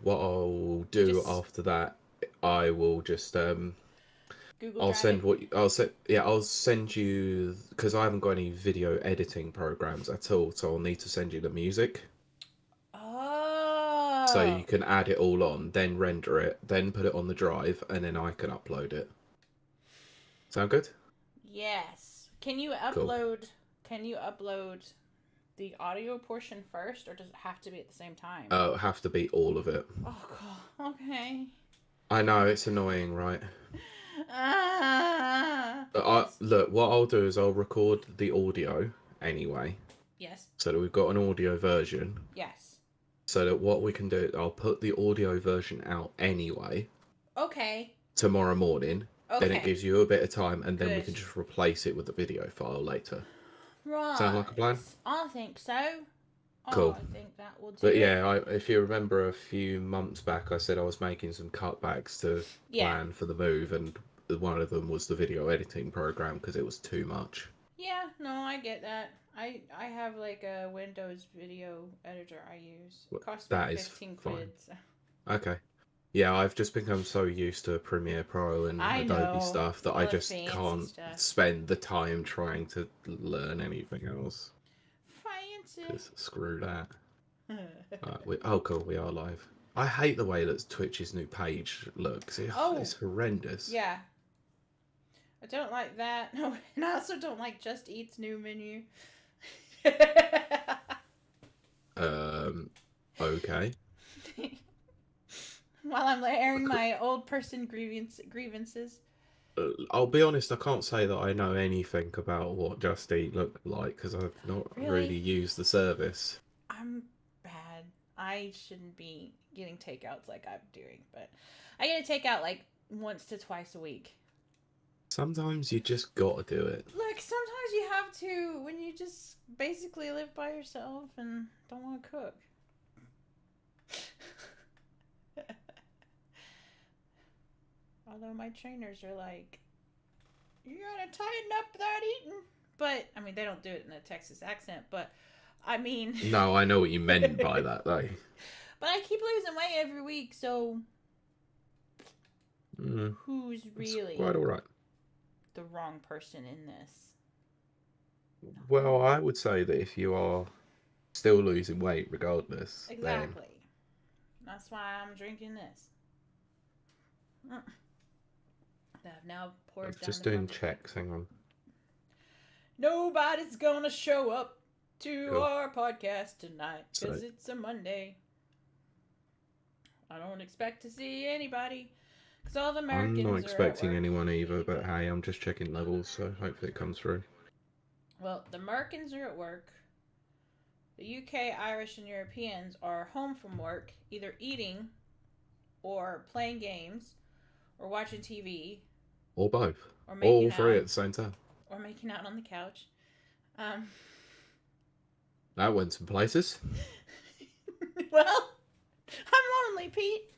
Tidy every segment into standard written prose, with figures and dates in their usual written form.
what I'll You do just after that, I will just Google I'll Drive send it. what I'll send. Yeah, I'll send you because I haven't got any video editing programs at all, so I'll need to send you the music so you Oh, can add it all on, then render it, then put it on the drive, and then I can upload it. Sound good? yes. Cool. Can you upload the audio portion first, or does it have to be at the same time? It'll have to be all of it. Oh god. Okay. I know it's annoying, right? Ah. But Yes. look. What I'll do is I'll record the audio anyway, Yes. so that we've got an audio version. Yes. So that what we can do, I'll put the audio version out anyway Okay. tomorrow morning. Then it Okay. gives you a bit of time, and then we Good. can just replace it with the video file later. Sound like a Right. plan? I think so. Oh, Cool. I think that will do But it. yeah, if you remember a few months back, I said I was making some cutbacks to Yeah. plan for the move, and one of them was the video editing program because it was too much. Yeah, no, I get that. I have like a Windows video editor I use. It costs me That is 15 fine. quid. So. Okay. Yeah, I've just become so used to Premiere Pro and I Adobe know. stuff that I All the just fancy can't stuff. spend the time trying to learn anything else. Fancy. Because screw that. Oh, cool, we are live. I hate the way that Twitch's new page looks. Oh, It's horrendous. yeah. I don't like that. No, and I also don't like Just Eat's new menu. Okay. While I'm airing my old person grievances. I'll be honest, I can't say that I know anything about what Just Eat looked like because I've not really Really? used the service. I'm bad. I shouldn't be getting takeouts like I'm doing, but I get a takeout like once to twice a week. Sometimes you just gotta do it. Look, sometimes you have to when you just basically live by yourself and don't want to cook. Although my trainers are like, you gotta tighten up that eating. But, I mean, they don't do it in a Texas accent, but I mean. No, I know what you meant by that, though. But I keep losing weight every week, so Mm, who's it's really quite alright. the wrong person in this? Well, I would say that if you are still losing weight regardless, then Exactly. That's why I'm drinking this. That I've now I'm poured down just the doing front of me. checks. Hang on. Nobody's gonna show up to Cool. our podcast tonight So because it's a Monday. I don't expect to see anybody because all the I'm not Americans are at expecting work. anyone either, but hey, I'm just checking levels, so hopefully it comes through. Well, the Americans are at work. The UK, Irish, and Europeans are home from work, either eating or playing games or watching TV Or both. or All making three out at the same time. or making out on the couch. Um, That went some places. well, I'm lonely, Pete.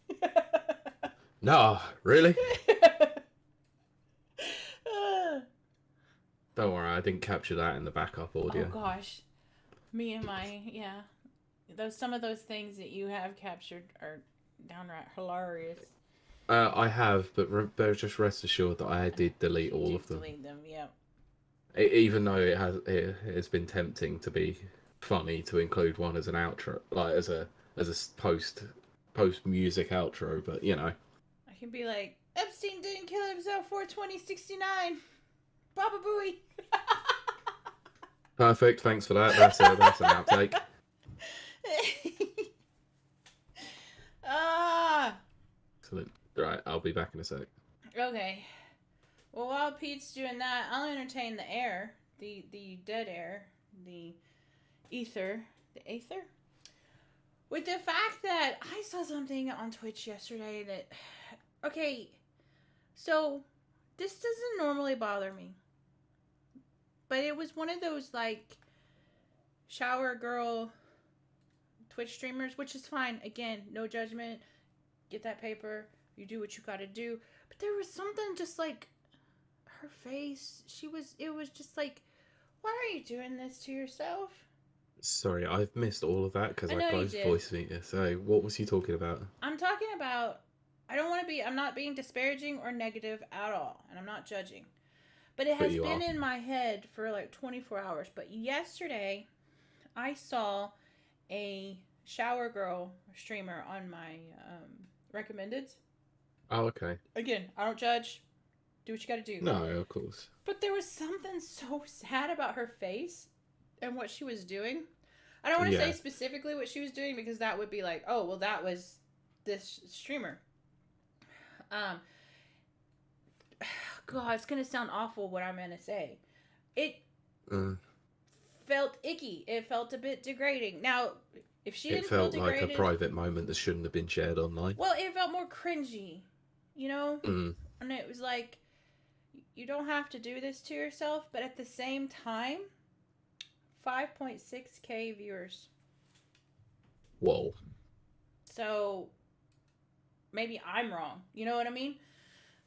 No, really? Uh, Don't worry, I didn't capture that in the backup oh audio. gosh, me and my yeah, some of those things that you have captured are downright hilarious. I have, but just rest assured that I did delete You all do of them. delete them, yep. Even though it has been tempting to be funny to include one as an outro, like as a post music outro, but you know. I can be like, Epstein didn't kill himself for 2069. Baba Booey. Perfect, thanks for that. That's an outtake. Ah. Excellent. Right, I'll be back in a sec. Okay. Well, while Pete's doing that, I'll entertain the air, the dead air, the ether, the aether. With the fact that I saw something on Twitch yesterday that, okay, so this doesn't normally bother me, but it was one of those like shower girl Twitch streamers, which is fine. Again, no judgment. Get that paper. You do what you gotta do. But there was something just like her face. It was just like, why are you doing this to yourself? Sorry, I've missed all of that because I I know you closed did. voice meter. So, what was you talking about? I'm talking about. I'm not being disparaging or negative at all, and I'm not judging. But it But has you been are. in my head for like 24 hours. But yesterday, I saw a shower girl streamer on my recommended. Oh, okay. Again, I don't judge. Do what you gotta do. No, of course. But there was something so sad about her face and what she was doing. I don't want to say Yeah. specifically what she was doing because that would be like, oh, well, that was this streamer. Um, God, it's gonna sound awful what I'm gonna say. It Uh, felt icky. It felt a bit degrading. Now, if she it didn't feel felt like a degraded, private moment that shouldn't have been shared online. well, it felt more cringy, you know. Mm. And it was like, you don't have to do this to yourself, but at the same time, 5.6K viewers. Whoa. So maybe I'm wrong. You know what I mean?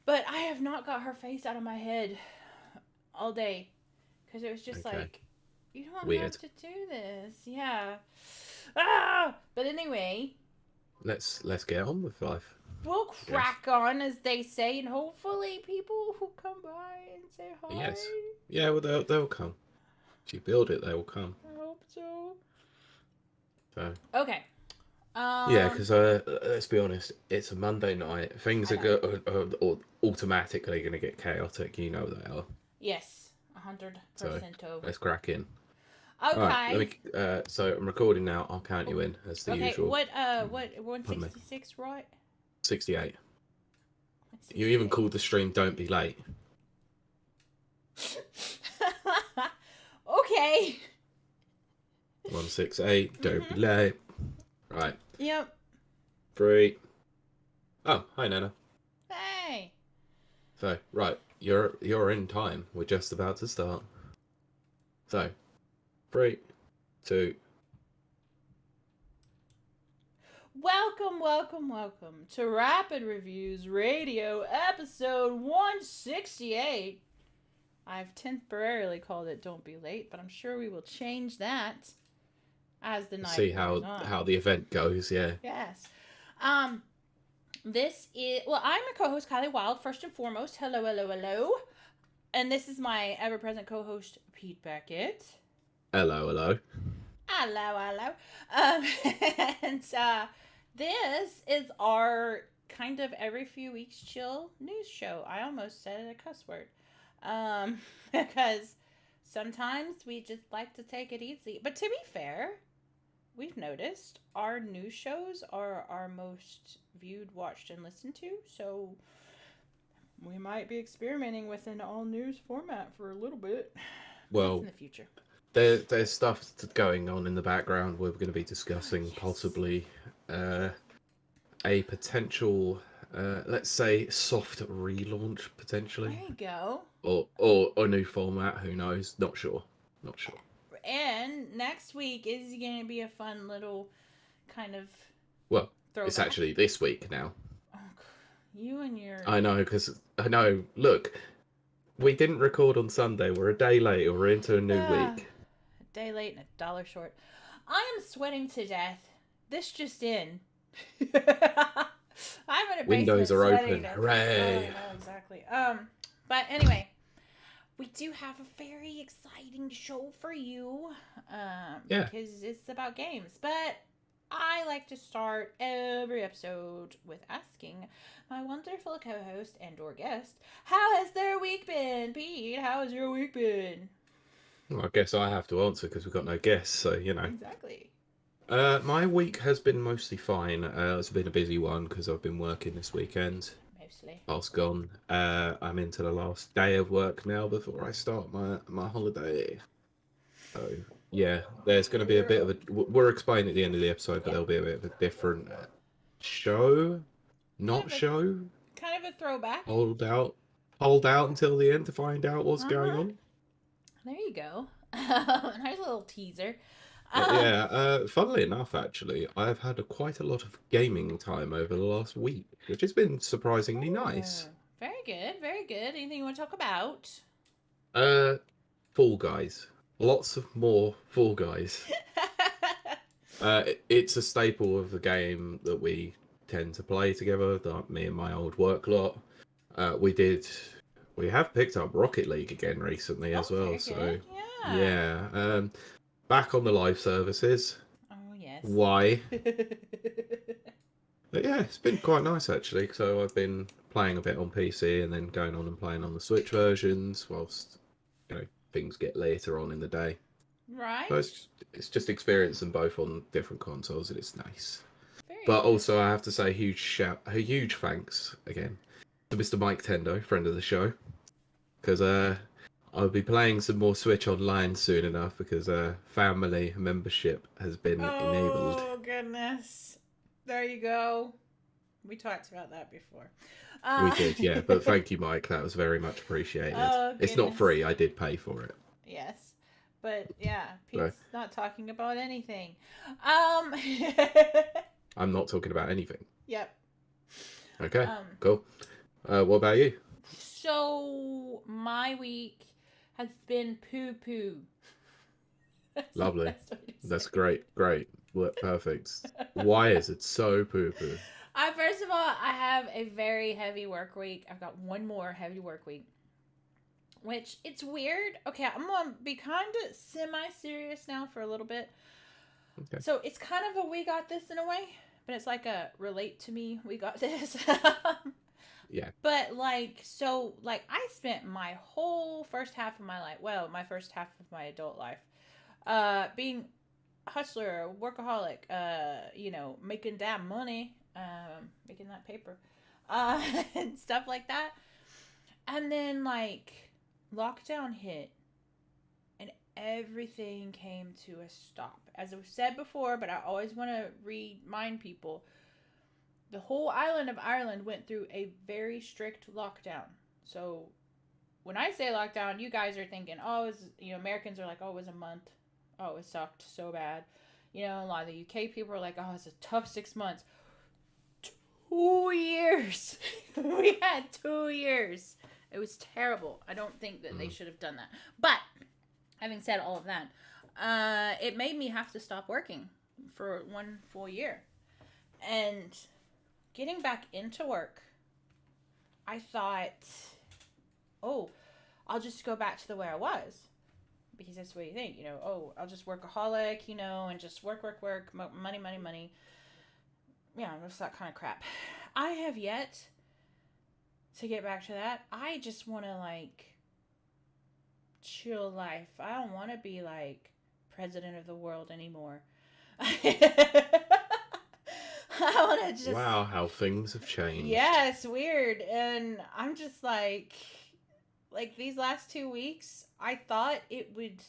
But I have not got her face out of my head all day because it was just Okay. like, you don't Weird. have to do this. Yeah. Ah! But anyway, Let's get on with life. we'll crack on, as they say, and hopefully people will come by and say hi. Yes. Yeah, well, they'll come. If you build it, they will come. I hope so. So. Okay. Yeah, because let's be honest, it's a Monday night. Things are automatically going to get chaotic. You know they are. Yes, 100%. So let's crack in. Okay. All right, let me. So I'm recording now. I'll count you in as the usual. What 166, right? 68. You even called the stream "Don't Be Late." Okay. 168. Don't be late. Right. Yep. 3. Oh, hi Nana. Hey. So right, you're in time. We're just about to start. So, 3, 2. Welcome to Rapid Reviews Radio episode 168. I've temporarily called it "Don't Be Late," but I'm sure we will change that as the night See goes on. how the event goes. Yeah. Yes. This is, well, I'm your co-host, Kiley Wilde, first and foremost. Hello. And this is my ever-present co-host, Pete Beckett. Hello. Hello. And this is our kind of every few weeks chill news show. I almost said a cuss word. Because sometimes we just like to take it easy. But to be fair, we've noticed our news shows are our most viewed, watched, and listened to. So we might be experimenting with an all news format for a little bit. Well, in the future. There's stuff going on in the background. We're going to be discussing possibly a potential, let's say, soft relaunch potentially. There you go. Or a new format. Who knows? Not sure. And next week is going to be a fun little kind of. Well, throwback. It's actually this week now. Oh, you and your. I know. Look, we didn't record on Sunday. We're a day late. We're into a new week. A day late and $1 short. I am sweating to death. This just in. I'm in a Windows are open. Hooray! Hooray! Oh, exactly. But anyway, we do have a very exciting show for you. Because it's about games. But I like to start every episode with asking my wonderful co-host and/or guest, how has their week been? Pete, how has your week been? Well, I guess I have to answer because we've got no guests, so you know. Exactly. My week has been mostly fine. It's been a busy one because I've been working this weekend. Mostly. Past gone. I'm into the last day of work now before I start my holiday. So yeah, there's going to be a bit of a. We'll explain at the end of the episode, but there'll be a bit of a different show. Show. Kind of a throwback. Hold out until the end to find out what's going on. There you go. Nice little teaser. Funnily enough, actually, I've had quite a lot of gaming time over the last week, which has been surprisingly nice. Very good. Anything you want to talk about? Fall Guys. Lots of more Fall Guys. It's a staple of the game that we tend to play together. Me and my old work lot. We have picked up Rocket League again recently Oh, as well. very So good. Yeah. yeah, back on the live services. Oh, yes. Why? But yeah, it's been quite nice actually. So I've been playing a bit on PC and then going on and playing on the Switch versions whilst things get later on in the day. So Right. it's just experience them both on different consoles and it's nice. Very But good. also I have to say a huge thanks again to Mr. Mike Tendo, friend of the show, because I'll be playing some more Switch Online soon enough because family membership has been enabled. Oh, goodness. There you go. We talked about that before. We did, yeah. But thank you, Mike. That was very much appreciated. Oh, It's not goodness. free. I did pay for it. Yes. But yeah, So Pete's not talking about anything. I'm not talking about anything. Yep. Okay, cool. What about you? So my week has been poo poo. Lovely. That's great. Perfect. Why is it so poo poo? First of all, I have a very heavy work week. I've got one more heavy work week, which it's weird. Okay, I'm gonna be kind of semi-serious now for a little bit. Okay. So it's kind of a we got this in a way, but it's like a relate to me. We got this. Yeah. But I spent my whole first half of my life, well, my first half of my adult life, being a hustler, workaholic, making that money, making that paper, and stuff like that. And then lockdown hit and everything came to a stop. As I've said before, but I always want to remind people, the whole island of Ireland went through a very strict lockdown. So when I say lockdown, you guys are thinking, oh, it was, Americans are like, oh, it was a month. Oh, it sucked so bad. A lot of the UK people are like, oh, it's a tough 6 months. 2 years. We had 2 years. It was terrible. I don't think that they should have done that. But having said all of that, it made me have to stop working for 1 full year. And getting back into work, I thought, oh, I'll just go back to the way I was. Because that's what you think, I'll just workaholic, and just work, money. Yeah, just that kind of crap. I have yet to get back to that. I just want to, chill life. I don't want to be, president of the world anymore. I want to just... Wow, how things have changed. Yeah, it's weird. And I'm just these last 2 weeks, I thought it would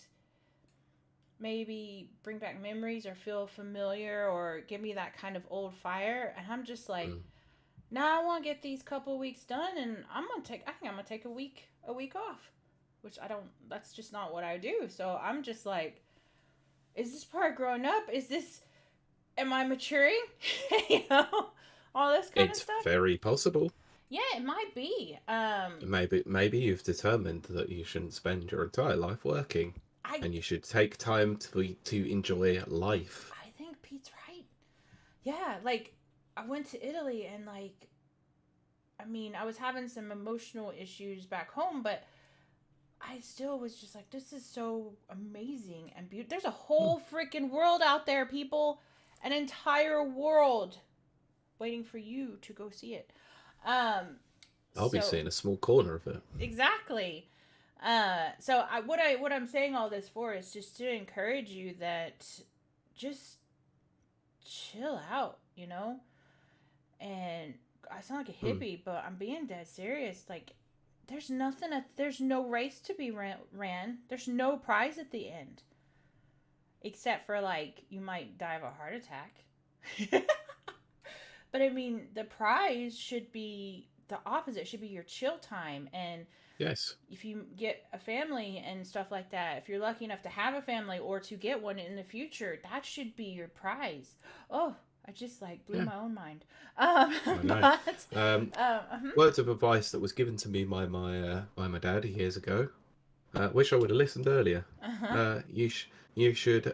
maybe bring back memories or feel familiar or give me that kind of old fire. And I'm just nah, I want to get these couple weeks done, and I think I'm gonna take a week off, which that's just not what I do. So I'm just is this part growing up? Am I maturing? All this kind of stuff. It's very possible. Yeah, it might be. Maybe you've determined that you shouldn't spend your entire life working, and you should take time to enjoy life. I think Pete's right. Yeah, I went to Italy and I was having some emotional issues back home, but I still was just this is so amazing and beautiful. There's a whole freaking world out there, people. An entire world waiting for you to go see it. I'll be seeing a small corner of it. Exactly. What I'm saying all this for is just to encourage you that just chill out, And I sound like a hippie, but I'm being dead serious. There's no race to be ran. There's no prize at the end. Except for you might die of a heart attack. But I mean, the prize should be the opposite. It should be your chill time. And yes, if you get a family and stuff like that, if you're lucky enough to have a family or to get one in the future, that should be your prize. Oh, I just blew my own mind. I know. Words of advice that was given to me by my dad years ago. Wish I would have listened earlier. You should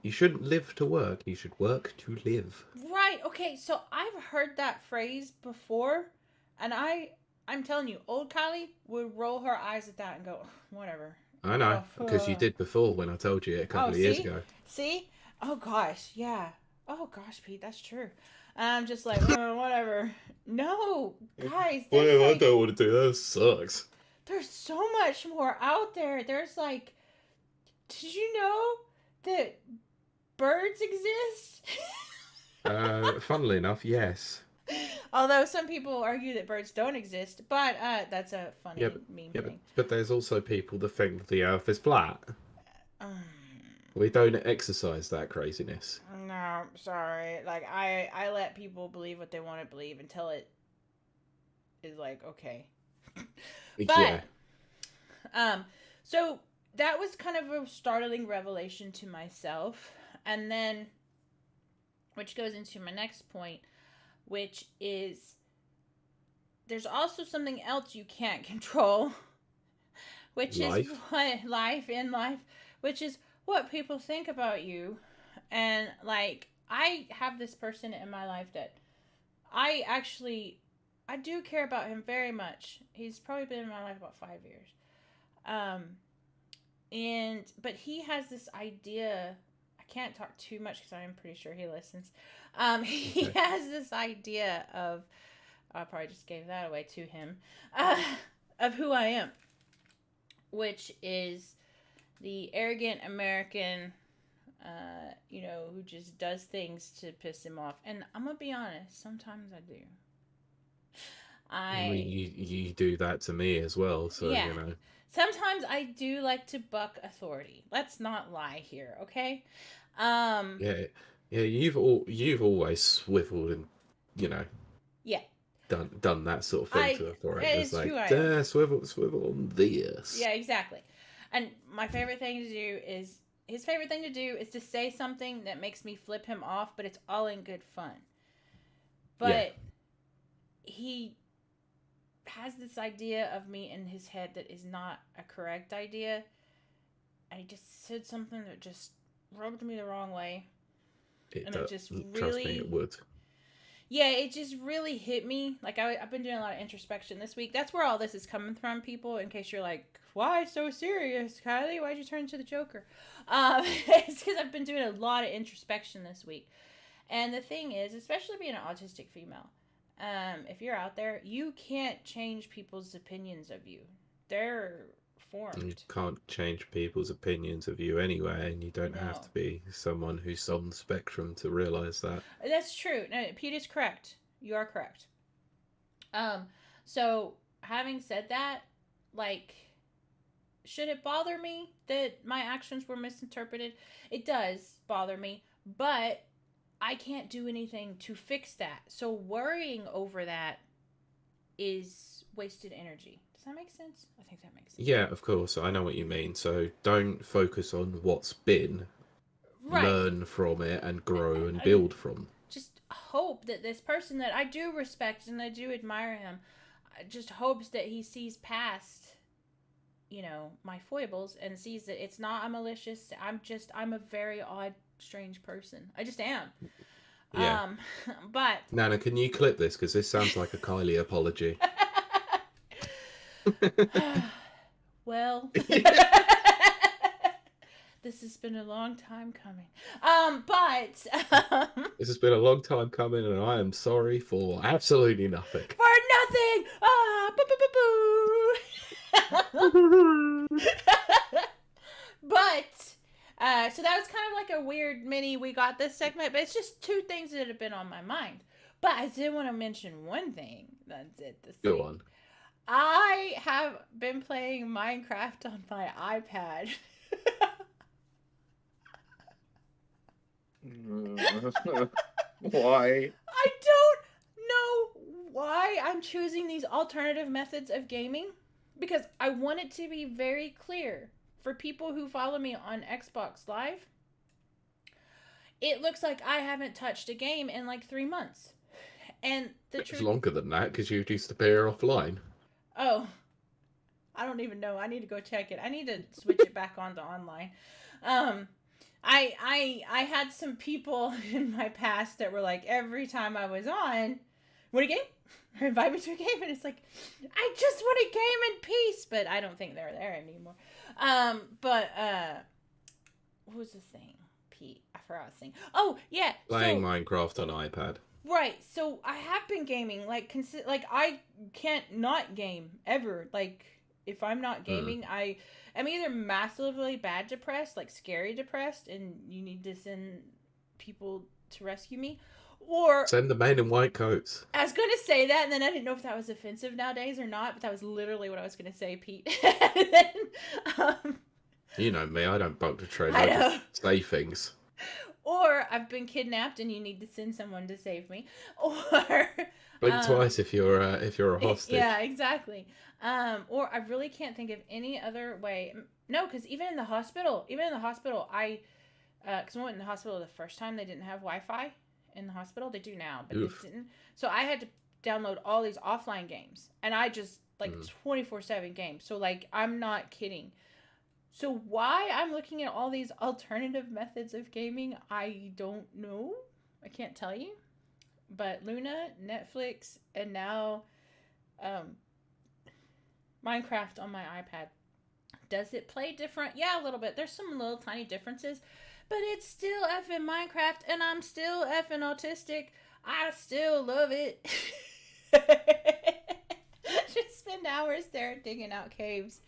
You shouldn't live to work. You should work to live. Right. Okay. So I've heard that phrase before, and I'm telling you, old Kylie would roll her eyes at that and go, whatever. I know, because you did before when I told you it a Oh, couple of years see, ago. see. Oh gosh, yeah. Oh gosh, Pete, that's true. I'm just like, whatever. No, guys, Well, I don't want to do that. Sucks. there's so much more out there. There's like, did you know that birds exist? Funnily enough, yes. Although some people argue that birds don't exist, but that's a funny Yeah, meme but thing. there's also people that think the Earth is flat. Um, We don't exercise that craziness. no, sorry. Like I let people believe what they want to believe until it is like okay. But Yeah. so that was kind of a startling revelation to myself, and then which goes into my next point, which is there's also something else you can't control, which is what life, which is what people think about you. And like I have this person in my life that I do care about him very much. He's probably been in my life about 5 years. Um but he has this idea. I can't talk too much because I'm pretty sure he listens. He has this idea of I probably just gave that away to him, of who I am, which is the arrogant American, who just does things to piss him off. And I'm gonna be honest, sometimes I do. I mean, you do that to me as well, so yeah. Sometimes I do like to buck authority. Let's not lie here, okay? Yeah, you've always swiveled and yeah, done that sort of thing to authority. It's like, who I am. swivel on this. Yeah, exactly. And my favorite thing to do is his favorite thing to do is to say something that makes me flip him off, but it's all in good fun. But he has this idea of me in his head that is not a correct idea. And he just said something that just rubbed me the wrong way. It just really, trust me, it would. Yeah, it just really hit me. Like I've been doing a lot of introspection this week. That's where all this is coming from, people. In case you're like, why so serious, Kylie? Why'd you turn into the Joker? It's because I've been doing a lot of introspection this week. And the thing is, especially being an autistic female, if you're out there, you can't change people's opinions of you. They're formed. You can't change people's opinions of you anyway, and you don't have to be someone who's on the spectrum to realize that. That's true. No, Pete is correct. You are correct. So having said that, like, should it bother me that my actions were misinterpreted? It does bother me, but I can't do anything to fix that. So worrying over that is wasted energy. Does that make sense? I think that makes sense. Yeah, of course. I know what you mean. So don't focus on what's been. Right. Learn from it and grow and build from. Just hope that this person that I do respect and I do admire him, just hopes that he sees past, my foibles and sees that it's not a malicious. I'm a very odd, strange person. I just am. Yeah. But Nana, can you clip this? Because this sounds like a Kylie apology. Well, this has been a long time coming. But this has been a long time coming, and I am sorry for absolutely nothing. For nothing. But so that was kind of like a weird mini we got this segment, but it's just two things that have been on my mind. But I did want to mention one thing. That's it. Go on. I have been playing Minecraft on my iPad. Why? I don't know why I'm choosing these alternative methods of gaming, because I want it to be very clear for people who follow me on Xbox Live. It looks like I haven't touched a game in like 3 months. And it's longer than that because you used to pair offline. Oh, I don't even know. I need to go check it. I need to switch it back onto online. I had some people in my past that were like, every time I was on, want a game? Or invite me to a game, and it's like, I just want a game in peace, but I don't think they're there anymore. But what was the thing? Pete, I forgot the thing. Oh yeah, Playing so Minecraft on iPad. right, so I have been gaming, like like I can't not game ever. Like if I'm not gaming, I am either massively bad depressed, like scary depressed, and you need to send people to rescue me, or Send the men in white coats. I was gonna say that, and then I didn't know if that was offensive nowadays or not, but that was literally what I was gonna say, Pete. And then, um, You know me, I don't buck the trend. I I know. just say things. Or I've been kidnapped and you need to send someone to save me. Or Blink twice if you're a hostage. yeah, exactly. Or I really can't think of any other way. No, because even in the hospital, I because I went in the hospital the first time, they didn't have Wi-Fi in the hospital. They do now, but Oof. they didn't. So I had to download all these offline games, and I just like 24/7 games. So like I'm not kidding. So why I'm looking at all these alternative methods of gaming, I don't know. I can't tell you. But Luna, Netflix, and now Minecraft on my iPad. Does it play different? Yeah, a little bit. There's some little tiny differences, but it's still effing Minecraft, and I'm still effing autistic. I still love it. Just spend hours there digging out caves.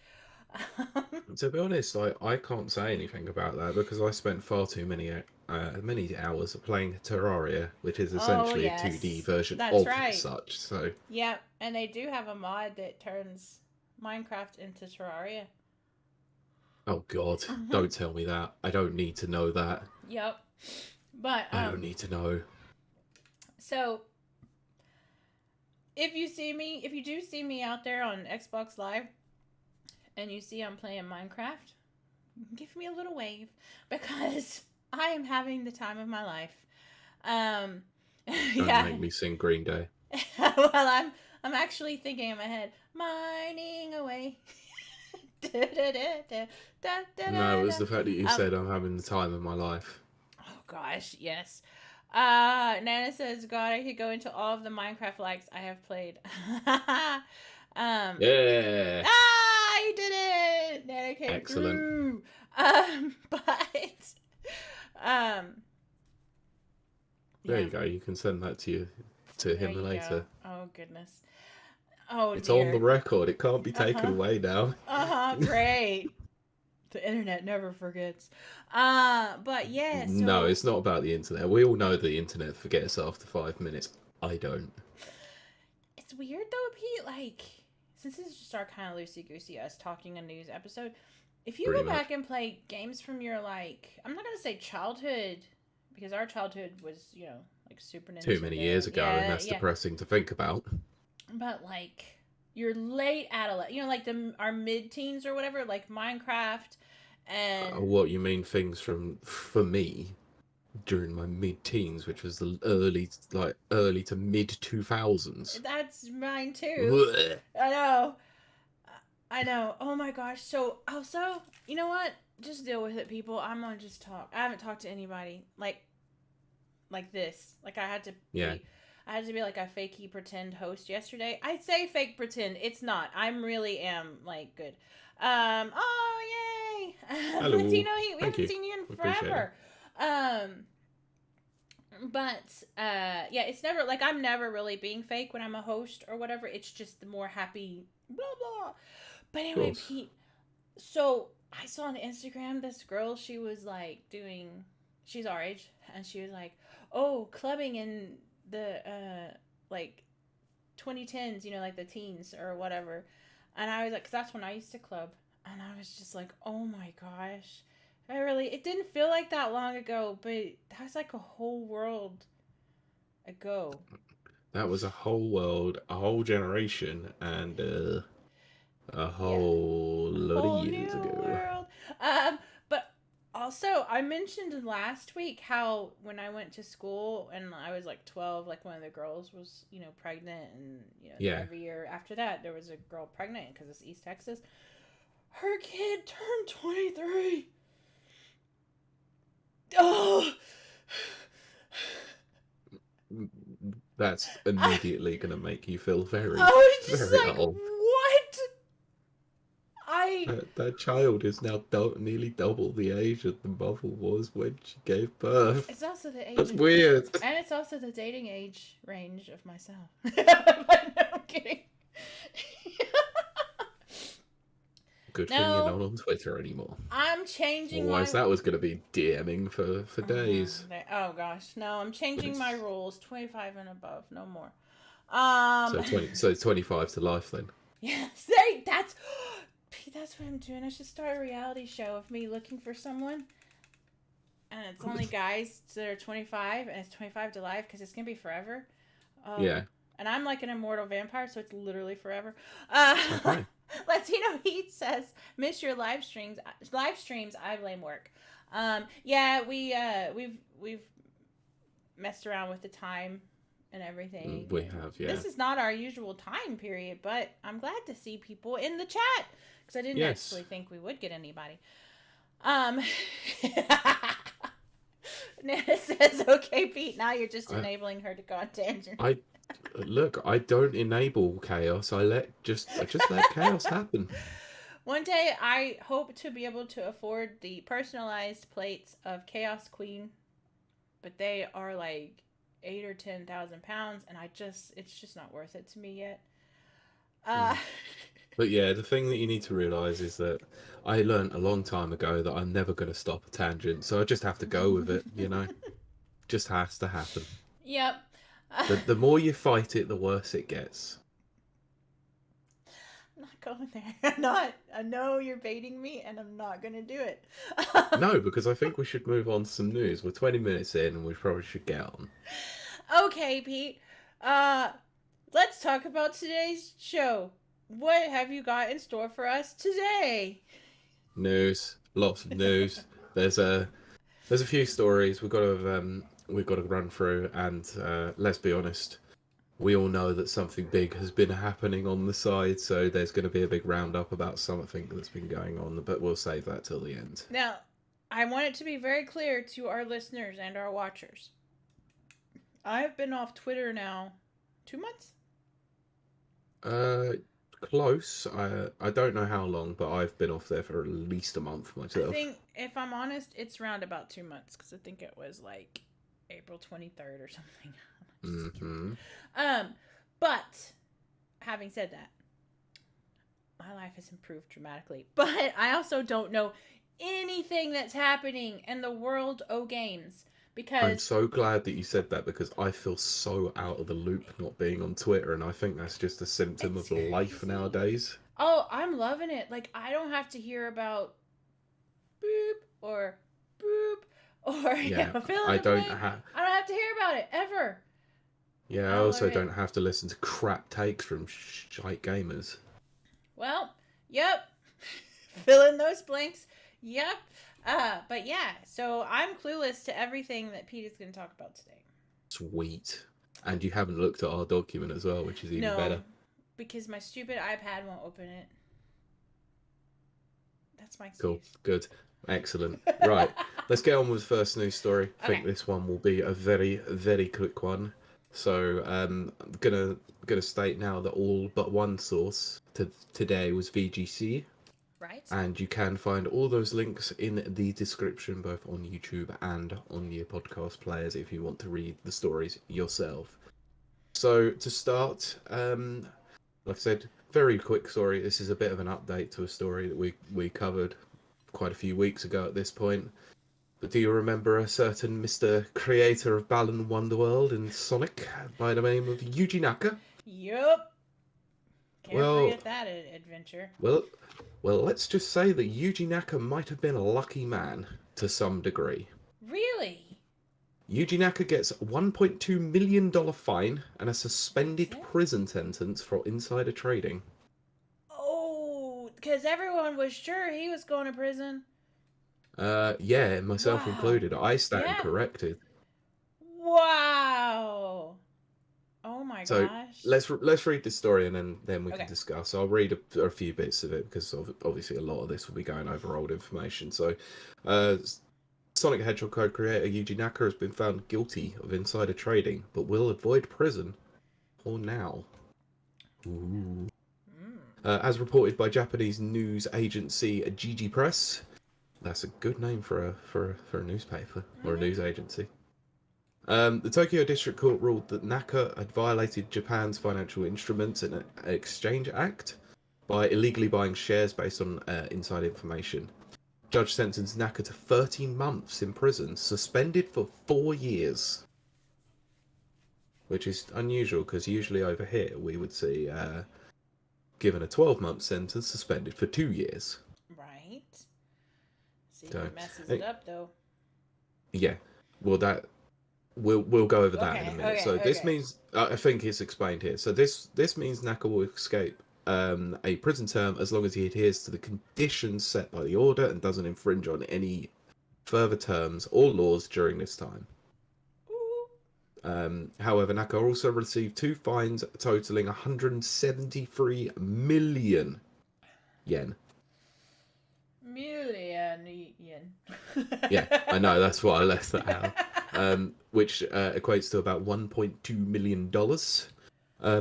To be honest, I can't say anything about that because I spent far too many hours playing Terraria, which is essentially a 2D version That's of right. such. So yeah, and they do have a mod that turns Minecraft into Terraria. oh god, don't tell me that. I don't need to know that. Yep. But I don't need to know. So if you do see me out there on Xbox Live and you see I'm playing Minecraft, give me a little wave because I am having the time of my life. Don't Yeah. make me sing Green Day. Well, I'm actually thinking in my head, mining away. No, it was the fact that you said I'm having the time of my life. Oh gosh, yes. Nana says, God, I could go into all of the Minecraft likes I have played. Yeah. You did it! Nana came Excellent. through. There you go. You can send that to him later. Oh goodness. Oh, it's dear. on the record. It can't be taken away now. Great. The internet never forgets. But yeah. So... No, it's not about the internet. We all know the internet forgets after 5 minutes. I don't. It's weird though, Pete. Like, since this is just our kind of loosey goosey us talking a news episode, if you go back and play games from your I'm not gonna say childhood, because our childhood was like Super Nintendo. Too many years ago, and that's depressing to think about. But like your late adolescent, like our mid-teens or whatever, like Minecraft and what you mean things for me during my mid-teens, which was the early to mid 2000s. That's mine too. I know. Oh my gosh. So also, you know what? Just deal with it, people. I'm gonna just talk. I haven't talked to anybody like this. Like I had to. Yeah. I had to be like a fakey pretend host yesterday. I'd say fake pretend. It's not. I really am like good. Oh yay! Hello. We haven't seen you in forever. But yeah, it's never like I'm never really being fake when I'm a host or whatever. It's just the more happy blah blah. But anyway, Pete. So I saw on Instagram this girl. She was like she's our age, and she was like, "Oh, clubbing in the like 2010s, like the teens or whatever." And I was like, 'cause that's when I used to club, and I was just like, oh my gosh, it didn't feel like that long ago, but that was like a whole world ago. That was a whole world, a whole generation, and a whole lot of years ago. World. But also, I mentioned last week how when I went to school and I was like 12, like one of the girls was, pregnant, and every year after that there was a girl pregnant because it's East Texas. Her kid turned 23. Oh, That's I, immediately going to make you feel very, I was just very like, old. what? I That child is now nearly double the age that the mother was when she gave birth. It's also the age That's of, weird. and it's also the dating age range of myself. But no, I'm kidding. Good thing you're No, not on Twitter anymore. I'm changing Otherwise, my. that was going to be DMing for days. Oh gosh, no, I'm changing my rules. 25 and above, no more. So 20, so 25 to life then. Yeah, say that's. Pete, that's what I'm doing. I should start a reality show of me looking for someone, and it's only guys that are 25, and it's 25 to life because it's gonna be forever. Yeah. And I'm like an immortal vampire, so it's literally forever. Okay. Latino Heat says, "Miss your live streams. Live streams. I blame work." Yeah, we've messed around with the time and everything. We have, yeah. This is not our usual time period, but I'm glad to see people in the chat because I didn't actually think we would get anybody. Nana says, "Okay, Pete. Now you're just enabling her to go on tangent." I don't enable chaos. I just let chaos happen. One day, I hope to be able to afford the personalized plates of Chaos Queen, but they are like 8 or 10,000 pounds, and it's just not worth it to me yet. But yeah, the thing that you need to realize is that I learned a long time ago that I'm never going to stop a tangent, so I just have to go with it. Just has to happen. Yep. The more you fight it, the worse it gets. I'm not going there. I'm not. I know you're baiting me, and I'm not going to do it. No, because I think we should move on to some news. We're 20 minutes in, and we probably should get on. Okay, Pete. Let's talk about today's show. What have you got in store for us today? News, lots of news. There's a few stories we've got to run through, and let's be honest, we all know that something big has been happening on the side, so there's going to be a big roundup about something that's been going on, but we'll save that till the end. Now, I want it to be very clear to our listeners and our watchers. I have been off Twitter now 2 months? Close. I don't know how long, but I've been off there for at least a month myself. I think, if I'm honest, it's around about 2 months, because I think it was like April 23rd or something. But having said that, my life has improved dramatically. But I also don't know anything that's happening in the world of games. Because I'm so glad that you said that, because I feel so out of the loop not being on Twitter, and I think that's just a symptom of life nowadays. Oh, I'm loving it. Like, I don't have to hear about boop or I don't have to hear about it ever. Yeah, I also don't have to listen to crap takes from shite gamers. Well, yep. Fill in those blanks. Yep. But yeah, so I'm clueless to everything that Pete is going to talk about today. Sweet. And you haven't looked at our document as well, which is even better. Because my stupid iPad won't open it. That's my excuse. Cool. Good. Excellent. Right. Let's get on with the first news story. I think this one will be a very, very quick one. So I'm gonna state now that all but one source today was VGC. Right. And you can find all those links in the description, both on YouTube and on your podcast players, if you want to read the stories yourself. So to start, like I said, very quick story. This is a bit of an update to a story that we covered quite a few weeks ago at this point. But do you remember a certain Mr. Creator of Balan Wonderworld and Sonic by the name of Yuji Naka? Yup. Can't forget that adventure. Well, let's just say that Yuji Naka might have been a lucky man to some degree. Really? Yuji Naka gets a $1.2 million fine and a suspended prison sentence for insider trading. Oh, because everyone was sure he was going to prison. Yeah, myself included. I stand corrected. Wow. Oh my gosh. Let's read this story, and then we can discuss. I'll read a few bits of it, because obviously a lot of this will be going over old information. So Sonic the Hedgehog co-creator Yuji Naka has been found guilty of insider trading, but will avoid prison for now. Ooh. As reported by Japanese news agency Jiji Press, that's a good name for a newspaper or a news agency. The Tokyo District Court ruled that Naka had violated Japan's Financial Instruments and Exchange Act by illegally buying shares based on inside information. Judge sentenced Naka to 13 months in prison, suspended for 4 years. Which is unusual, because usually over here we would see given a 12-month sentence, suspended for 2 years. Right. See So, what messes it up, though. Yeah. Well, that... We'll go over that in a minute. Okay, This means... I think it's explained here. So this means Naka will escape a prison term as long as he adheres to the conditions set by the order and doesn't infringe on any further terms or laws during this time. However, Naka also received 2 fines totaling 173 million yen. Million yen. Yeah, I know, that's why I left that out. Which equates to about $1.2 million.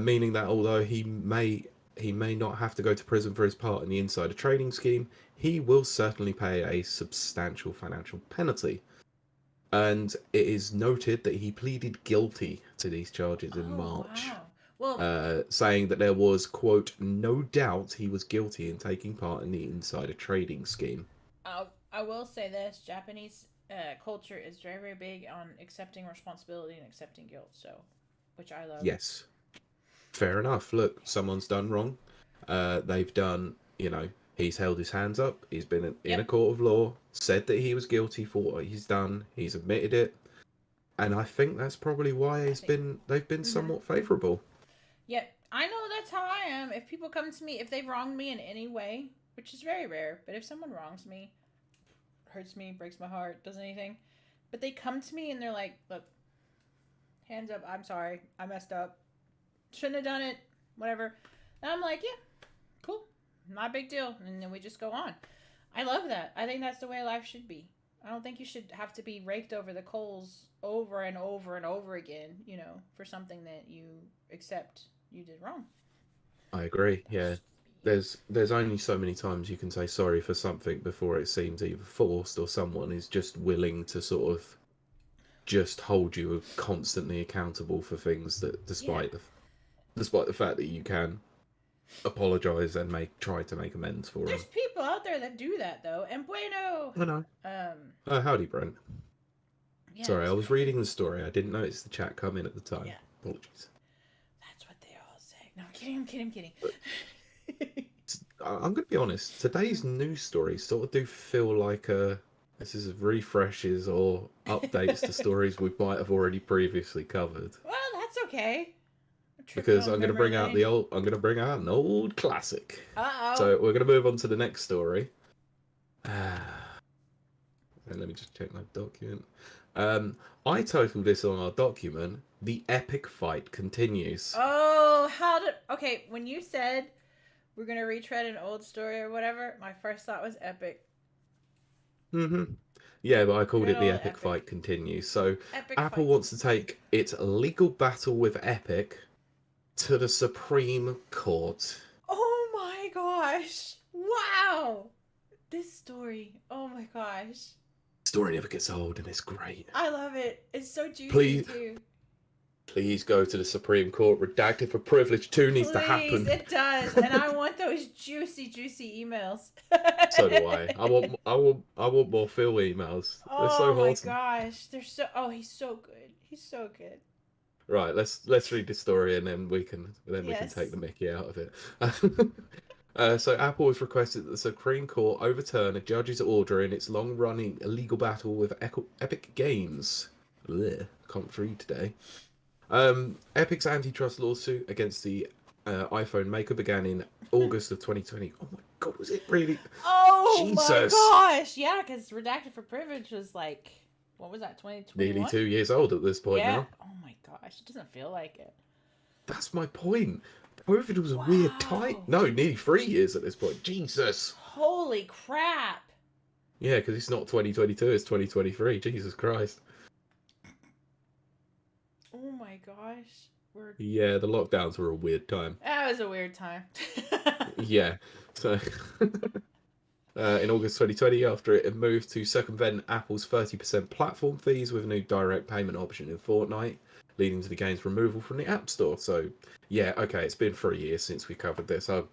Meaning that although he may not have to go to prison for his part in the insider trading scheme, he will certainly pay a substantial financial penalty. And it is noted that he pleaded guilty to these charges in March. Wow. Well, saying that there was, quote, no doubt he was guilty in taking part in the insider trading scheme. I will say this, Japanese culture is very, very big on accepting responsibility and accepting guilt, so, which I love. Yes. Fair enough. Look, someone's done wrong. They've done, he's held his hands up. He's been in a court of law, said that he was guilty for what he's done. He's admitted it. And I think that's probably why they've been somewhat favourable. Yeah, I know that's how I am. If people come to me, if they've wronged me in any way, which is very rare, but if someone wrongs me, hurts me, breaks my heart, does anything, but they come to me and they're like, look, hands up, I'm sorry, I messed up, shouldn't have done it, whatever. And I'm like, yeah, cool, not a big deal. And then we just go on. I love that. I think that's the way life should be. I don't think you should have to be raked over the coals over and over and over again, for something that you accept you did wrong. I agree, yeah. There's only so many times you can say sorry for something before it seems either forced or someone is just willing to sort of just hold you constantly accountable for things that despite the fact that you can apologize and try to make amends for There's them. people out there that do that though, and bueno. I know. Howdy, Brent. Yeah, sorry, I was reading the story. I didn't notice the chat come in at the time. Yeah. Apologies. That's what they all say. No, I'm kidding. I'm going to be honest. Today's news stories sort of do feel like this is refreshes or updates to stories we might have already previously covered. Well, that's okay. Because I'm going to bring out an old classic. Uh-oh. So we're going to move on to the next story. And let me just check my document. I titled this on our document, "The Epic Fight Continues." Oh, okay, when you said we're going to retread an old story or whatever, my first thought was epic. Mm-hmm. Yeah, but I called it "The Epic Fight Continues." So Apple wants to take its legal battle with Epic to the Supreme Court. Oh my gosh. Wow. This story. Oh my gosh. Story never gets old and it's great. I love it. It's so juicy too. Please go to the Supreme Court. Redacted for Privilege 2 needs to happen. It does. And I want those juicy emails. So do I. I want more Phil emails. They're so hot. Oh my gosh. He's so good. He's so good. Right, let's read the story and then we can take the mickey out of it. So Apple has requested that the Supreme Court overturn a judge's order in its long-running illegal battle with Epic Games. Blech, can't read today. Epic's antitrust lawsuit against the iPhone maker began in August of 2020. Oh my god, was it really? Oh Jesus. My gosh, yeah, because Redacted for Privilege was like, what was that, 2021? Nearly 2 years old at this point now. Oh my gosh, it doesn't feel like it. That's my point. COVID was a weird time. No, nearly 3 years at this point. Jesus. Holy crap. Yeah, because it's not 2022, it's 2023. Jesus Christ. Oh my gosh. Yeah, the lockdowns were a weird time. That was a weird time. Yeah. So, in August 2020, after it had moved to circumvent Apple's 30% platform fees with a new direct payment option in Fortnite, leading to the game's removal from the App Store. So, yeah, okay, it's been 3 years since we covered this. I'll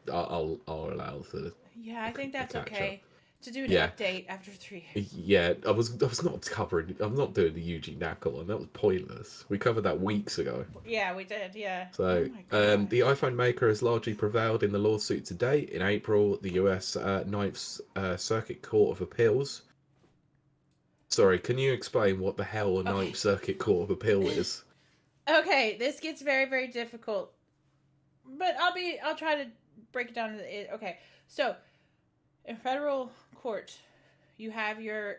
allow for Yeah, I think the that's catch up. okay to do an Yeah, update after 3 years. yeah. I was not covering. I'm not doing the Eugene Knackle one. That was pointless. We covered that weeks ago. Yeah, we did. Yeah. Oh So, my the gosh. iPhone maker has largely prevailed in the lawsuit to date. In April, the US Ninth Circuit Court of Appeals. Sorry, can you explain what the hell a Okay. Ninth Circuit Court of Appeal is? Okay, this gets very, very difficult. But I'll try to break it down to okay. So, in federal court, you have your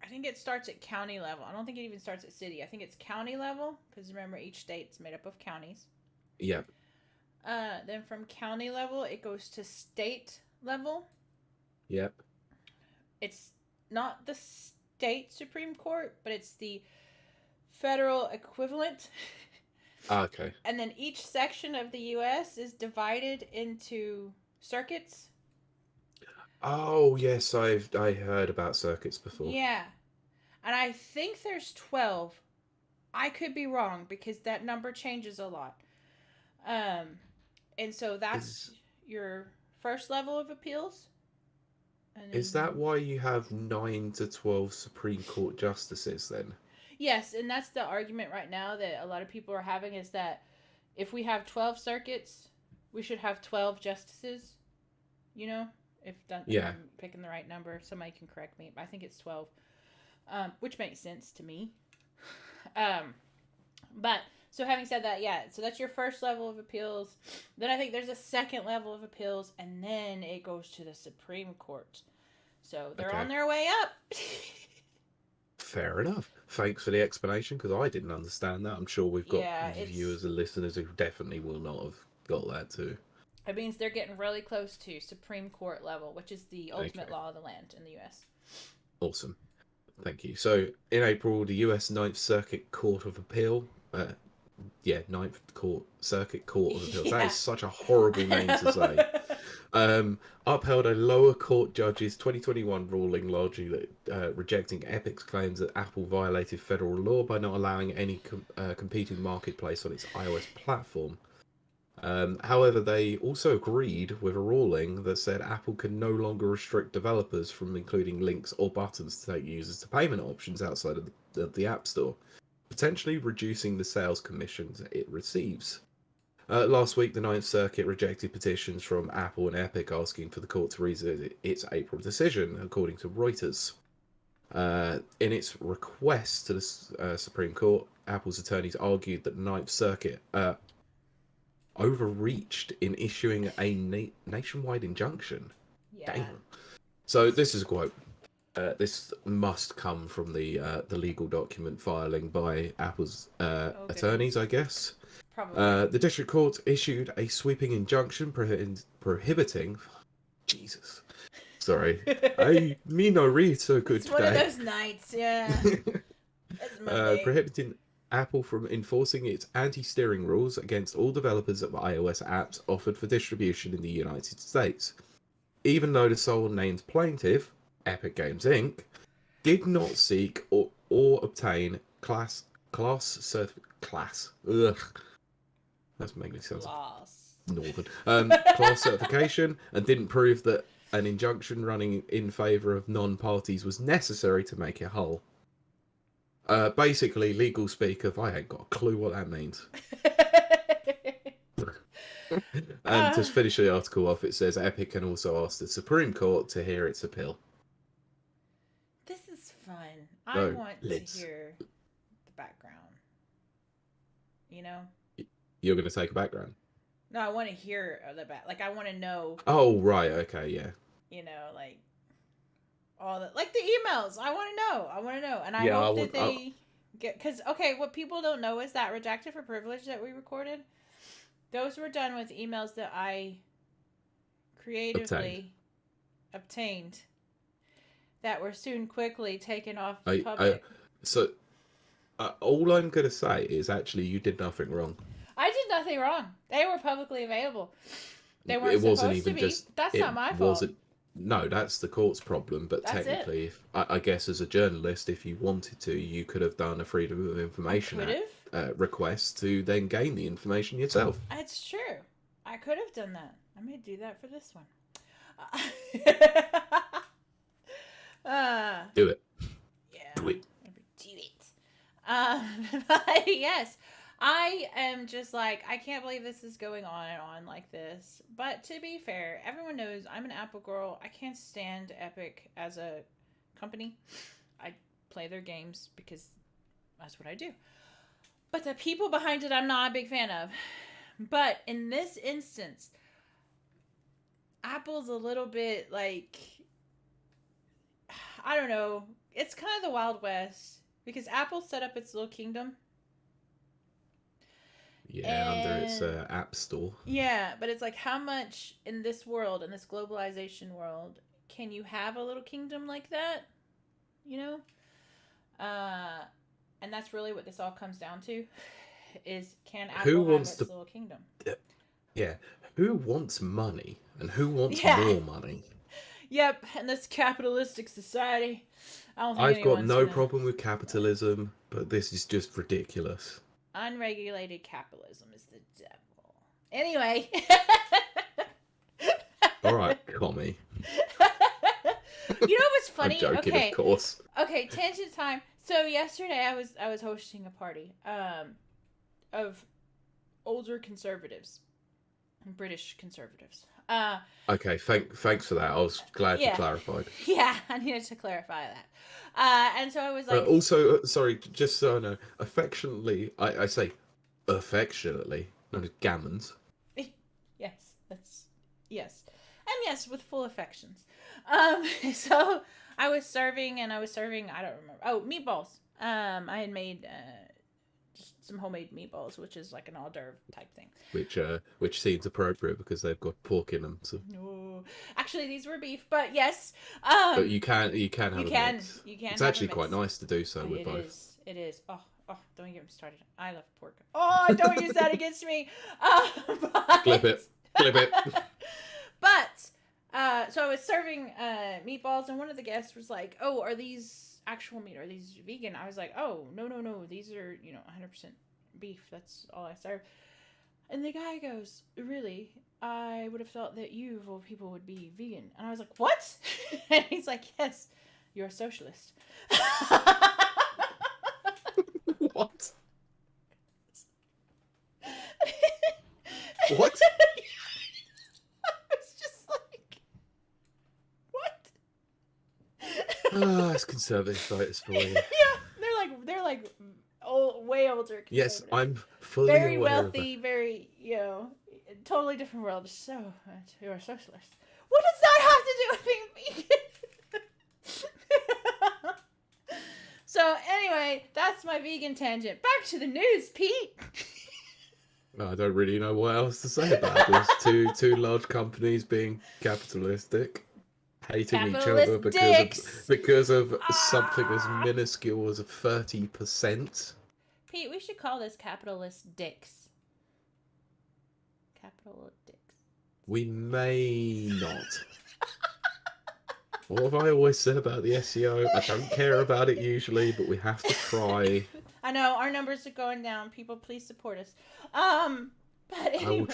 I think it starts at county level. I don't think it even starts at city. I think it's county level because remember each state's made up of counties. Yeah, Then from county level it goes to state level. yeah. It's not the state Supreme Court, but it's the federal equivalent. Okay. And then each section of the U.S. is divided into circuits. Oh yes, I heard about circuits before. Yeah. And I think there's 12. I could be wrong because that number changes a lot. Um, and so that's Is your first level of appeals. And is then, that why you have 9 to 12 Supreme Court justices then? yes, and that's the argument right now that a lot of people are having is that if we have 12 circuits, we should have 12 justices. You know, if Yeah. I'm picking the right number, somebody can correct me. I think it's 12, which makes sense to me. But so having said that, yeah, so that's your first level of appeals. Then I think there's a second level of appeals, and then it goes to the Supreme Court. So they're Okay. on their way up. Fair enough. Thanks for the explanation because I didn't understand that. I'm sure we've got Yeah, viewers and listeners who definitely will not have got that too. it means they're getting really close to Supreme Court level, which is the ultimate Okay. law of the land in the U.S. Awesome. Thank you. So, in April, the US Ninth Circuit Court of Appeal, Ninth Circuit Court of Appeals. That Yeah. is such a horrible name to say. Upheld a lower court judge's 2021 ruling, largely rejecting Epic's claims that Apple violated federal law by not allowing any competing marketplace on its iOS platform. However, they also agreed with a ruling that said Apple can no longer restrict developers from including links or buttons to take users to payment options outside of the App Store, potentially reducing the sales commissions it receives. Last week, the Ninth Circuit rejected petitions from Apple and Epic asking for the court to revisit its April decision, according to Reuters. In its request to the Supreme Court, Apple's attorneys argued that the Ninth Circuit overreached in issuing a nationwide injunction. Yeah. Damn. So this is a quote. This must come from the legal document filing by Apple's attorneys, I guess. Probably. The district court issued a sweeping injunction prohibiting. Jesus, sorry, me no read so good It's today. one of those nights, yeah. It's Monday. Prohibiting Apple from enforcing its anti-steering rules against all developers of iOS apps offered for distribution in the United States, even though the sole named plaintiff, Epic Games Inc., did not seek or Class. obtain class. That's making me sound northern. Class certification and didn't prove that an injunction running in favour of non-parties was necessary to make it whole. Basically, legal speak of I ain't got a clue what that means. And to finish the article off, it says Epic can also ask the Supreme Court to hear its appeal. This is fun. I want to hear the background. You know? You're going to take a background? No, I want to hear the back. Like, I want to know. Oh, right. Okay, yeah. You know, like, all the... Like, the emails. I want to know. And I hope that they get... Because, okay, what people don't know is that Redacted for Privilege that we recorded, those were done with emails that I creatively obtained. that were soon quickly taken off the I public. so all I'm gonna say is actually you did nothing wrong. I did nothing wrong. They were publicly available. They weren't It wasn't supposed to even be. just That's it not my fault. wasn't. No, that's the court's problem. But That's it. technically, if I guess as a journalist, if you wanted to, you could have done a Freedom of I Information could Act have. request to then gain the information yourself. It's true. I could have done that. I may do that for this one. uh, Do it. yeah. Do it. Do it. But yes, I am just like, I can't believe this is going on and on like this. But to be fair, everyone knows I'm an Apple girl. I can't stand Epic as a company. I play their games because that's what I do. But the people behind it, I'm not a big fan of. But in this instance, Apple's a little bit like, I don't know. It's kind of the Wild West because Apple set up its little kingdom. Yeah, under its app store. Yeah, but it's like how much in this world, in this globalization world, can you have a little kingdom like that? You know? And that's really what this all comes down to is can Apple have its little kingdom? Yeah, who wants money and who wants more money? Yep, in this capitalistic society, I don't think I've got no gonna... problem with capitalism, but this is just ridiculous. Unregulated capitalism is the devil. Anyway. All right, commie. You know what's funny? I'm joking, okay. Of course. Okay, tangent time. So yesterday I was hosting a party of older conservatives, British conservatives. Okay, thanks for that. I was glad you clarified. Yeah, I needed to clarify that. And so I was like... also, sorry, just so I know, affectionately, I say affectionately, not as gammons. Yes, that's... Yes. And yes, with full affections. So I was serving, I don't remember. Oh, meatballs. I had made just some homemade meatballs, which is like an hors d'oeuvre type thing. Which seems appropriate because they've got pork in them. So. No, actually, these were beef, but yes. But you can have a mix. You can. It's actually quite nice to do so with both. It is. Oh, don't get me started. I love pork. Oh, don't use that against me. Clip it. But so I was serving meatballs, and one of the guests was like, "Oh, are these actual meat? Are these vegan?" I was like, "Oh, no. These are 100% beef. That's all I serve." And the guy goes, "Really? I would have thought that you, of all people, would be vegan." And I was like, "What?" And he's like, "Yes, you're a socialist." What? What? It's just like, what? That's conservative voters for you. Yeah, they're like old, way older. Yes, I'm fully very aware wealthy, very totally different world. So you're a socialist. What does that have to do with being vegan? So anyway, that's my vegan tangent. Back to the news, Pete. I don't really know what else to say about this. Two large companies being capitalistic, hating each other because of something as minuscule as 30%. Pete, we should call this capitalist dicks. Capital dicks. We may not. What have I always said about the SEO? I don't care about it usually, but we have to try. I know our numbers are going down. People, please support us. But anyway.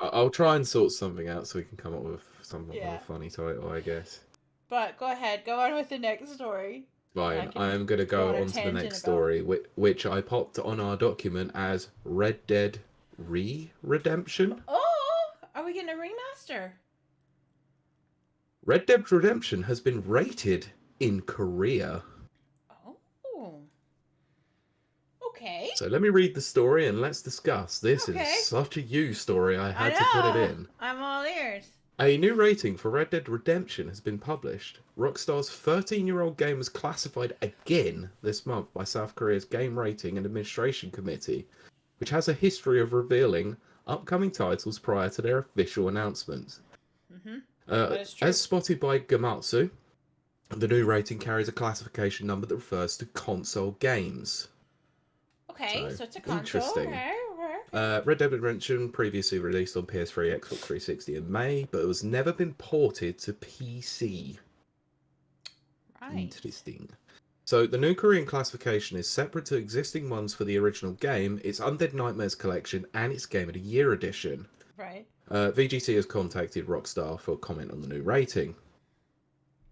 I'll try and sort something out so we can come up with something of a funny title, I guess. But go ahead, go on with the next story. Fine, I am going to go on to the next story, which I popped on our document as Red Dead Redemption. Oh, are we getting a remaster? Red Dead Redemption has been rated in Korea. Oh. Okay. So let me read the story and let's discuss. This is such a you story, I had to put it in. I'm all ears. A new rating for Red Dead Redemption has been published. Rockstar's 13-year-old game was classified again this month by South Korea's Game Rating and Administration Committee, which has a history of revealing upcoming titles prior to their official announcements. Mm-hmm. As spotted by Gamatsu, The new rating carries a classification number that refers to console games. Okay, so it's a console. Interesting. Okay. Red Dead Redemption previously released on PS3, Xbox 360 in May, but it was never been ported to PC. Right. Interesting. So the new Korean classification is separate to existing ones for the original game, its Undead Nightmares collection, and its Game of the Year edition. Right. VGT has contacted Rockstar for comment on the new rating.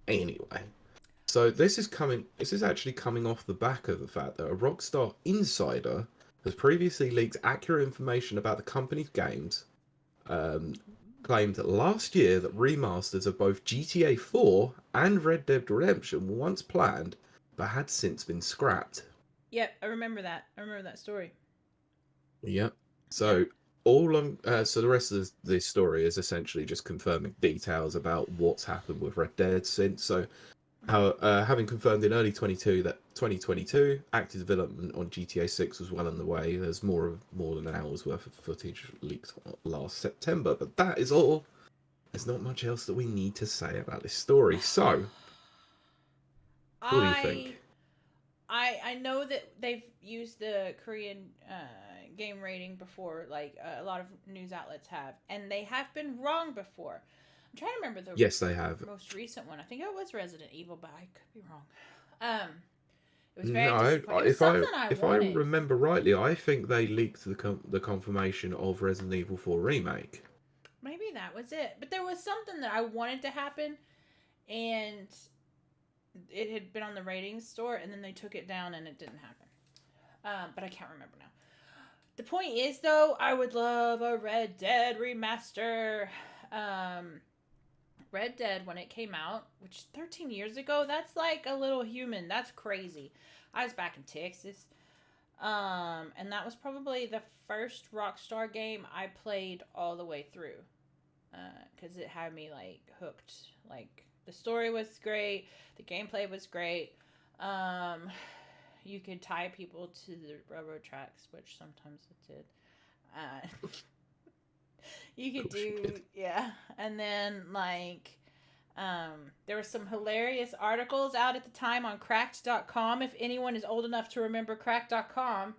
Anyway, so this is actually coming off the back of the fact that a Rockstar insider has previously leaked accurate information about the company's games, claimed last year that remasters of both GTA 4 and Red Dead Redemption were once planned, but had since been scrapped. Yep, I remember that. I remember that story. Yep. So so the rest of this story is essentially just confirming details about what's happened with Red Dead since. So having confirmed in early 2022, active development on GTA 6 was well underway. There's more than an hour's worth of footage leaked last September, but that is all. There's not much else that we need to say about this story. So, what do you think? I know that they've used the Korean game rating before, like a lot of news outlets have, and they have been wrong before. I'm trying to remember the Yes, they have. most recent one. I think it was Resident Evil, but I could be wrong. It was very No, disappointing. It was something I if I wanted. remember rightly, I think they leaked the confirmation of Resident Evil 4 remake. Maybe that was it, but there was something that I wanted to happen, and it had been on the ratings store, and then they took it down, and it didn't happen. But I can't remember now. The point is, though, I would love a Red Dead remaster. Red Dead, when it came out, which 13 years ago, that's like a little human. That's crazy. I was back in Texas. And that was probably the first Rockstar game I played all the way through. Because it had me, like, hooked. Like, the story was great. The gameplay was great. You could tie people to the railroad tracks, which sometimes it did. You could do, yeah. And then, like, there were some hilarious articles out at the time on cracked.com. If anyone is old enough to remember cracked.com,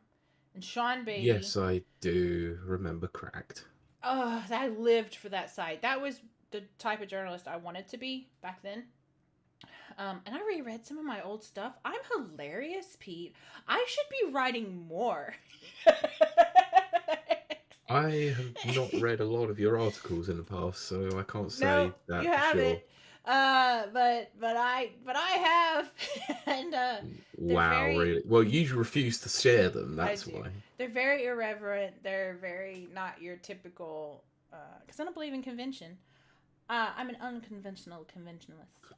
and Sean Baby. Yes, I do remember Cracked. Oh, I lived for that site. That was the type of journalist I wanted to be back then. And I reread some of my old stuff. I'm hilarious, Pete. I should be writing more. I have not read a lot of your articles in the past, so I can't say that you for haven't. sure. But I have, and Wow, very, really? Well, you refuse to share them. That's I do. why. They're very irreverent. They're very not your typical. Because I don't believe in convention. I'm an unconventional conventionalist.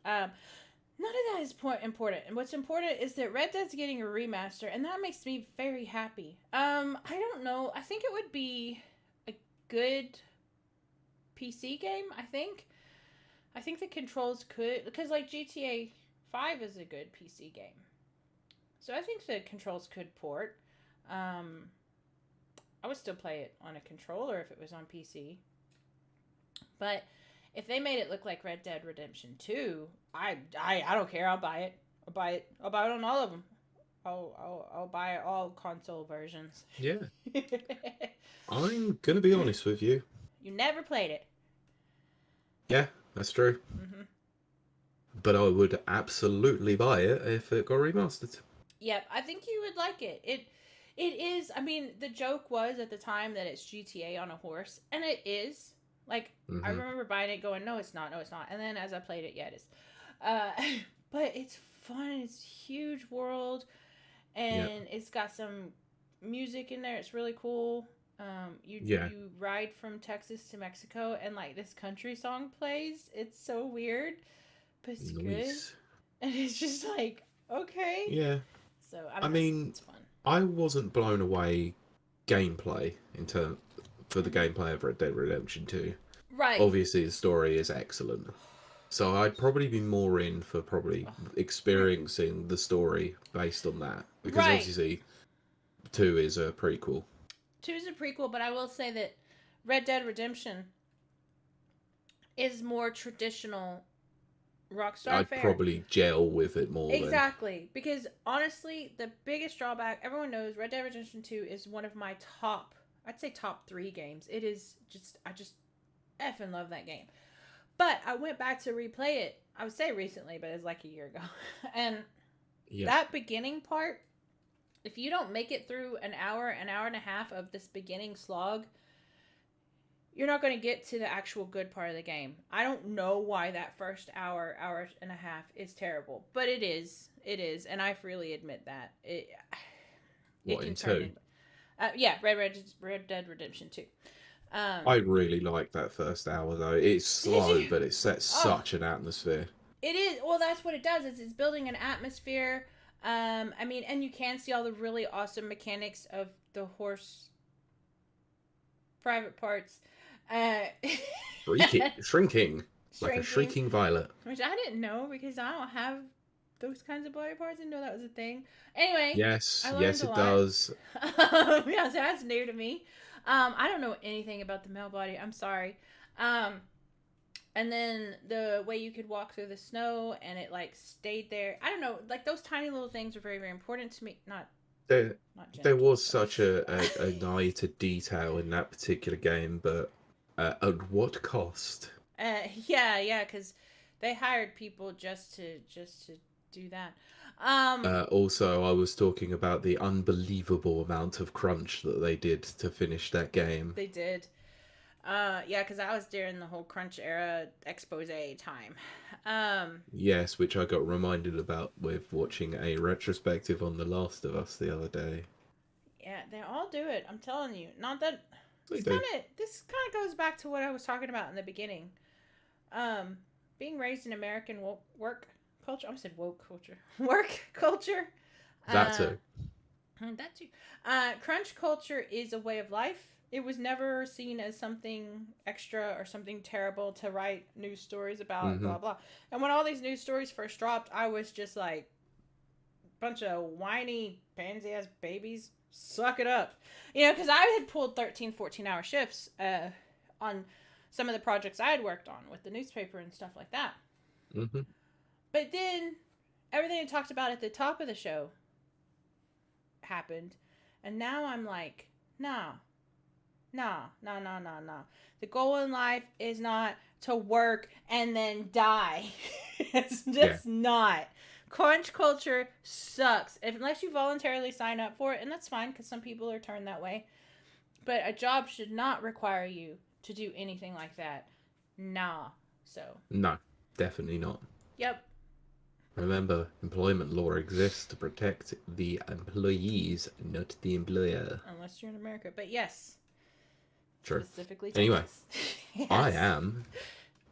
None of that is important. And what's important is that Red Dead's getting a remaster, and that makes me very happy. I don't know. I think it would be a good PC game, I think. I think the controls could, because like GTA 5 is a good PC game. So I think the controls could port. I would still play it on a controller if it was on PC. But if they made it look like Red Dead Redemption 2, I don't care. I'll buy it. I'll buy it on all of them. I'll buy all console versions. Yeah. I'm gonna be honest with you. You never played it. Yeah, that's true. Mm-hmm. But I would absolutely buy it if it got remastered. Yep, I think you would like it. It is. I mean, the joke was at the time that it's GTA on a horse, and it is. Like, I remember buying it, going, "No, it's not. No, it's not." And then as I played it, yeah, it is. But it's fun. It's a huge world, and it's got some music in there. It's really cool. You ride from Texas to Mexico, and like this country song plays. It's so weird, but it's good, and it's just like, okay. Yeah. So I mean, it's fun. I wasn't blown away gameplay for the gameplay of Red Dead Redemption 2. Right. Obviously, the story is excellent. So I'd probably be more in for probably experiencing the story based on that. Because obviously, 2 is a prequel. 2 is a prequel, but I will say that Red Dead Redemption is more traditional Rockstar I'd Fair. probably gel with it more than. Exactly. Because honestly, the biggest drawback, everyone knows Red Dead Redemption 2 is one of my top, I'd say top 3 games. It is just, I just effing love that game. But I went back to replay it, I would say recently, but it's like a year ago. And that beginning part, if you don't make it through an hour and a half of this beginning slog, you're not going to get to the actual good part of the game. I don't know why that first hour and a half is terrible, but it is. It is, and I freely admit that. It What, in 2? Yeah, Red Dead Redemption 2. I really like that first hour, though. It's slow, but it sets such an atmosphere. It is. Well, that's what it does. It's building an atmosphere. I mean, and you can see all the really awesome mechanics of the horse private parts. Shrinking. Like a shrieking violet. Which I didn't know because I don't have those kinds of body parts. I didn't know that was a thing. Anyway. Yes, it does. Yeah, so that's new to me. I don't know anything about the male body. I'm sorry. And then the way you could walk through the snow and it like stayed there. I don't know. Like those tiny little things are very, very important to me. There was such an eye to detail in that particular game, but at what cost? Yeah, because they hired people just to do that. Also, I was talking about the unbelievable amount of crunch that they did to finish that game. They did. Yeah, because I was during the whole crunch era expose time. Yes, which I got reminded about with watching a retrospective on The Last of Us the other day. Yeah, they all do it. I'm telling you. Not that this kind of goes back to what I was talking about in the beginning. Being raised in American work culture. I said woke culture. Work culture. That too. That too. Crunch culture is a way of life. It was never seen as something extra or something terrible to write news stories about, blah, blah. And when all these news stories first dropped, I was just like, bunch of whiny, pansy-ass babies, suck it up. You know, because I had pulled 13, 14-hour shifts on some of the projects I had worked on with the newspaper and stuff like that. Mm-hmm. But then everything I talked about at the top of the show happened. And now I'm like, no. The goal in life is not to work and then die. It's just not. Crunch culture sucks. Unless you voluntarily sign up for it, and that's fine because some people are turned that way. But a job should not require you to do anything like that. Nah. So. No, definitely not. Yep. Remember, employment law exists to protect the employees, not the employer. Unless you're in America. But yes. True. Specifically Texas. Anyway, Yes.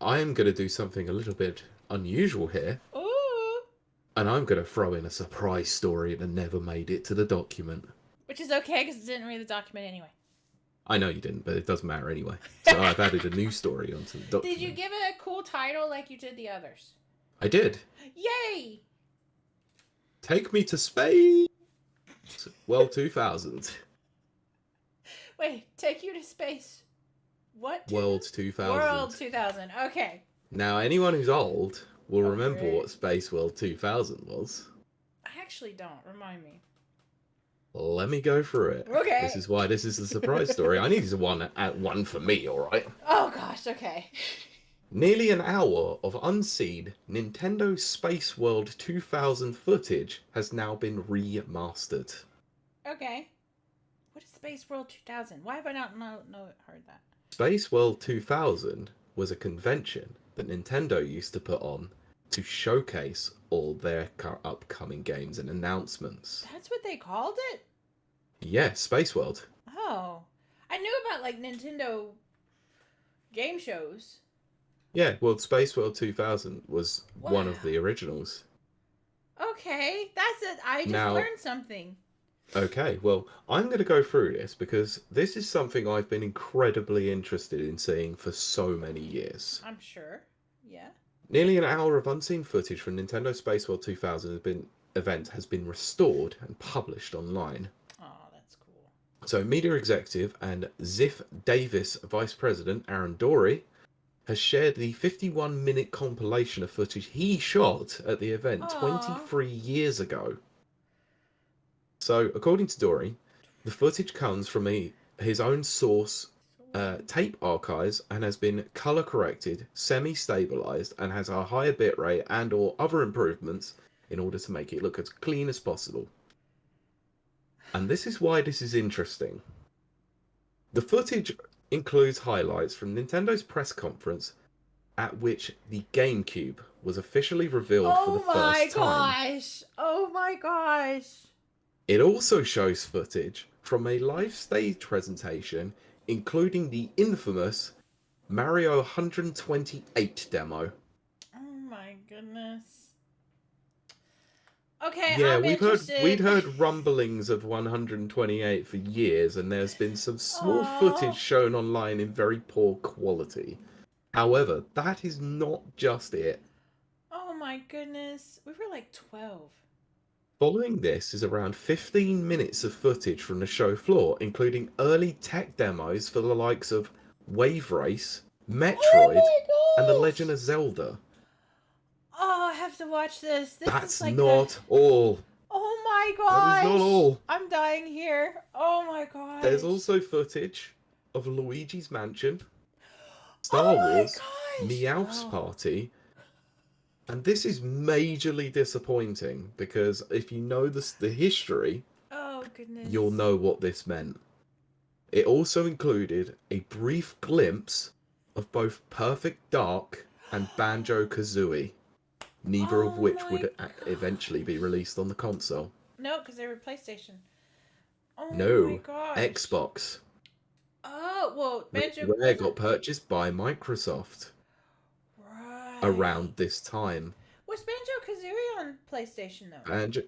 I am going to do something a little bit unusual here. Ooh. And I'm going to throw in a surprise story that never made it to the document. Which is okay because I didn't read the document anyway. I know you didn't, but it doesn't matter anyway. So I've added a new story onto the document. Did you give it a cool title like you did the others? I did. Yay! Take me to space. Well, 2000. Wait, take you to space. What? World 2000. World 2000. Okay. Now, anyone who's old will remember what Space World 2000 was. I actually don't. Remind me. Let me go through it. Okay. This is why this is the surprise story. I need one for me, alright? Oh gosh, okay. Nearly an hour of unseen Nintendo Space World 2000 footage has now been remastered. Okay. What is Space World 2000? Why have I not heard that? Space World 2000 was a convention that Nintendo used to put on to showcase all their upcoming games and announcements. That's what they called it? Yeah, Space World. Oh. I knew about like Nintendo game shows. Yeah, well, Space World 2000 was one of the originals. Okay, that's it. I just learned something. Okay, well, I'm going to go through this because this is something I've been incredibly interested in seeing for so many years. I'm sure. Yeah. Nearly an hour of unseen footage from Nintendo Space World 2000 event has been restored and published online. Oh, that's cool. So, media executive and Ziff Davis vice president Aaron Dory has shared the 51-minute compilation of footage he shot at the event Aw. 23 years ago. So, according to Dory, the footage comes from his own source tape archives and has been color corrected, semi-stabilized, and has a higher bitrate and or other improvements in order to make it look as clean as possible. And this is why this is interesting. The footage includes highlights from Nintendo's press conference at which the GameCube was officially revealed for the first time. Oh my gosh! It also shows footage from a live stage presentation, including the infamous Mario 128 demo. Oh my goodness. Okay, Yeah, I'm interested. we'd heard rumblings of 128 for years, and there's been some small footage shown online in very poor quality. However, that is not just it. Oh my goodness. We were like 12. Following this is around 15 minutes of footage from the show floor, including early tech demos for the likes of Wave Race, Metroid, and The Legend of Zelda. Oh, I have to watch this. That's not all. Oh my gosh! That is not all. I'm dying here. Oh my gosh! There's also footage of Luigi's Mansion, Star Wars, Meowth's Party, and this is majorly disappointing because if you know the history, oh goodness, you'll know what this meant. It also included a brief glimpse of both Perfect Dark and Banjo-Kazooie, neither of which would eventually be released on the console. No, because they were PlayStation. Oh no, my gosh. Xbox. Oh, well, Banjo Rare got purchased by Microsoft around this time. Was Banjo-Kazooie on PlayStation, though?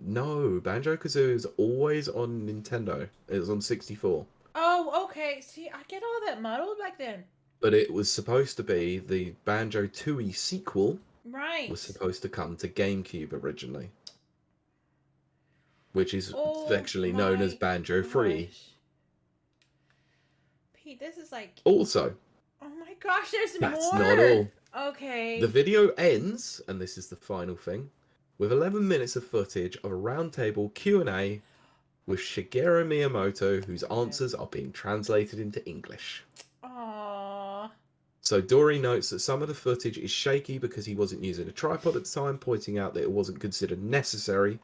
No, Banjo-Kazooie is always on Nintendo. It was on 64. Oh, okay. See, I get all that muddled back then. But it was supposed to be the Banjo-Tooie sequel. Right. Was supposed to come to GameCube originally. Which is affectionately known as Banjo 3. Pete, this is like... Also... Oh my gosh, there's more! That's not all. Okay. The video ends, and this is the final thing, with 11 minutes of footage of a roundtable Q&A with Shigeru Miyamoto, whose answers are being translated into English. Aww. So Dory notes that some of the footage is shaky because he wasn't using a tripod at the time, pointing out that it wasn't considered necessary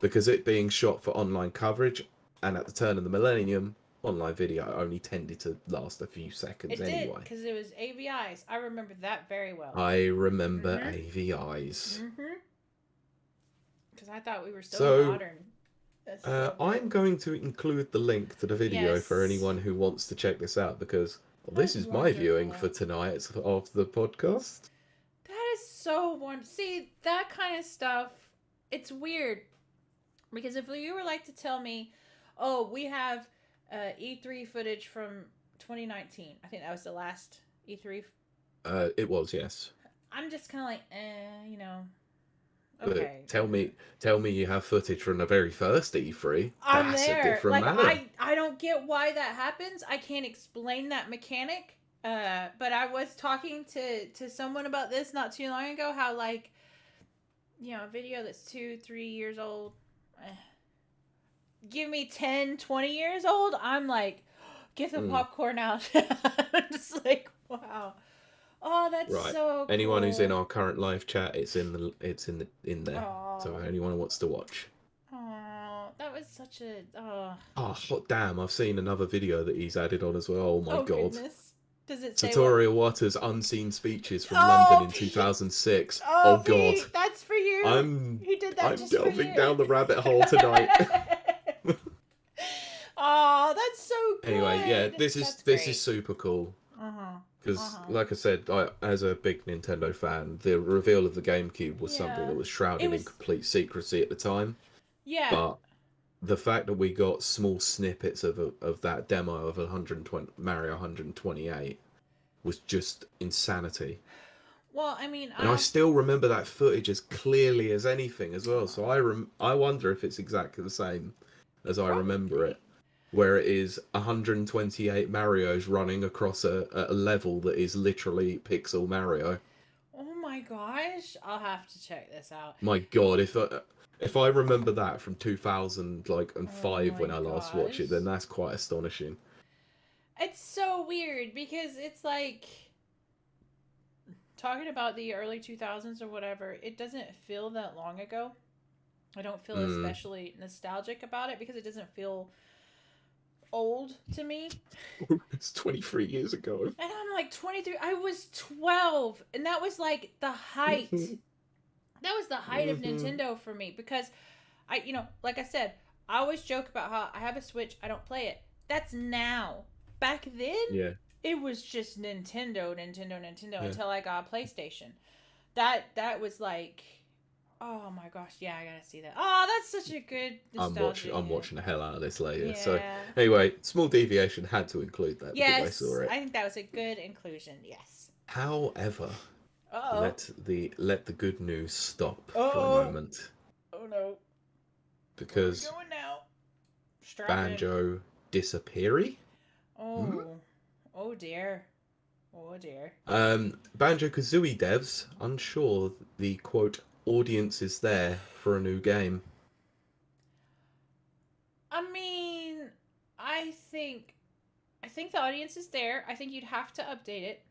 because it being shot for online coverage, and at the turn of the millennium, online video only tended to last a few seconds anyway. It did, because it was AVIs. I remember that very well. I remember AVIs. Because I thought we were so modern. I'm going to include the link to the video for anyone who wants to check this out, because this is my viewing for tonight of the podcast. That is so wonderful. See, that kind of stuff, it's weird. Because if you were like to tell me, oh, we have E3 footage from 2019. I think that was the last E3. It was, yes. I'm just kind of like, you know. Okay. But tell me you have footage from the very first E3. That's a different matter. I don't get why that happens. I can't explain that mechanic. But I was talking to someone about this not too long ago. How like, you know, a video that's 2-3 years old. Give me 10, 20 years old. I'm like, get the popcorn out. I'm just like, wow. Oh, that's so cool. Anyone who's in our current live chat, it's in there. Aww. So anyone who wants to watch. Oh, that was such a oh hot damn! I've seen another video that he's added on as well. Oh my god! Goodness. Does it say Satoru Iwata's unseen speeches from London in 2006. Oh god! Pete, that's for you. He did that just for you. I'm delving down the rabbit hole tonight. Oh, that's so good. Anyway, yeah, this is super cool. Because, like I said, as a big Nintendo fan, the reveal of the GameCube was something that was shrouded in complete secrecy at the time. Yeah. But the fact that we got small snippets of that demo of Mario 128 was just insanity. Well, I mean, and I still remember that footage as clearly as anything as well. So I wonder if it's exactly the same as I remember it. where it is 128 Marios running across a level that is literally pixel Mario. Oh my gosh, I'll have to check this out. My God, if I remember that from 2000 like and Oh 5 my when I last watched gosh. it, then that's quite astonishing. It's so weird because it's like talking about the early 2000s or whatever, it doesn't feel that long ago. I don't feel Mm. especially nostalgic about it because it doesn't feel old to me. It's 23 years ago. And I'm like 23. I was 12, and that was like the height. That was the height of Nintendo for me because like I said, I always joke about how I have a Switch, I don't play it. That's now. Back then, Yeah. it was just Nintendo Yeah. until I got a PlayStation. That was like, oh my gosh, yeah, I gotta see that. Oh, that's such a good nostalgia. I'm watching the hell out of this later. Yeah. So anyway, small deviation, had to include that because I Yes, saw it. I think that was a good inclusion. Yes. However, Uh-oh. let the good news stop for Uh-oh. a moment. Oh no. Because Where are we going now? Strap in. Banjo disappeary? Oh. Oh dear. Oh dear. Banjo-Kazooie devs unsure the quote audience is there for a new game. I mean, I think the audience is there. I think you'd have to update it.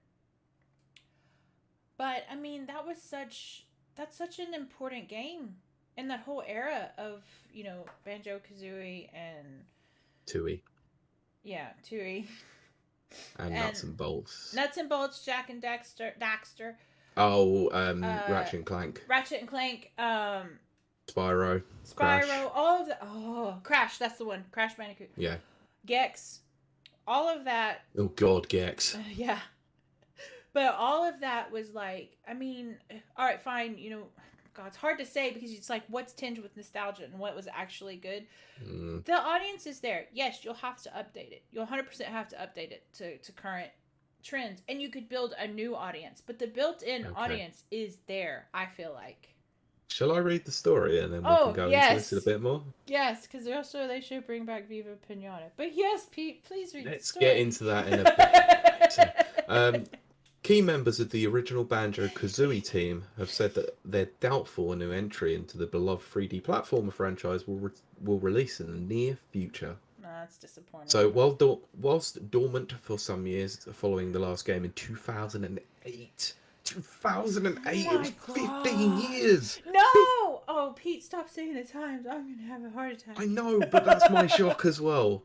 But I mean, that's such an important game in that whole era of, Banjo-Kazooie and Tui. yeah, Tui. And Nuts and Bolts. Nuts and Bolts, Jack and Daxter. Oh, Ratchet and Clank. Ratchet and Clank, Spyro. Spyro, Crash. all of the Crash, that's the one. Crash Bandicoot. Yeah. Gex. All of that. Oh God, Gex. Yeah. But all of that was like, I mean, all right, fine, God, it's hard to say because it's like what's tinged with nostalgia and what was actually good. The audience is there. Yes, you'll have to update it. You'll 100% have to update it to current trends. And you could build a new audience. But the built-in audience is there, I feel like. Shall I read the story and then we can go into this a bit more? Yes, because also they should bring back Viva Pinata. But yes, Pete, please read the story. Let's get into that in a bit. Key members of the original Banjo-Kazooie team have said that they're doubtful a new entry into the beloved 3D platformer franchise will release in the near future. That's disappointing. So whilst dormant for some years following the last game in 2008. 2008, it was 15 years! No! Oh, Pete, stop saying the times. I'm going to have a heart attack. I know, but that's my shock as well.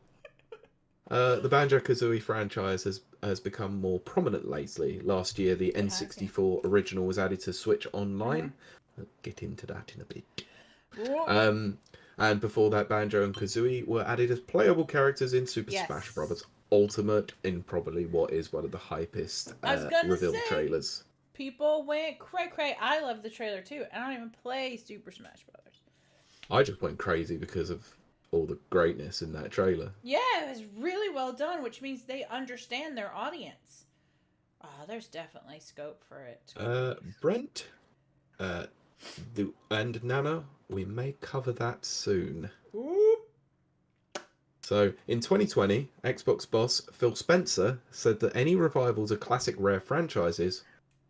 The Banjo-Kazooie franchise has become more prominent lately. Last year, the N64 original was added to Switch Online. I'll get into that in a bit. And before that, Banjo and Kazooie were added as playable characters in Super Smash Bros. Ultimate in probably what is one of the hypest reveal trailers. People went cray-cray. I love the trailer too. I don't even play Super Smash Brothers. I just went crazy because of all the greatness in that trailer. Yeah, it was really well done, which means they understand their audience. Oh, there's definitely scope for it. Brent, and Nana, we may cover that soon. Oop. So, in 2020, Xbox boss Phil Spencer said that any revivals of classic Rare franchises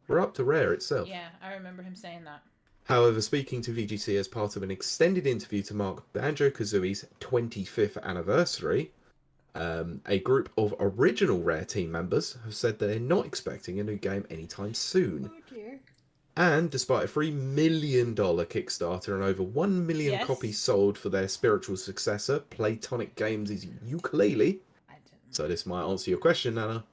were up to Rare itself. Yeah, I remember him saying that. However, speaking to VGC as part of an extended interview to mark Banjo-Kazooie's 25th anniversary, a group of original Rare team members have said that they're not expecting a new game anytime soon. Oh dear. And despite a $3 million Kickstarter and over 1 million copies sold for their spiritual successor, Playtonic Games' Ukulele, so this might answer your question, Nana.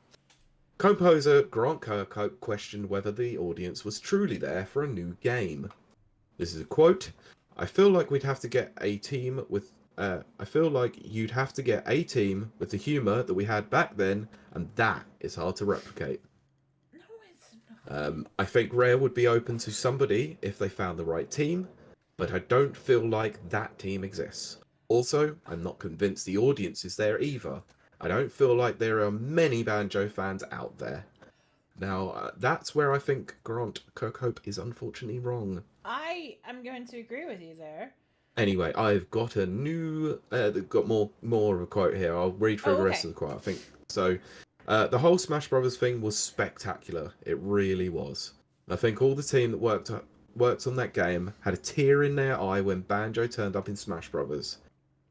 Composer Grant Kirkhope questioned whether the audience was truly there for a new game. This is a quote. I feel like you'd have to get a team with the humour that we had back then, and that is hard to replicate. No, it's not. I think Rare would be open to somebody if they found the right team, but I don't feel like that team exists. Also, I'm not convinced the audience is there either. I don't feel like there are many Banjo fans out there. Now, that's where I think Grant Kirkhope is unfortunately wrong. I am going to agree with you there. Anyway, I've got a new, got more of a quote here. I'll read through Oh, the rest okay. of the quote. I think so. The whole Smash Brothers thing was spectacular. It really was. I think all the team that worked on that game had a tear in their eye when Banjo turned up in Smash Brothers.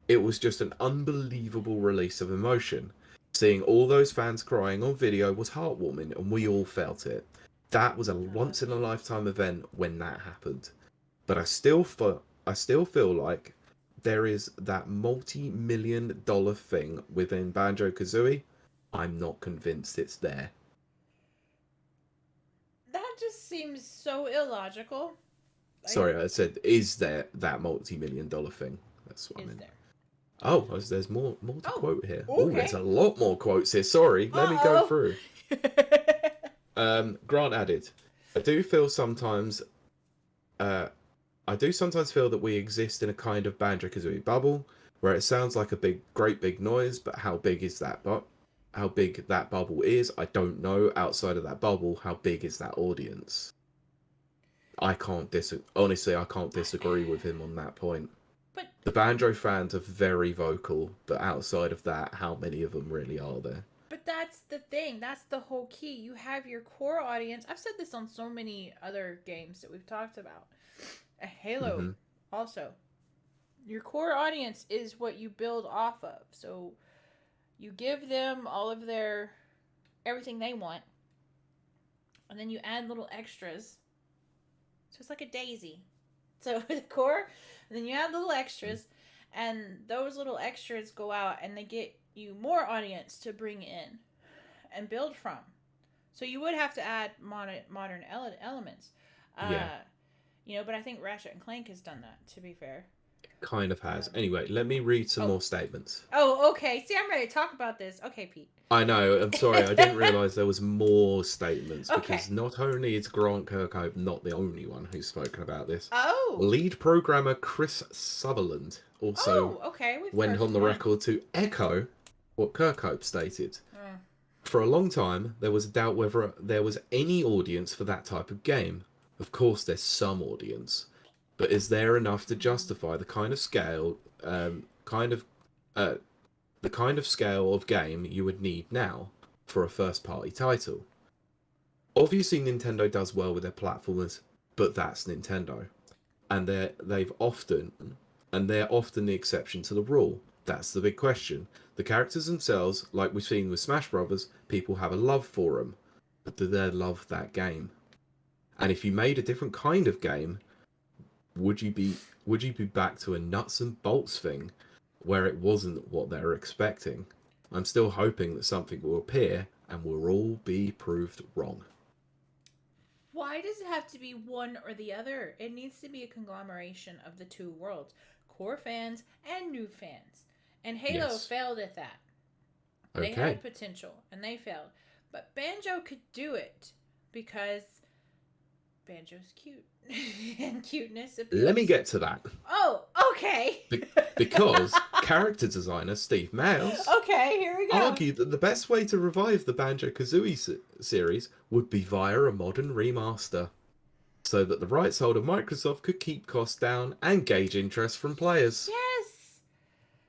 It was just an unbelievable release of emotion. Seeing all those fans crying on video was heartwarming, and we all felt it. That was a once in a lifetime event when that happened. But I still feel like there is that multi-million-dollar thing within Banjo Kazooie. I'm not convinced it's there. That just seems so illogical. Like, Sorry, I said, is there that multi-million-dollar thing? That's what I is meant. there? Oh, there's more to Oh, quote here. Oh, there's okay. a lot more quotes here. Sorry, let me go Uh-oh. through. Grant added, I do feel sometimes, uh, I do sometimes feel that we exist in a kind of Banjo Kazooie bubble where it sounds like a great big noise, but how big is that? But how big that bubble is, I don't know. Outside of that bubble, how big is that audience? Honestly, I can't disagree with him on that point. But The Banjo fans are very vocal, but outside of that, how many of them really are there? but that's the thing. That's the whole key. You have your core audience. I've said this on so many other games that we've talked about. A Halo Hmm. also. Your core audience is what you build off of. So you give them all of their everything they want, and then you add little extras. So it's like a daisy. So the core, and then you add little extras, and those little extras go out and they get you more audience to bring in and build from. So you would have to add modern elements. Yeah, Uh, but I think Ratchet and Clank has done that, to be fair. kind of has. Um, Anyway, let me read some oh, more statements. oh, okay. See, I'm ready to talk about this. Okay, Pete. I know, I'm sorry, I didn't realise there was more statements Okay. because not only is Grant Kirkhope not the only one who's spoken about this, Oh. lead programmer Chris Sutherland also Oh, okay. We've went heard on from the him. record to echo what Kirkhope stated. Mm. For a long time, there was a doubt whether there was any audience for that type of game. Of course, there's some audience, but is there enough to justify the kind of scale, kind of, uh, the kind of scale of game you would need now for a first-party title? Obviously, Nintendo does well with their platformers, but that's Nintendo, and they're often the exception to the rule. That's the big question. The characters themselves, like we've seen with Smash Brothers, people have a love for them, but do they love that game? And if you made a different kind of game, would you be back to a nuts and bolts thing where it wasn't what they were expecting? I'm still hoping that something will appear and we'll all be proved wrong. Why does it have to be one or the other? It needs to be a conglomeration of the two worlds, core fans and new fans. And Halo Yes. failed at that. They Okay. had potential and they failed. But Banjo could do it because Banjo's cute. And cuteness appeals. Let me get to that. Oh, okay. Because character designer Steve Mayles Okay, here we go. argued that the best way to revive the Banjo-Kazooie series would be via a modern remaster, so that the rights holder Microsoft could keep costs down and gauge interest from players. Yes.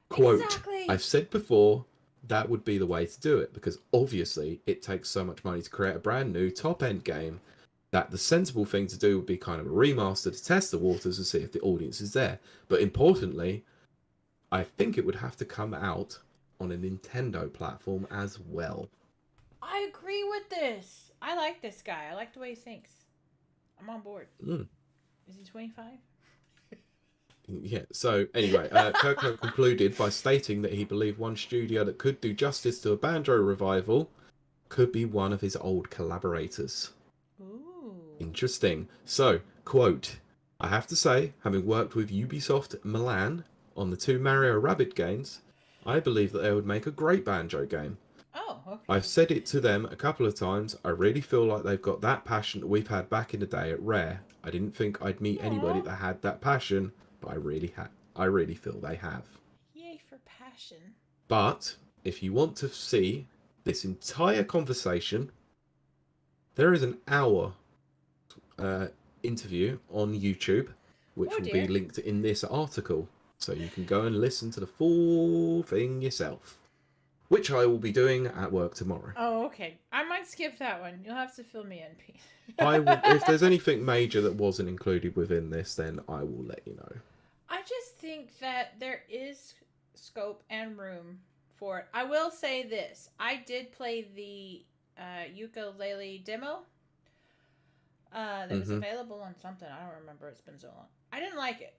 Quote, Exactly. I've said before, that would be the way to do it, because obviously it takes so much money to create a brand new top-end game that the sensible thing to do would be kind of a remaster to test the waters and see if the audience is there. But importantly, I think it would have to come out on a Nintendo platform as well. I agree with this. I like this guy. I like the way he thinks. I'm on board. Mm. Is he 25? Yeah, so anyway, Kirkhope concluded by stating that he believed one studio that could do justice to a Banjo revival could be one of his old collaborators. Ooh. Interesting. So, quote, I have to say, having worked with Ubisoft Milan on the two Mario Rabbids games, I believe that they would make a great Banjo game. Oh, okay. I've said it to them a couple of times. I really feel like they've got that passion that we've had back in the day at Rare. I didn't think I'd meet anybody that had that passion, but I really feel they have. Yay for passion. But if you want to see this entire conversation, there is an hour interview on YouTube which Oh will dear. be linked in this article. So you can go and listen to the full thing yourself, which I will be doing at work tomorrow. Oh, okay. I might skip that one. You'll have to fill me in, Pete. I will, if there's anything major that wasn't included within this, then I will let you know. I just think that there is scope and room for it. I will say this. I did play the ukulele demo that was available on something. I don't remember. It's been so long. I didn't like it.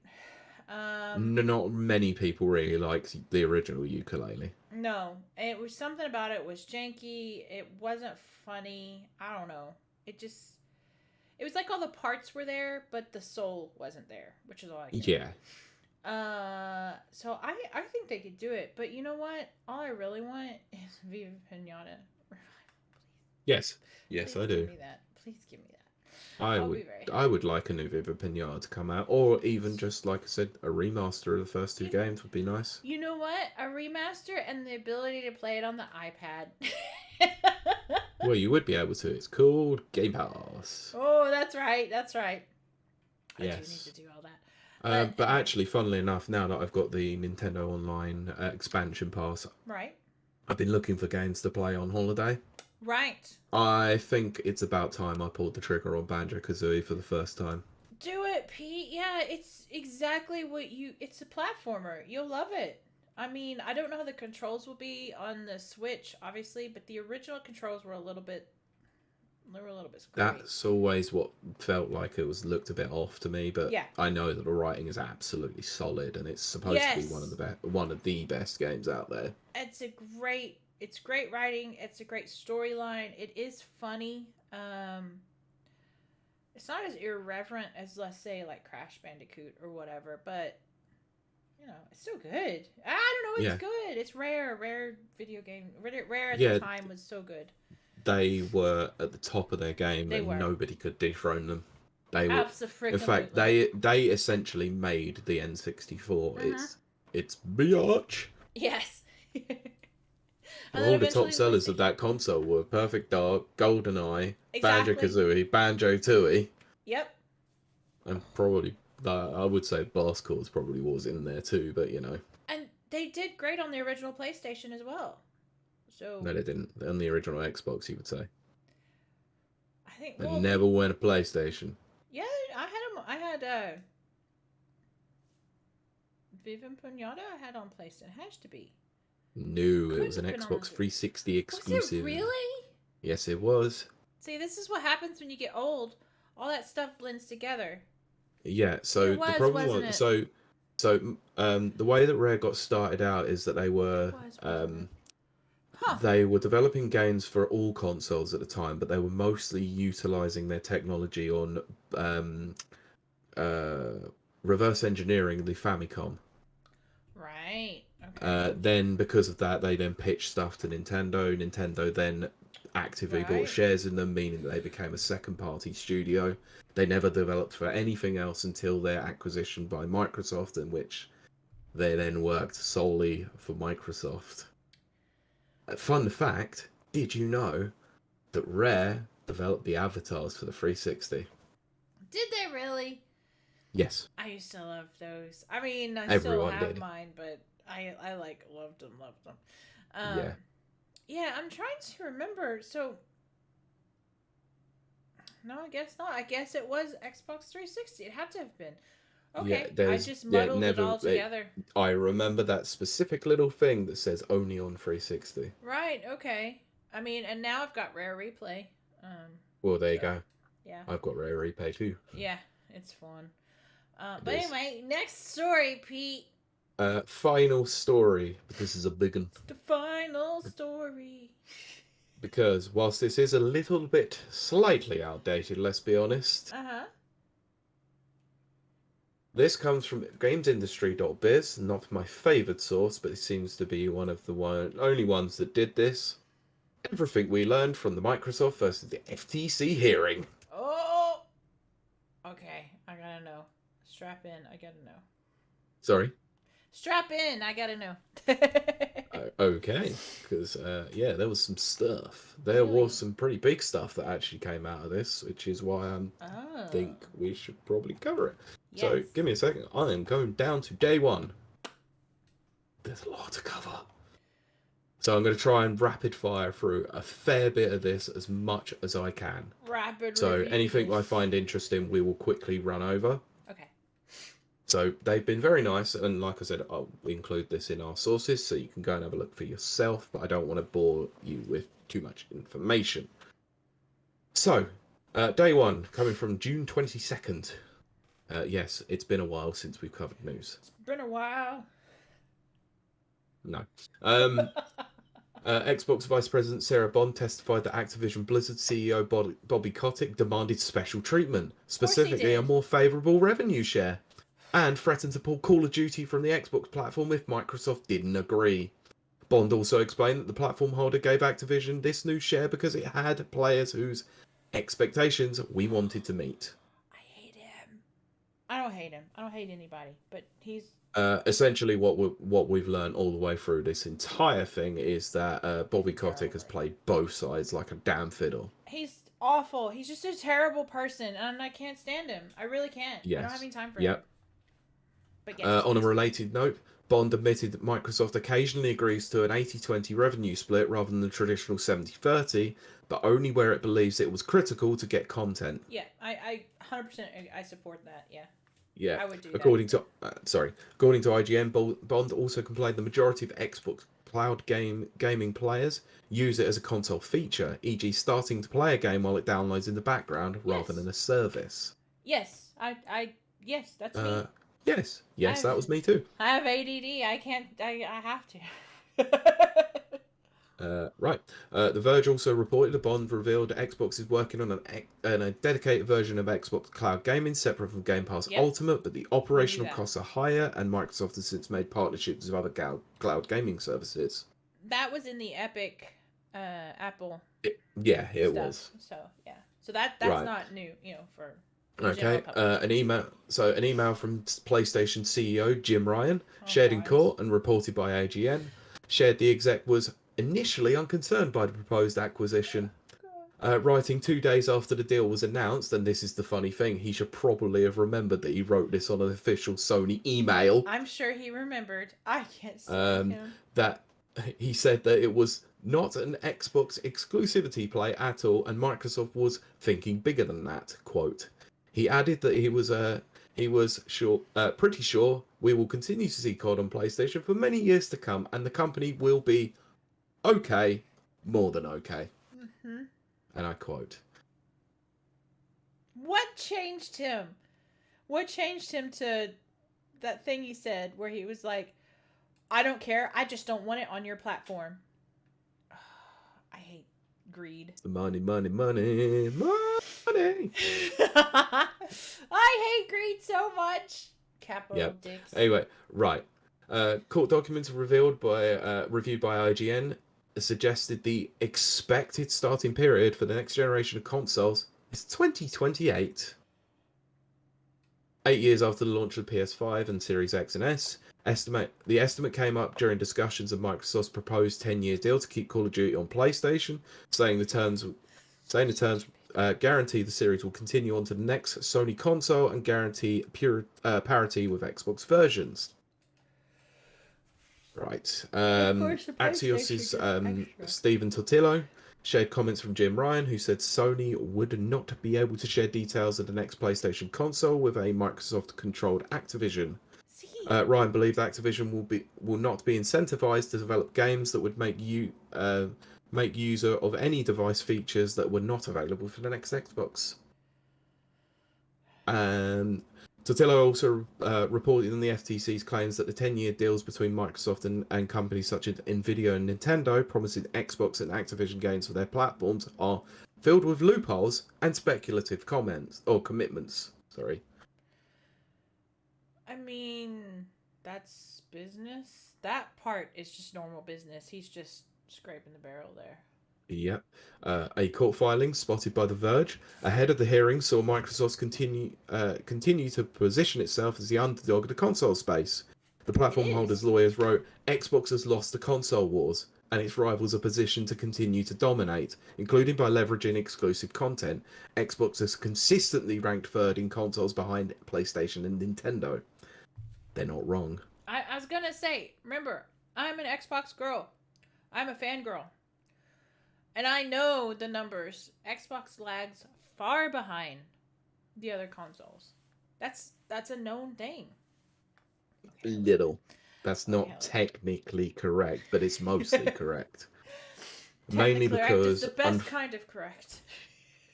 Not many people really like the original ukulele. No, it was something about it was janky. It wasn't funny. I don't know. It was like all the parts were there, but the soul wasn't there, which is all I can. Yeah. So I think they could do it, but you know what? All I really want is Viva Pinata revival. Yes. Please Yes, I do. Give me that. Please give me that. I would like a new Viva Pinata to come out, or even just like I said, a remaster of the first two games would be nice. You know what? A remaster and the ability to play it on the iPad. Well, you would be able to. It's called Game Pass. Oh, that's right. That's right. I Yes. do need to do all that. But actually, funnily enough, now that I've got the Nintendo Online expansion pass, right. I've been looking for games to play on holiday. Right. I think it's about time I pulled the trigger on Banjo-Kazooie for the first time. Do it, Pete. Yeah, it's exactly what it's a platformer. You'll love it. I mean, I don't know how the controls will be on the Switch, obviously, but the original controls were a little bit screwy. That's always what felt like it looked a bit off to me, but yeah. I know that the writing is absolutely solid, and it's supposed to be one of the best games out there. It's great writing. It's a great storyline. It is funny. It's not as irreverent as, let's say, like Crash Bandicoot or whatever, but you know, it's so good. I don't know, it's good. It's rare video game. Rare at the time was so good. They were at the top of their game, nobody could dethrone them. They were. In fact, they essentially made the N64. It's biatch. Yes. All the top sellers of that console were Perfect Dark, GoldenEye, Banjo-Kazooie, Banjo-Tooie. Yep. And probably, I would say Blast Corps probably was in there too, but you know. And they did great on the original PlayStation as well. So no, they didn't. On the original Xbox, you would say. I think they never went a PlayStation. Yeah, I had Viva Pinata I had on PlayStation. It has to be. No, it was an Xbox 360 exclusive. Was it really? Yes, it was. See, this is what happens when you get old. All that stuff blends together. Yeah, so the problem was the way that Rare got started out is that they were they were developing games for all consoles at the time, but they were mostly utilizing their technology on reverse engineering the Famicom. Right. Okay. Then because of that, they then pitched stuff to Nintendo. Nintendo then actively bought shares in them, meaning that they became a second-party studio. They never developed for anything else until their acquisition by Microsoft, in which they then worked solely for Microsoft. Fun fact, did you know that Rare developed the avatars for the 360? Did they really? Yes. I used to love those. I mean, Everyone still have mine, but I loved them. Yeah, I'm trying to remember. So, no, I guess not. I guess it was Xbox 360. It had to have been. Okay, I just muddled it all together. I remember that specific little thing that says only on 360. Right, okay. I mean, and now I've got Rare Replay. Well, there you go. Yeah. I've got Rare Replay too. Yeah, it's fun. But anyway, next story, Pete. Final story. But this is a big one. The final story. Because whilst this is a little bit slightly outdated, let's be honest. This comes from gamesindustry.biz, not my favoured source, but it seems to be one of the only ones that did this. Everything we learned from the Microsoft versus the FTC hearing. Oh! Okay, I gotta know. Strap in, I gotta know. Sorry? Strap in. I gotta know. Okay, because yeah, there was some stuff. There Really? was some pretty big stuff that actually came out of this, which is why I Oh. think we should probably cover it. Yes. So give me a second. I am going down to day one. There's a lot to cover. So I'm going to try and rapid fire through a fair bit of this as much as I can. Rapid So reviews. anything I find interesting, we will quickly run over. Okay. So they've been very nice, and like I said, I'll include this in our sources so you can go and have a look for yourself, but I don't want to bore you with too much information. So, day one, coming from June 22nd. Yes, it's been a while since we've covered news. It's been a while. No. Xbox Vice President Sarah Bond testified that Activision Blizzard CEO Bobby Kotick demanded special treatment, specifically a more favourable revenue share, and threatened to pull Call of Duty from the Xbox platform if Microsoft didn't agree. Bond also explained that the platform holder gave Activision this new share because it had players whose expectations we wanted to meet. I hate him. I don't hate him. I don't hate anybody, but he's... Essentially, what we've learned all the way through this entire thing is that Bobby Kotick has played both sides like a damn fiddle. He's awful. He's just a terrible person, and I can't stand him. I really can't. Yes. I don't have any time for him. But yes, on a related note, Bond admitted that Microsoft occasionally agrees to an 80-20 revenue split rather than the traditional 70-30, but only where it believes it was critical to get content. Yeah, I 100% I support that. Yeah. Yeah, I would do according to IGN, Bond also complained the majority of Xbox Cloud gaming players use it as a console feature, e.g., starting to play a game while it downloads in the background rather than a service. Yes, yes, that's me. Yes, that was me too. I have ADD. I can't. I have to. Right. The Verge also reported that Bond revealed Xbox is working on a dedicated version of Xbox Cloud Gaming, separate from Game Pass Ultimate, but the operational costs are higher, and Microsoft has since made partnerships with other cloud gaming services. That was in the Epic Apple. It was. So yeah. So that's right. Not new, for. Okay. An email from PlayStation CEO Jim Ryan, shared in court and reported by AGN, shared the exec was initially unconcerned by the proposed acquisition, writing 2 days after the deal was announced, and this is the funny thing, he should probably have remembered that he wrote this on an official Sony email. I'm sure he remembered. I can't stand him. That he said that it was not an Xbox exclusivity play at all, and Microsoft was thinking bigger than that. Quote. He added that he was pretty sure we will continue to see COD on PlayStation for many years to come, and the company will be okay, more than okay. Mm-hmm. And I quote. What changed him? What changed him to that thing he said where he was like, I don't care, I just don't want it on your platform. I hate greed. The money. I hate greed so much. Capital dicks. Anyway, right. Court documents reviewed by IGN suggested the expected starting period for the next generation of consoles is 2028. 8 years after the launch of the PS5 and Series X and S, the estimate came up during discussions of Microsoft's proposed 10-year deal to keep Call of Duty on PlayStation, saying the terms guarantee the series will continue on to the next Sony console and guarantee parity with Xbox versions. Right. Axios's Stephen Totillo shared comments from Jim Ryan, who said Sony would not be able to share details of the next PlayStation console with a Microsoft-controlled Activision. Ryan believed Activision will not be incentivized to develop games that would make user of any device features that were not available for the next Xbox. Totillo also reported on the FTC's claims that the 10-year deals between Microsoft and companies such as Nvidia and Nintendo promising Xbox and Activision games for their platforms are filled with loopholes and speculative commitments. Sorry. I mean, that's business. That part is just normal business. He's just scraping the barrel there. Yep. A court filing spotted by The Verge ahead of the hearing saw Microsoft continue to position itself as the underdog of the console space. The platform It holders' is. lawyers wrote, Xbox has lost the console wars, and its rivals are positioned to continue to dominate, including by leveraging exclusive content. Xbox has consistently ranked third in consoles behind PlayStation and Nintendo. They're not wrong. I was gonna say, remember, I'm an Xbox girl. I'm a fangirl. And I know the numbers. Xbox lags far behind the other consoles. That's a known thing. Okay, Little. That's okay, not technically correct, but it's mostly correct. Mainly technically correct is the because best kind of correct.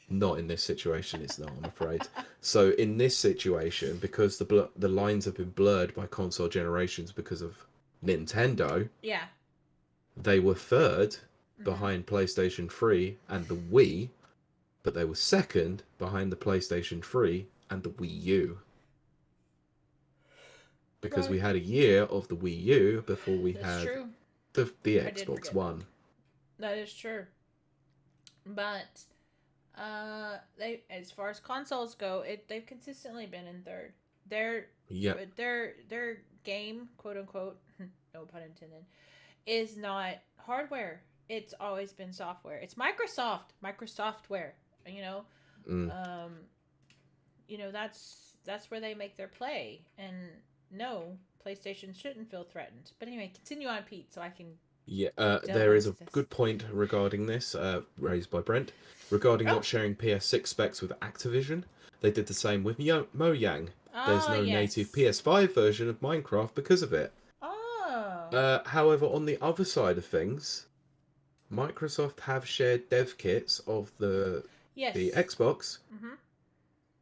not in this situation, it's not, I'm afraid. So in this situation, because the lines have been blurred by console generations because of Nintendo, Yeah. they were third Mm-hmm. behind PlayStation 3 and the Wii, but they were second behind the PlayStation 3 and the Wii U. Because Right. we had a year of the Wii U before we That's had true. the I did Xbox forget One. that is true. But they, as far as consoles go, they've consistently been in third. Their Yep. their game, quote unquote, no pun intended, is not hardware. It's always been software. It's Microsoftware. You know, Mm. um, that's where they make their play. And no, PlayStation shouldn't feel threatened. But anyway, continue on, Pete, so I can Yeah, delve there is a into this. good point regarding this, raised by Brent, regarding Oh, not sharing PS6 specs with Activision. They did the same with Mojang. There's oh no native yes. PS5 version of Minecraft because of it. Oh, However, on the other side of things, Microsoft have shared dev kits of the yes. Xbox Mm-hmm.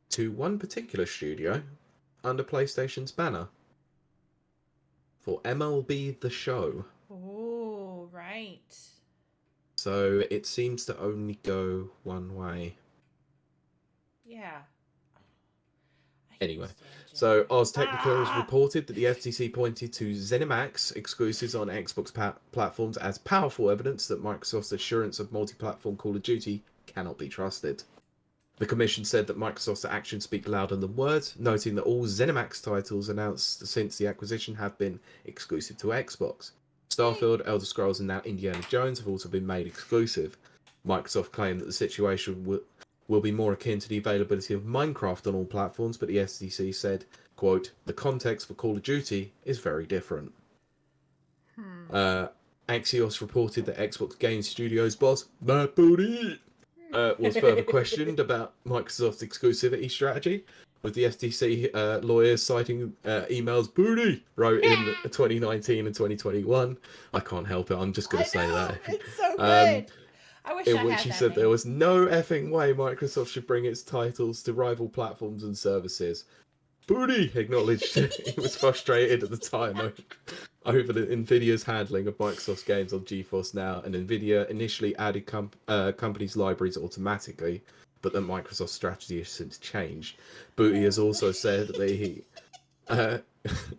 to one particular studio under PlayStation's banner for MLB The Show. Oh, right. So it seems to only go one way. Yeah. I can't Anyway, stand so Jim. Ars Technica has Ah! reported that the FTC pointed to ZeniMax exclusives on Xbox platforms as powerful evidence that Microsoft's assurance of multi-platform Call of Duty cannot be trusted. The Commission said that Microsoft's actions speak louder than words, noting that all ZeniMax titles announced since the acquisition have been exclusive to Xbox. Starfield, Elder Scrolls, and now Indiana Jones have also been made exclusive. Microsoft claimed that the situation will be more akin to the availability of Minecraft on all platforms, but the FTC said, quote, the context for Call of Duty is very different. Hmm. Axios reported that Xbox Game Studios boss, Matt Booty, was further questioned about Microsoft's exclusivity strategy, with the FTC lawyers citing emails Booty wrote in 2019 and 2021. I can't help it, I'm just going I to say know. that. It's so Um, good. I wish in I which had he that said there name. was no effing way Microsoft should bring its titles to rival platforms and services. Booty acknowledged he was frustrated at the time over the Nvidia's handling of Microsoft's games on GeForce Now, and Nvidia initially added companies' libraries automatically, but that Microsoft's strategy has since changed. Booty has also said that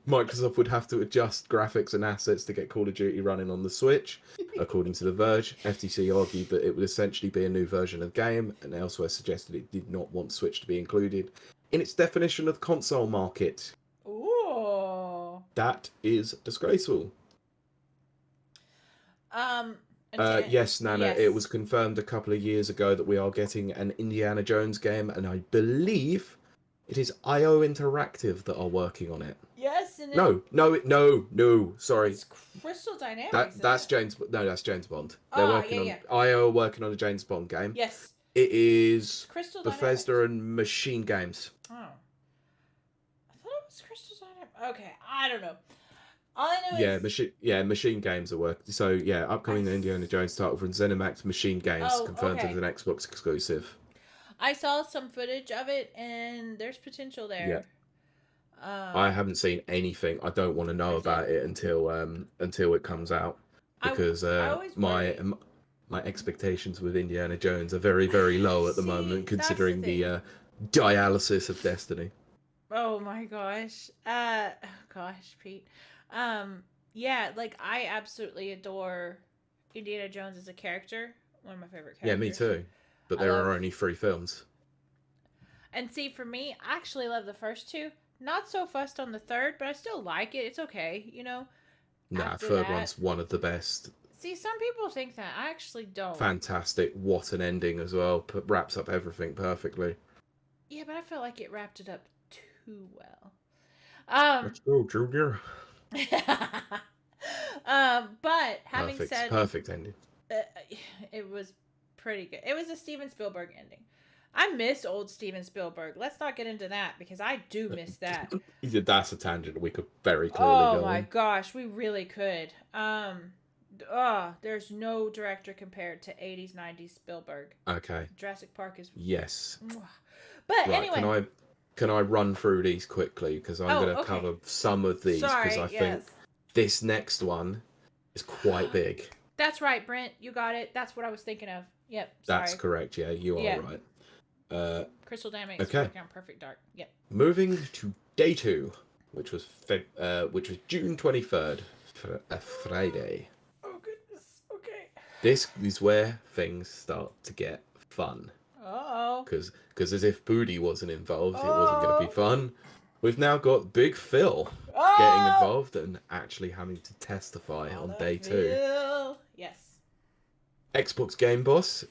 Microsoft would have to adjust graphics and assets to get Call of Duty running on the Switch. According to The Verge, FTC argued that it would essentially be a new version of the game, and elsewhere suggested it did not want Switch to be included in its definition of the console market. Ooh. That is disgraceful. Um. Yes, Nana, Yes. it was confirmed a couple of years ago that we are getting an Indiana Jones game, and I believe it is IO Interactive that are working on it. Yes, and No, sorry. it's Crystal Dynamics. That's James. No, that's James Bond. They're Ah, working yeah. on IO are working on a James Bond game. Yes. It is Crystal Bethesda Dynamics. and Machine Games. Oh. I thought it was Crystal Dynamics. Okay, I don't know. All I know is Machine Games are working. So yeah, upcoming Indiana Jones title from ZeniMax Machine Games confirmed as an Xbox exclusive. I saw some footage of it, and there's potential there. Yeah. I haven't seen anything. I don't want to know about it until it comes out, because my expectations with Indiana Jones are very, very low at the moment, considering the dialysis of Destiny. Oh my gosh. Gosh, Pete. Yeah, like I absolutely adore Indiana Jones as a character. One of my favorite characters. Yeah, me too. But there are only 3 films. And see, for me, I actually love the first 2. Not so fussed on the third, but I still like it. It's okay, you know. Nah, After third that, one's one of the best. see, some people think that. I actually don't. Fantastic. What an ending as well. Wraps up everything perfectly. Yeah, but I felt like it wrapped it up too well. Um, Let's go, Junior. but having Perfect. said, Perfect ending. uh, it was pretty good. It was a Steven Spielberg ending. I miss old Steven Spielberg. Let's not get into that because I do miss that. That's a tangent we could very clearly Oh go my on. gosh, we really could. There's no director compared to 80s, 90s Spielberg. Okay. Jurassic Park is Yes. But Right. anyway. Can I run through these quickly because I'm going to Okay. cover some of these because Sorry, I yes. think this next one is quite big. That's right, Brent. You got it. That's what I was thinking of. Yep. Sorry. That's correct. Yeah, you are right. Crystal Dynamics okay. working on Perfect Dark. Yep. Moving to day 2, which was June 23rd, a Friday. Oh goodness. Okay. This is where things start to get fun. Uh-oh. Because as if Booty wasn't involved, it wasn't going to be fun. We've now got Big Phil getting involved and actually having to testify on day 2. Yes. Xbox game boss,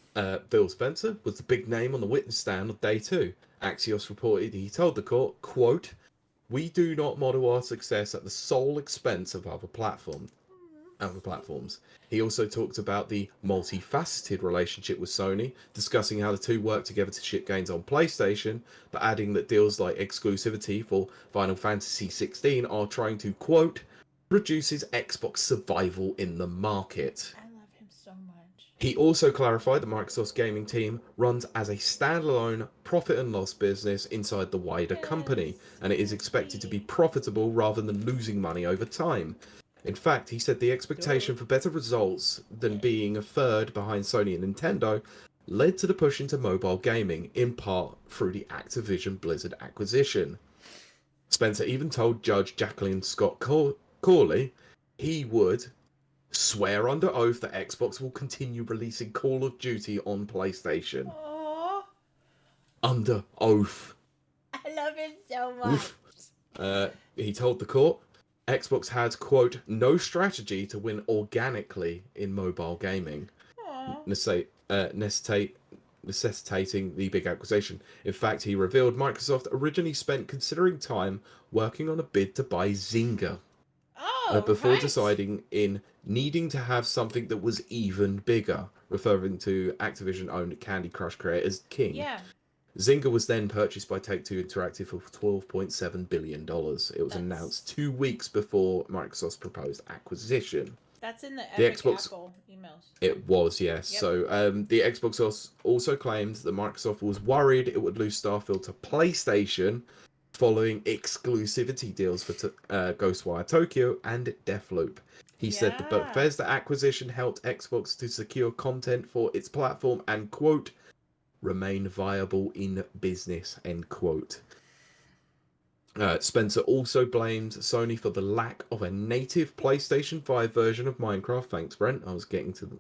Bill Spencer, was the big name on the witness stand on day 2. Axios reported he told the court, quote, "We do not model our success at the sole expense of other platforms." He also talked about the multifaceted relationship with Sony, discussing how the two work together to ship games on PlayStation, but adding that deals like exclusivity for Final Fantasy XVI are trying to, quote, "reduce his Xbox survival in the market." I love him so much. He also clarified that Microsoft's gaming team runs as a standalone profit and loss business inside the wider company, and it is expected to be profitable rather than losing money over time. In fact, he said the expectation for better results than being a third behind Sony and Nintendo led to the push into mobile gaming, in part through the Activision Blizzard acquisition. Spencer even told Judge Jacqueline Scott Corley he would swear under oath that Xbox will continue releasing Call of Duty on PlayStation. Aww. Under oath. I love him so much. He told the court Xbox had, quote, "no strategy to win organically in mobile gaming," necessitating the big acquisition. In fact, he revealed Microsoft originally spent considering time working on a bid to buy Zynga before deciding in needing to have something that was even bigger, referring to Activision-owned Candy Crush creators King. Yeah. Zynga was then purchased by Take-Two Interactive for $12.7 billion. It was announced 2 weeks before Microsoft's proposed acquisition. That's in the Xbox Apple emails. It was, yes. Yep. So the Xbox also claimed that Microsoft was worried it would lose Starfield to PlayStation following exclusivity deals for Ghostwire Tokyo and Deathloop. He said the Bethesda acquisition helped Xbox to secure content for its platform and, quote, "remain viable in business," end quote. Spencer also blamed Sony for the lack of a native PlayStation 5 version of Minecraft. Thanks, Brent. I was getting to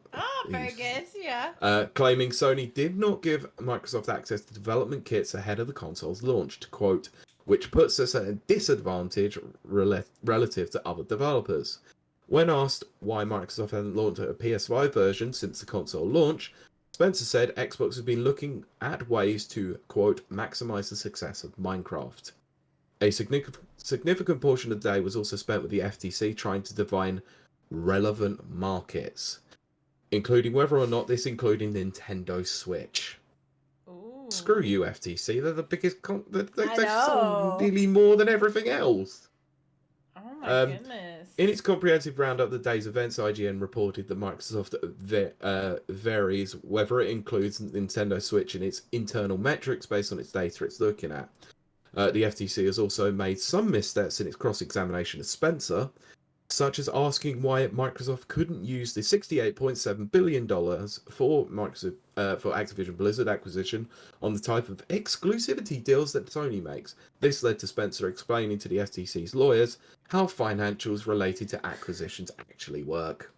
very good, yeah. Claiming Sony did not give Microsoft access to development kits ahead of the console's launch, to quote, "which puts us at a disadvantage relative to other developers." When asked why Microsoft hadn't launched a PS5 version since the console launch, Spencer said Xbox has been looking at ways to, quote, "maximize the success of Minecraft." A significant portion of the day was also spent with the FTC trying to define relevant markets, including whether or not this included Nintendo Switch. Ooh. Screw you, FTC. They're the biggest... They've sold nearly more than everything else. Oh my goodness. In its comprehensive roundup of the day's events, IGN reported that Microsoft varies whether it includes Nintendo Switch in its internal metrics based on its data it's looking at. The FTC has also made some missteps in its cross-examination of Spencer, such as asking why Microsoft couldn't use the $68.7 billion for Activision Blizzard acquisition on the type of exclusivity deals that Sony makes. This led to Spencer explaining to the FTC's lawyers how financials related to acquisitions actually work.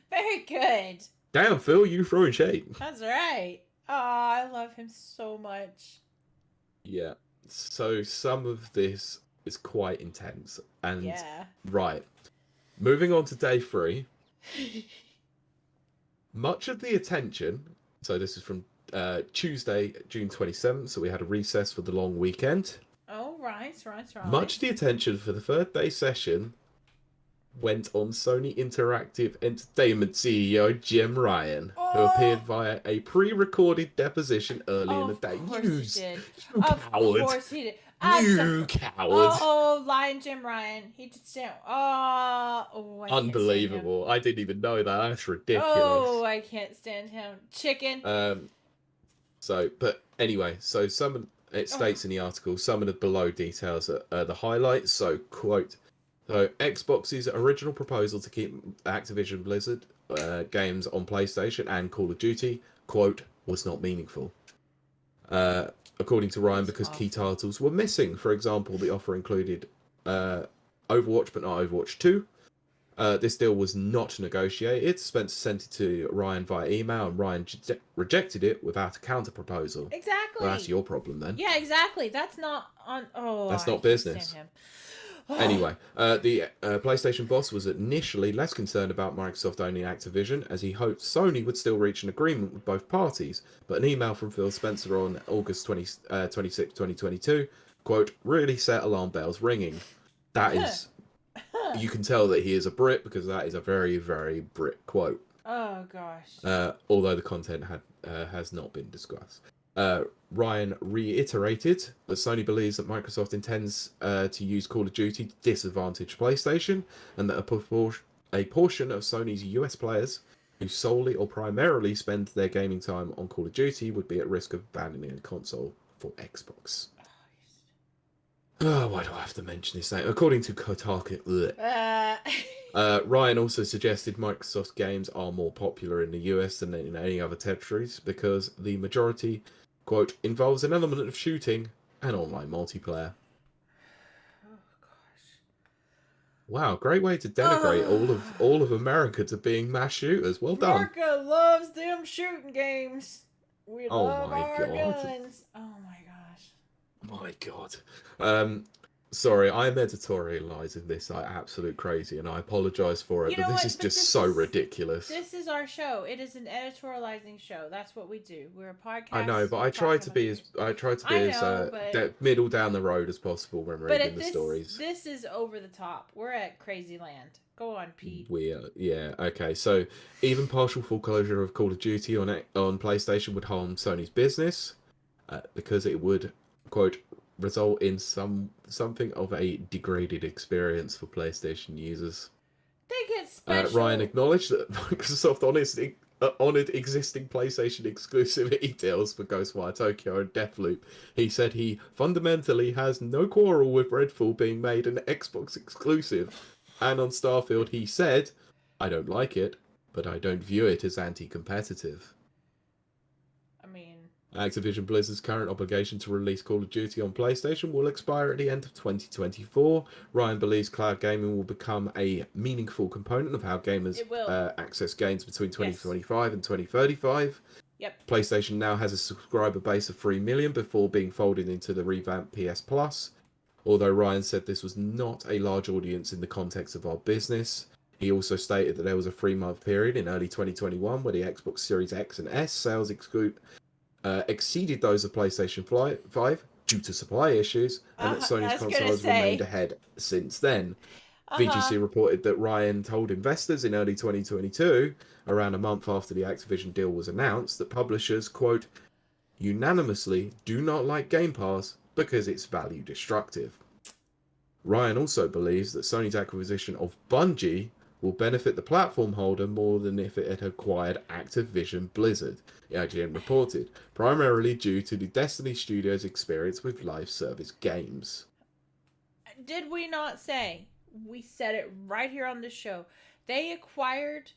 Very good. Damn, Phil, you throwing shade. That's right. Oh, I love him so much. Yeah. So some of this is quite intense. And Yeah. right, moving on to day 3. Much of the attention, so this is from Tuesday, June 27th, so we had a recess for the long weekend. Oh, right. Much of the attention for the third day session went on Sony Interactive Entertainment CEO Jim Ryan, who appeared via a pre-recorded deposition early in the day. Of course he did. You Of coward! course he did. You coward! Oh, lying Jim Ryan. He just didn't. I Unbelievable! I didn't even know that. That's ridiculous. Oh, I can't stand him. Chicken. But anyway, so it states in the article some of the below details are the highlights. So, quote, so Xbox's original proposal to keep Activision Blizzard games on PlayStation and Call of Duty, quote, was not meaningful. According to Ryan, because key titles were missing. For example, the offer included Overwatch, but not Overwatch 2. This deal was not negotiated. Spencer sent it to Ryan via email, and Ryan rejected it without a counter proposal. Exactly. Well, that's your problem then. Yeah, exactly. That's not on. Oh, that's not business. Anyway, the PlayStation boss was initially less concerned about Microsoft owning Activision, as he hoped Sony would still reach an agreement with both parties. But an email from Phil Spencer on August 26, 2022, quote, really set alarm bells ringing. That is, you can tell that he is a Brit, because that is a very, very Brit quote. Oh, gosh. Although the content has not been discussed. Ryan reiterated that Sony believes that Microsoft intends to use Call of Duty to disadvantage PlayStation, and that a portion of Sony's US players who solely or primarily spend their gaming time on Call of Duty would be at risk of abandoning a console for Xbox. Oh, why do I have to mention this name? According to Kotaku, Ryan also suggested Microsoft games are more popular in the US than in any other territories because the majority, quote, involves an element of shooting and online multiplayer. Oh, gosh. Wow, great way to denigrate all of America to being mass shooters. Well done. America loves them shooting games. We love our guns. Oh my gosh. My God. Sorry, I'm editorializing this like absolute crazy, and I apologize for it, but this is just so ridiculous. This is our show. It is an editorializing show. That's what we do. We're a podcast. I know, but I try to be as middle down the road as possible when reading the stories. This is over the top. We're at crazy land. Go on, Pete. Yeah, okay. So even partial foreclosure of Call of Duty on PlayStation would harm Sony's business because it would, quote, result in something of a degraded experience for PlayStation users. They get special. Ryan acknowledged that Microsoft honoured existing PlayStation exclusivity deals for Ghostwire Tokyo and Deathloop. He said he fundamentally has no quarrel with Redfall being made an Xbox exclusive. And on Starfield, he said, I don't like it, but I don't view it as anti-competitive. Activision Blizzard's current obligation to release Call of Duty on PlayStation will expire at the end of 2024. Ryan believes cloud gaming will become a meaningful component of how gamers access games between 2025 and 2035. Yep. PlayStation now has a subscriber base of 3 million before being folded into the revamped PS Plus. Although Ryan said this was not a large audience in the context of our business. He also stated that there was a 3-month period in early 2021 where the Xbox Series X and S sales exceeded those of PlayStation 5 due to supply issues, and that Sony's console has remained ahead since then. VGC reported that Ryan told investors in early 2022, around a month after the Activision deal was announced, that publishers, quote, unanimously do not like Game Pass because it's value destructive. Ryan also believes that Sony's acquisition of Bungie will benefit the platform holder more than if it had acquired Activision Blizzard, IGN reported, primarily due to the Destiny Studios' experience with live service games. Did we not say? We said it right here on this show. They acquired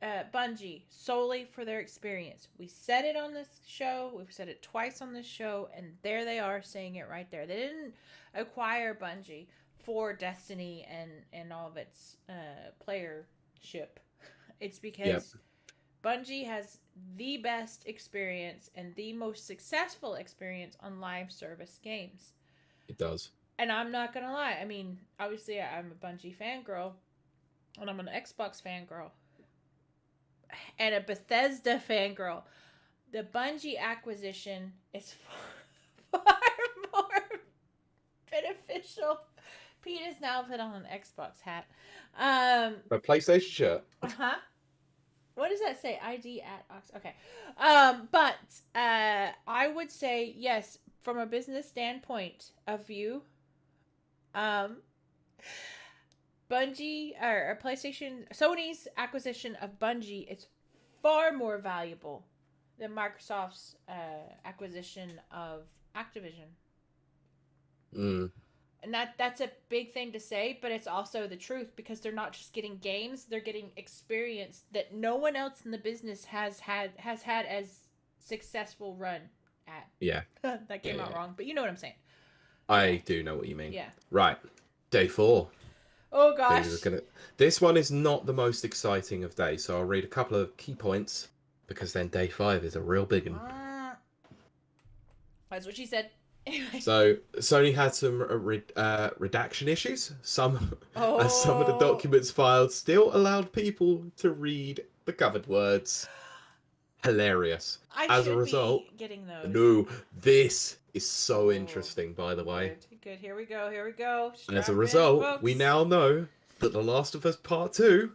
Bungie solely for their experience. We said it on this show. We've said it twice on this show, and there they are saying it right there. They didn't acquire Bungie for Destiny and all of its playership. It's because Bungie has the best experience and the most successful experience on live service games. It does. And I'm not gonna lie. I mean, obviously, I'm a Bungie fangirl, and I'm an Xbox fangirl, and a Bethesda fangirl. The Bungie acquisition is far more beneficial. Pete has now put on an Xbox hat. A PlayStation shirt. Uh-huh. What does that say? ID at Ox. Okay. But I would say yes, from a business standpoint of view, um, Bungie or PlayStation, Sony's acquisition of Bungie is far more valuable than Microsoft's acquisition of Activision. Mm. And that's a big thing to say, but it's also the truth because they're not just getting games, they're getting experience that no one else in the business has had as successful run at. Yeah. That came out wrong, but you know what I'm saying. I do know what you mean. Yeah. Right. Day 4. Oh gosh. This one is not the most exciting of days, so I'll read a couple of key points because then day 5 is a real big one. That's what she said. So Sony had some redaction issues. Some as some of the documents filed still allowed people to read the covered words. Hilarious. As a result, be getting those. No, this is so interesting. By the way, good. Here we go. As a result, we now know that The Last of Us Part 2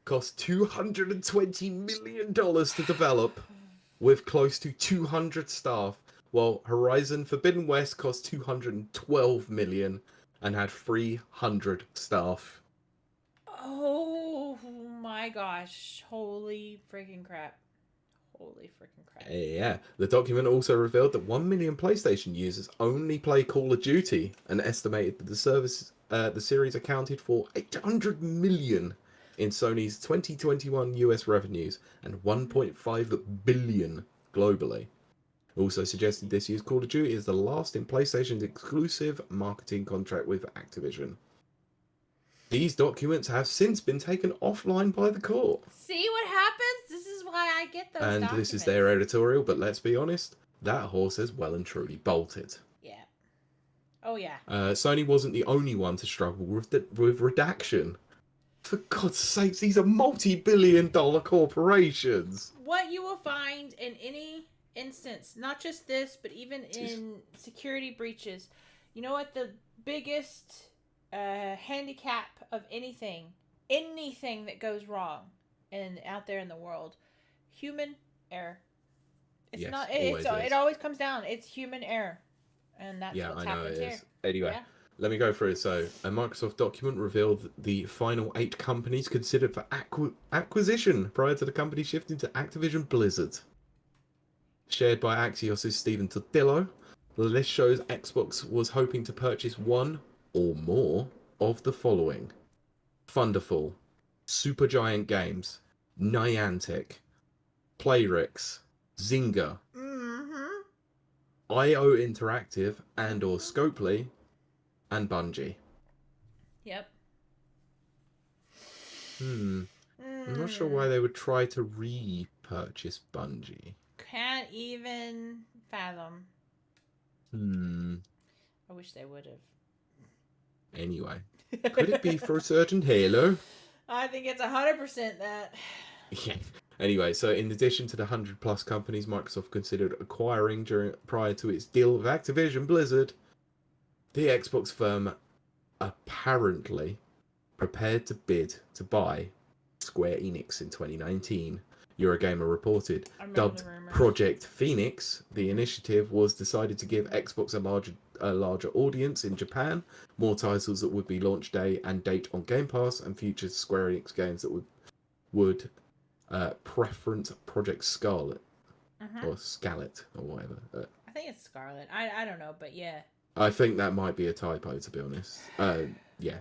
cost $220 million to develop, with close to 200 staff. While Horizon Forbidden West cost $212 million and had 300 staff. Oh my gosh. Holy freaking crap. Yeah. The document also revealed that 1 million PlayStation users only play Call of Duty and estimated that the series accounted for $800 million in Sony's 2021 US revenues and $1.5 billion globally. Also suggested this year's Call of Duty is the last in PlayStation's exclusive marketing contract with Activision. These documents have since been taken offline by the court. See what happens? This is why I get those documents. This is their editorial, but let's be honest, that horse is well and truly bolted. Yeah. Oh, yeah. Sony wasn't the only one to struggle with redaction. For God's sakes, these are multi-billion-dollar corporations. What you will find in any instance, not just this, but even in security breaches, you know what the biggest handicap of anything that goes wrong and out there in the world? Human error. It's not. It always comes down. It's human error, and that's what's happened here. Anyway, let me go through it. So, a Microsoft document revealed the final 8 companies considered for acquisition prior to the company shifting to Activision Blizzard. Shared by Axios' Stephen Todillo, the list shows Xbox was hoping to purchase one or more of the following: Thunderful, Supergiant Games, Niantic, Playrix, Zynga, IO Interactive and/or Scopely, and Bungie. Yep. I'm not sure why they would try to repurchase Bungie. Can't even fathom. I wish they would have. Anyway, could it be for a certain Halo? I think it's 100% that. Yeah. Anyway, so in addition to the 100+ companies Microsoft considered acquiring prior to its deal with Activision Blizzard, the Xbox firm apparently prepared to bid to buy Square Enix in 2019. Eurogamer reported. Dubbed Project Phoenix, the initiative was decided to give Xbox a larger audience in Japan, more titles that would be launch day and date on Game Pass, and future Square Enix games that would preference Project Scarlet or Scarlet or whatever. I think it's Scarlet. I don't know, but yeah. I think that might be a typo, to be honest. Yeah.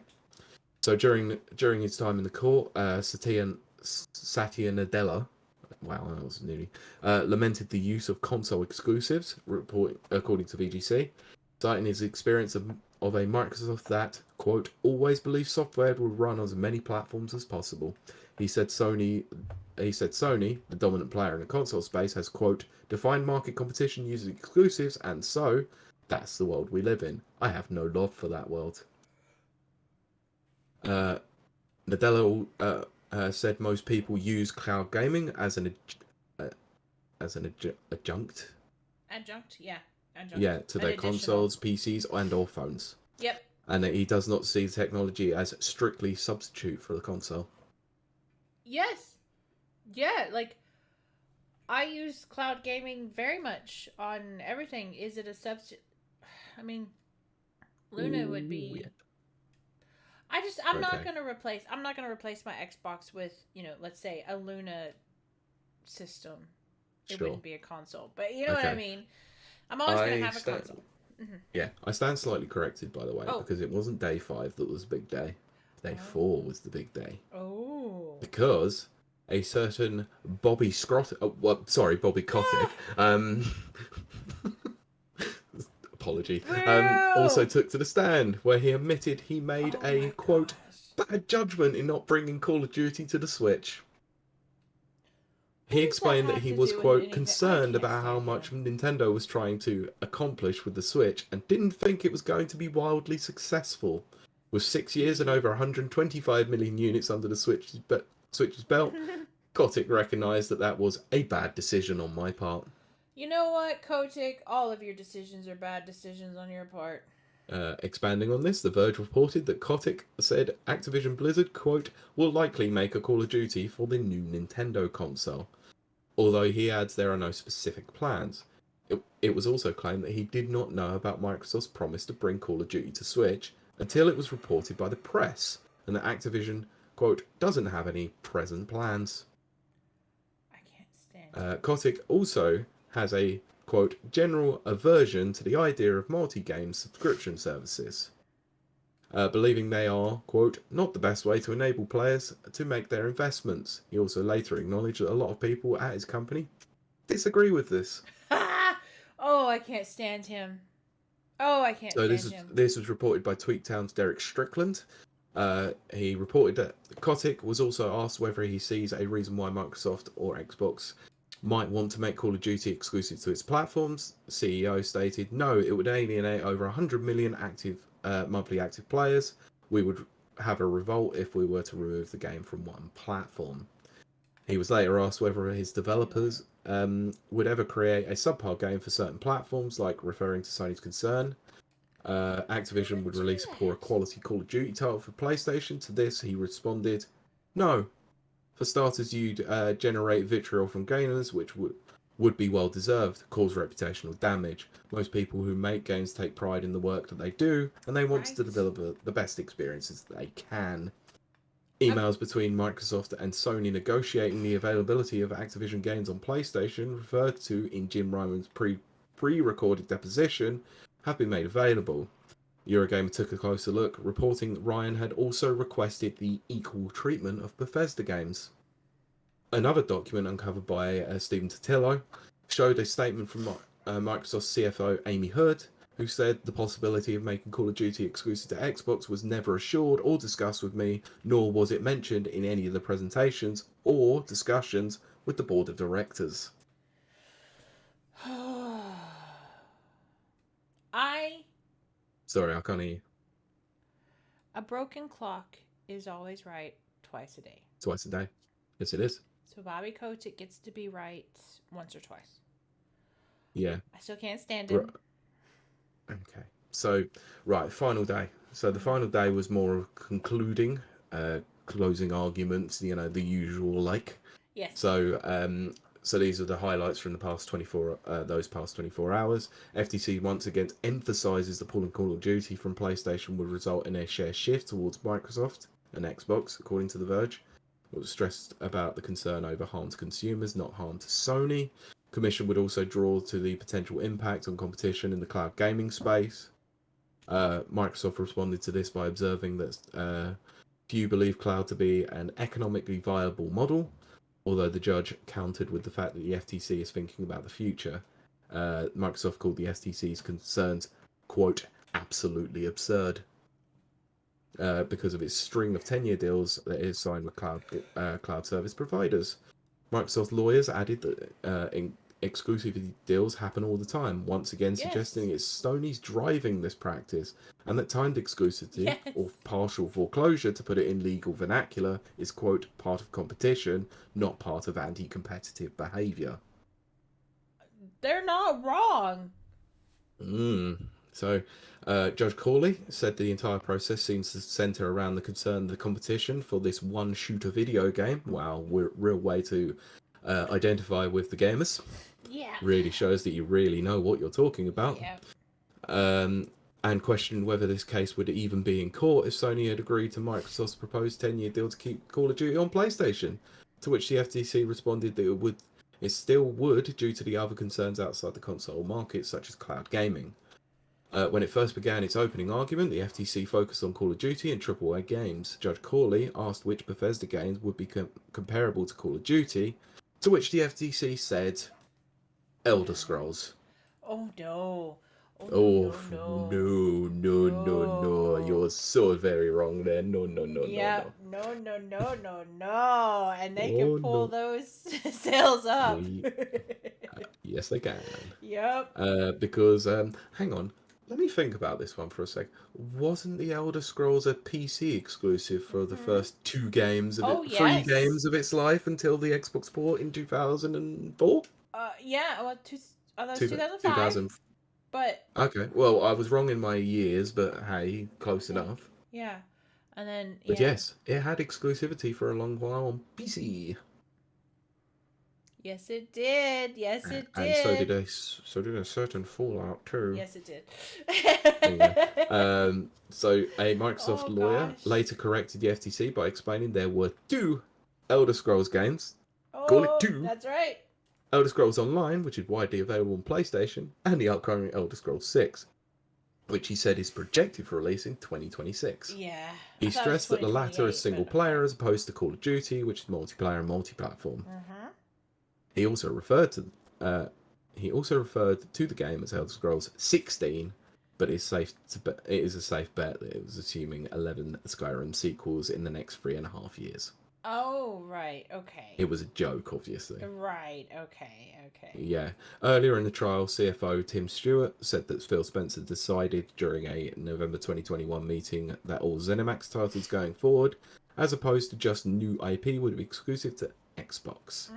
So during his time in the court, Satya Nadella, wow, that was nearly, lamented the use of console exclusives, according to VGC, citing his experience of a Microsoft that, quote, always believed software would run on as many platforms as possible. He said Sony, the dominant player in the console space, has, quote, defined market competition using exclusives, and so That's the world we live in. I have no love for that world. Nadella said most people use cloud gaming as an adjunct. Adjunct, yeah. Adjunct. Yeah, to their additional. consoles, PCs, and/or phones. Yep. And that he does not see the technology as strictly substitute for the console. Yes. Yeah, like, I use cloud gaming very much on everything. Is it a substitute? I mean, Luna would be. Yeah. I'm not gonna replace my Xbox with, let's say a Luna system. It wouldn't be a console, but you know what I mean. I'm always gonna have a console. Mm-hmm. Yeah, I stand slightly corrected, by the way, because it wasn't day 5 that was the big day. Day 4 was the big day. Oh. Because a certain Bobby Kotick, apology, also took to the stand, where he admitted he made a, quote, bad judgment in not bringing Call of Duty to the Switch. He explained that he was, quote, concerned about how much Nintendo was trying to accomplish with the Switch and didn't think it was going to be wildly successful. With 6 years and over 125 million units under the Switch's belt, Kotick recognised that was a bad decision on my part. You know what, Kotick? All of your decisions are bad decisions on your part. Expanding on this, The Verge reported that Kotick said Activision Blizzard, quote, will likely make a Call of Duty for the new Nintendo console. Although he adds there are no specific plans. It was also claimed that he did not know about Microsoft's promise to bring Call of Duty to Switch until it was reported by the press, and that Activision, quote, doesn't have any present plans. I can't stand Kotick also has a, quote, general aversion to the idea of multi-game subscription services, believing they are, quote, not the best way to enable players to make their investments. He also later acknowledged that a lot of people at his company disagree with this. Oh, I can't stand him. Oh, I can't stand him. This was reported by Tweaktown's Derek Strickland. He reported that Kotick was also asked whether he sees a reason why Microsoft or Xbox might want to make Call of Duty exclusive to its platforms. The CEO stated, no, it would alienate over 100 million monthly active players. We would have a revolt if we were to remove the game from one platform. He was later asked whether his developers would ever create a subpar game for certain platforms, like referring to Sony's concern. Activision would release a poorer quality Call of Duty title for PlayStation. To this, he responded, no. For starters, you'd generate vitriol from gamers, which would be well deserved, cause reputational damage. Most people who make games take pride in the work that they do, and they want to deliver the best experiences they can. Emails between Microsoft and Sony negotiating the availability of Activision games on PlayStation, referred to in Jim Ryan's pre-recorded deposition, have been made available. Eurogamer took a closer look, reporting that Ryan had also requested the equal treatment of Bethesda games. Another document uncovered by Stephen Totilo showed a statement from Microsoft CFO Amy Hood, who said the possibility of making Call of Duty exclusive to Xbox was never assured or discussed with me, nor was it mentioned in any of the presentations or discussions with the board of directors. Sorry, I can't hear you. A broken clock is always right twice a day. Twice a day. Yes, it is. So Bobby Kotick gets to be right once or twice. Yeah. I still can't stand him. Okay. So, right, final day. So the final day was more of concluding, closing arguments, the usual like. Yes. So these are the highlights from the past 24 hours. FTC once again emphasizes the pulling Call of Duty from PlayStation would result in a share shift towards Microsoft and Xbox, according to The Verge. It was stressed about the concern over harm to consumers, not harm to Sony. Commission would also draw to the potential impact on competition in the cloud gaming space. Microsoft responded to this by observing that few believe cloud to be an economically viable model, although the judge countered with the fact that the FTC is thinking about the future. Microsoft called the FTC's concerns, quote, absolutely absurd, because of its string of 10-year deals that it has signed with cloud service providers. Microsoft lawyers added that exclusivity deals happen all the time, once again Yes. suggesting it's Sony's driving this practice, and that timed exclusivity, Yes. or partial foreclosure, to put it in legal vernacular, is, quote, part of competition, not part of anti-competitive behaviour. They're not wrong. So, Judge Corley said the entire process seems to centre around the concern of the competition for this one-shooter video game. Wow, real way to identify with the gamers. Yeah. Really shows that you really know what you're talking about. Yeah. And questioned whether this case would even be in court if Sony had agreed to Microsoft's proposed 10-year deal to keep Call of Duty on PlayStation. To which the FTC responded that it still would, due to the other concerns outside the console market, such as cloud gaming. When it first began its opening argument, the FTC focused on Call of Duty and AAA games. Judge Corley asked which Bethesda games would be comparable to Call of Duty, to which the FTC said, Elder Scrolls. Oh no. Oh, no. You're so very wrong there. No. Yeah, no. And they can pull those sales up. Yes, they can. Yep. Because, hang on. Let me think about this one for a sec. Wasn't the Elder Scrolls a PC exclusive for the first 2 games of it? 3 games of its life until the Xbox port in 2004? Yeah, well, that was 2005. 2000. But okay, well, I was wrong in my years, but hey, close enough. Yeah, and then But yes, it had exclusivity for a long while on PC. Yes, it did. Yes, it did. And so did a certain Fallout too. Yes, it did. So a Microsoft lawyer later corrected the FTC by explaining there were 2 Elder Scrolls games. Call it 2. That's right. Elder Scrolls Online, which is widely available on PlayStation, and the upcoming Elder Scrolls 6, which he said is projected for release in 2026. Yeah. He stressed that the latter is single player as opposed to Call of Duty, which is multiplayer and multi-platform. He also referred to the game as Elder Scrolls 16, but it is a safe bet that it was assuming 11 Skyrim sequels in the next 3.5 years. Oh, right. Okay. It was a joke, obviously. Right. Okay. Yeah. Earlier in the trial, CFO Tim Stewart said that Phil Spencer decided during a November 2021 meeting that all ZeniMax titles going forward, as opposed to just new IP, would be exclusive to Xbox.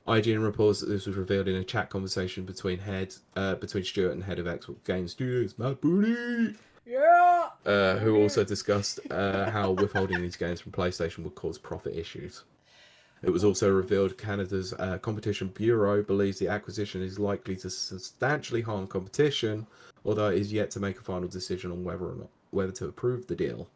IGN reports that this was revealed in a chat conversation between Stewart and head of Xbox Game Studios, Matt Booty. Yeah. Who also discussed how withholding these games from PlayStation would cause profit issues. It was also revealed Canada's Competition Bureau believes the acquisition is likely to substantially harm competition, although it is yet to make a final decision on whether to approve the deal.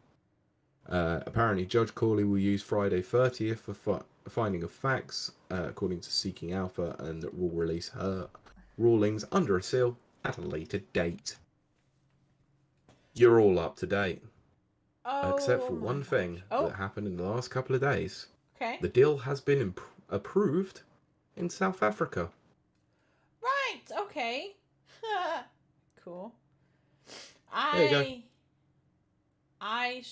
Apparently, Judge Corley will use Friday 30th for finding of facts, according to Seeking Alpha, and will release her rulings under a seal at a later date. You're all up to date. Except for one thing that happened in the last couple of days. Okay. The deal has been approved in South Africa. Right. Okay. Cool. There you go. I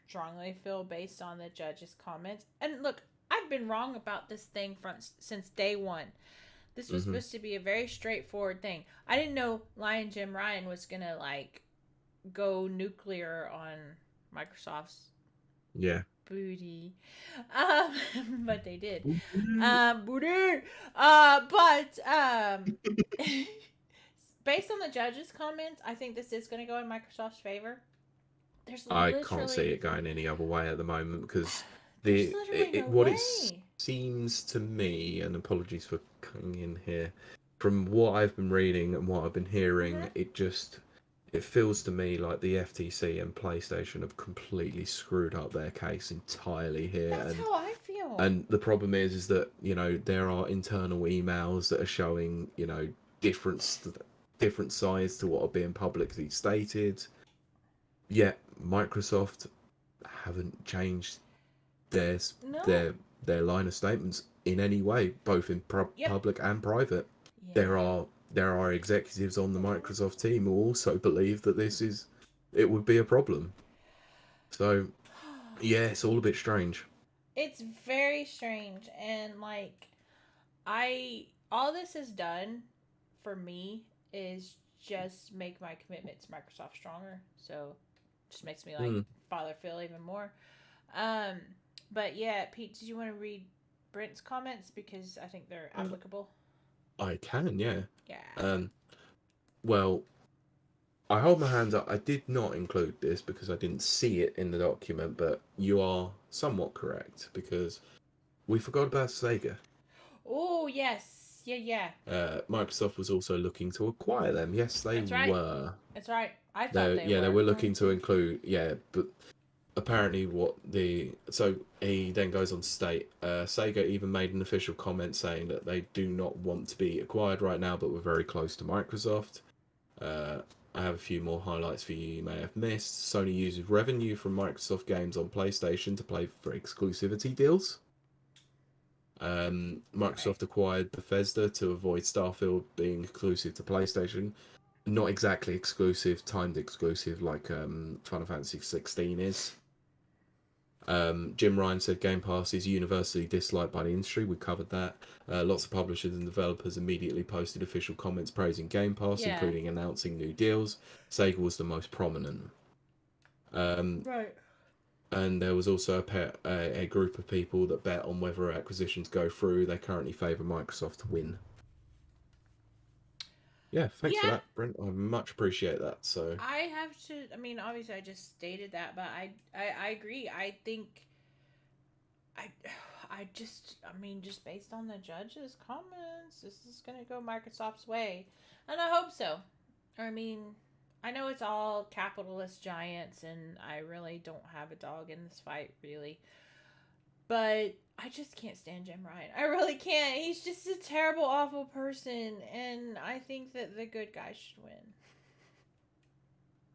strongly feel, based on the judge's comments, and look, I've been wrong about this thing since day one. This was supposed to be a very straightforward thing. I didn't know Lion Jim Ryan was gonna go nuclear on Microsoft's booty, but they did. Booty. But based on the judge's comments, I think this is gonna go in Microsoft's favor. I can't see it going any other way at the moment because it seems to me, and apologies for coming in here, from what I've been reading and what I've been hearing, it feels to me like the FTC and PlayStation have completely screwed up their case entirely here. That's how I feel. And the problem is that, there are internal emails that are showing, different sides to what are being publicly stated. Yet Microsoft haven't changed their line of statements in any way, both in public and private. Yeah. There are executives on the Microsoft team who also believe that it would be a problem. So, yeah, it's all a bit strange. It's very strange, and I all this has done for me is just make my commitment to Microsoft stronger. So just makes me like Mm. father Phil even more. Um, but yeah, Pete, did you want to read Brent's comments because I think they're Uh, applicable? I can, yeah. Yeah. Um, well, I hold my hands up. I did not include this because I didn't see it in the document, but you are somewhat correct because we forgot about Sega. Oh yes, yeah. Microsoft was also looking to acquire them. Yes, they That's right. were. That's right. I thought they They were were going looking to to. include, but apparently so he then goes on to state, Sega even made an official comment saying that they do not want to be acquired right now, but we're very close to Microsoft. Uh, I have a few more highlights for you may have missed. Sony uses revenue from Microsoft games on PlayStation to play for exclusivity deals. Right. Microsoft acquired Bethesda to avoid Starfield being exclusive to PlayStation. Not exactly exclusive, timed exclusive like Final Fantasy 16 is. Jim Ryan said Game Pass is universally disliked by the industry. We covered that. Lots of publishers and developers immediately posted official comments praising Game Pass, Yeah. including announcing new deals. Sega was the most prominent. Um, Right. and there was also a group of people that bet on whether acquisitions go through. They currently favour Microsoft to win. Yeah, thanks for Yeah. that, Brent. I much appreciate that. So, I have to. I mean, obviously, I just stated that, but I agree. I think I I just I mean just based on the judge's comments, this is gonna go Microsoft's way, and I hope so. I mean, I know it's all capitalist giants, and I really don't have a dog in this fight, really. But I just can't stand Jim Ryan. I really can't. He's just a terrible, awful person, and I think that the good guy should win.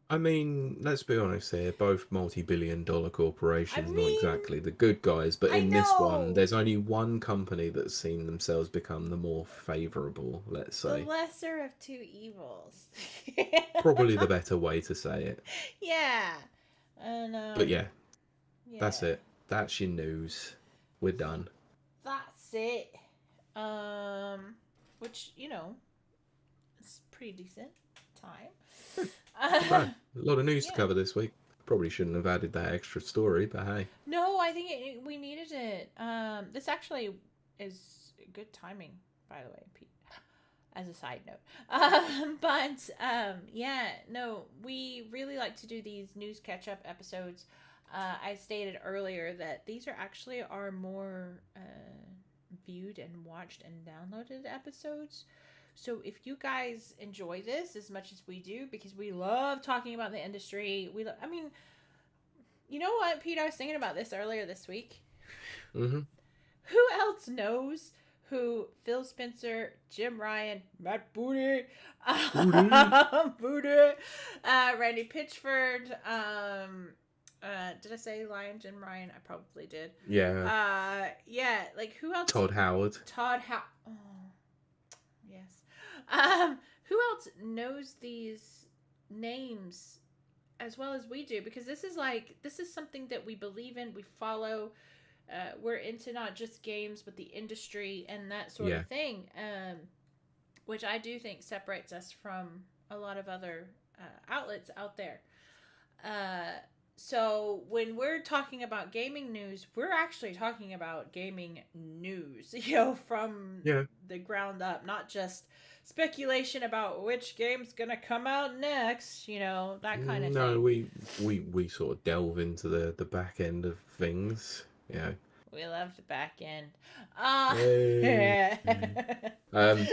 I mean, let's be honest here, both multi-billion-dollar I corporations, not mean, exactly the good guys, but I in this one, know there's only one company that's seen themselves become the more favourable, let's the say. lesser of two evils. Probably the better way to say it. Yeah. And But yeah, that's yeah. it. That's your news. We're done. That's it. Um which, it's pretty decent Not bad. time. A lot of news to Yeah. cover this week. Probably shouldn't have added that extra story, but hey. No, I think we needed it. This actually is good timing, by the way, Pete. As a side note, yeah, no, we really like to do these news catch up episodes. I stated earlier that these are actually our more viewed and watched and downloaded episodes. So if you guys enjoy this as much as we do, because we love talking about the industry, I mean, you know what, Pete? I was thinking about this earlier this week. Mm-hmm. Who else knows who Phil Spencer, Jim Ryan, Matt Booty, Booty. Booty, Randy Pitchford, did I say Lion Jim Ryan? I probably did. Yeah. Yeah, like who else? Todd Howard. Oh, yes. Who else knows these names as well as we do? Because this is something that we believe in, we follow. We're into not just games, but the industry and that sort of thing, which I do think separates us from a lot of other outlets out there. So when we're talking about gaming news, we're actually talking about gaming news, from the ground up, not just speculation about which game's gonna come out next, that kind of No, thing. we sort of delve into the back end of things. Yeah. We love the back end. Hey. Yeah. Um,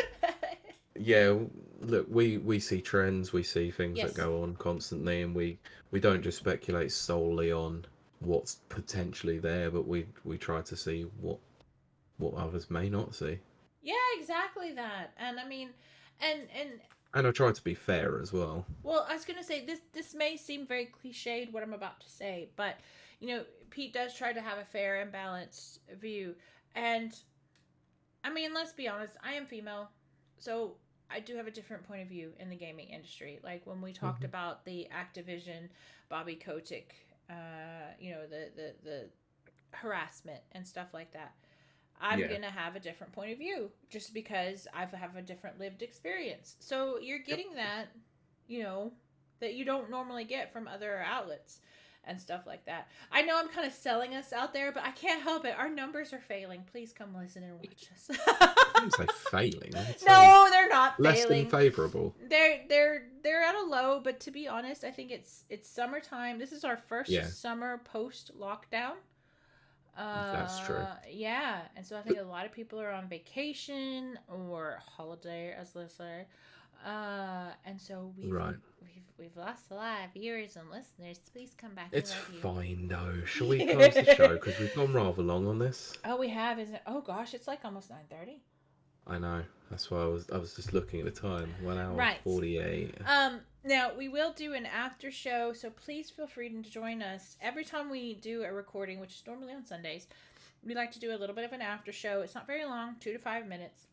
yeah, look, we see trends, we see things that Yes. go on constantly, and we don't just speculate solely on what's potentially there, but we try to see what others may not see. Yeah, exactly that. And I mean, and And I try to be fair as well. well, I was gonna say this may seem very cliched what I'm about to say, but Pete does try to have a fair and balanced view. And I mean, let's be honest, I am female, so I do have a different point of view in the gaming industry. Like when we talked Mhm. about the Activision, Bobby Kotick, the harassment and stuff like that. I'm Yeah. going to have a different point of view just because I have a different lived experience. So you're getting that, you know, that you don't normally get from other outlets and stuff like that. I know I'm kind of selling us out there, but I can't help it. Our numbers are failing. Please come listen and watch us. I wouldn't say failing. I'd say No, they're not less than failing. favourable. They're at a low, but to be honest, I think it's summertime. This is our first Yeah. summer post lockdown. That's true. Yeah, and so I think a lot of people are on vacation or holiday, as they say. And so we've lost a lot of viewers and listeners. Please come back. It's We love you. fine though. Shall we close the show because we've gone rather long on this? Oh, we have, isn't it? Oh gosh, it's like almost 9:30. I know. That's why I was just looking at the time. 1 hour Right. 48. Now we will do an after show, so please feel free to join us every time we do a recording, which is normally on Sundays. We like to do a little bit of an after show. It's not very long, 2 to 5 minutes.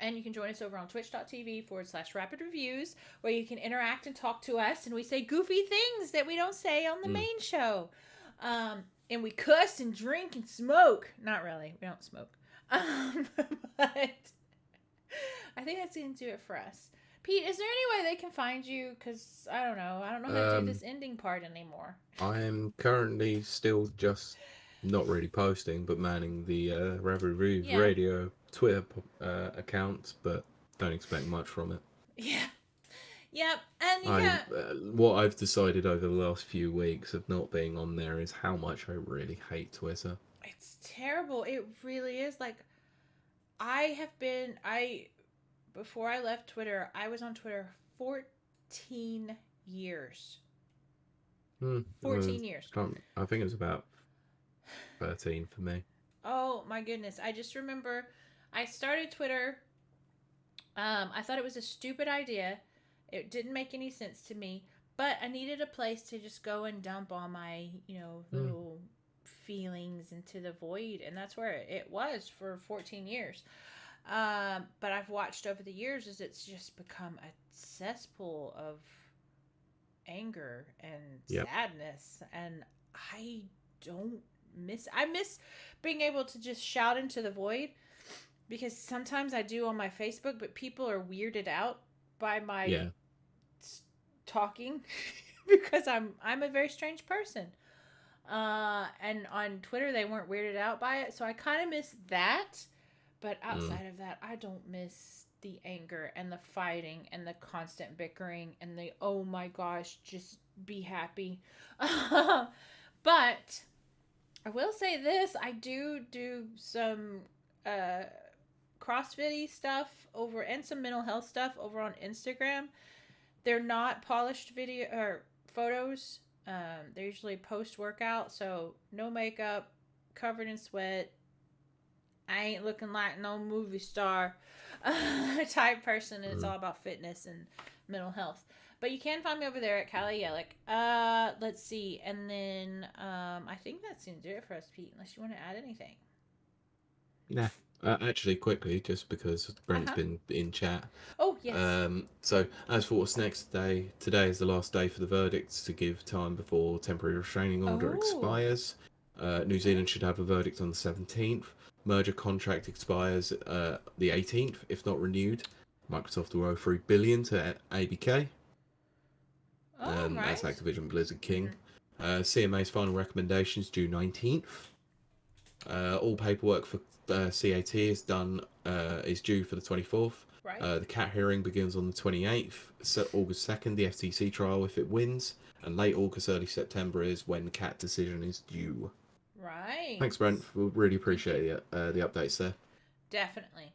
And you can join us over on twitch.tv/rapid reviews, where you can interact and talk to us, and we say goofy things that we don't say on the main show. And we cuss and drink and smoke. Not really. We don't smoke. But I think that's going to do it for us. Pete, is there any way they can find you? Because I don't know how to do this ending part anymore. I am currently still just not really posting, but manning the Rapid Reviews Radio Twitter account, but don't expect much from it. Yeah. Yep. And what I've decided over the last few weeks of not being on there is how much I really hate Twitter. It's terrible. It really is. Like, before I left Twitter, I was on Twitter 14 years. 14 years. I think it was about 13 for me. Oh my goodness. I just remember I started Twitter. I thought it was a stupid idea. It didn't make any sense to me, but I needed a place to just go and dump all my, little feelings into the void, and that's where it was for 14 years. But I've watched over the years as it's just become a cesspool of anger and sadness, and I miss being able to just shout into the void, because sometimes I do on my Facebook, but people are weirded out by my talking because I'm a very strange person. And on Twitter they weren't weirded out by it, so I kind of miss that. But outside of that, I don't miss the anger and the fighting and the constant bickering and the oh my gosh, just be happy. But I will say this, I do some CrossFit-y stuff over, and some mental health stuff over on Instagram. They're not polished video or photos. They're usually post-workout, so no makeup, covered in sweat. I ain't looking like no movie star type person. It's all about fitness and mental health. But you can find me over there at Kiley Yellick. Let's see. And then I think that's going to do it for us, Pete, unless you want to add anything. Nah. Actually, quickly, just because Brent's been in chat. Oh, yes. So, as for what's next today is the last day for the verdicts to give time before temporary restraining order expires. New Zealand should have a verdict on the 17th. Merger contract expires the 18th, if not renewed. Microsoft will owe $3 billion to ABK. That's Activision Blizzard King. CMA's final recommendation is due 19th. All paperwork for CAT is done. Is due for the 24th. Right. The CAT hearing begins on the 28th. So August 2nd, the FTC trial if it wins, and late August, early September is when CAT decision is due. Right. Thanks, Brent. We really appreciate the updates there. Definitely.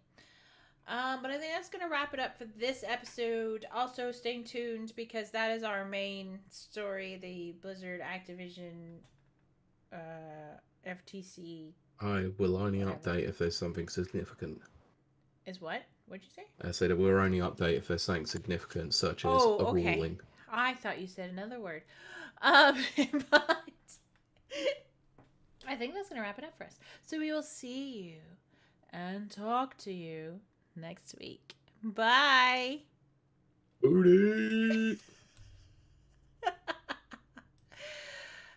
But I think that's going to wrap it up for this episode. Also, stay tuned because that is our main story, the Blizzard Activision FTC. I will only update if there's something significant. Is what? What'd you say? I said it will only update if there's something significant, such as a ruling. I thought you said another word. But I think that's going to wrap it up for us. So we will see you and talk to you next week. Bye. Booty.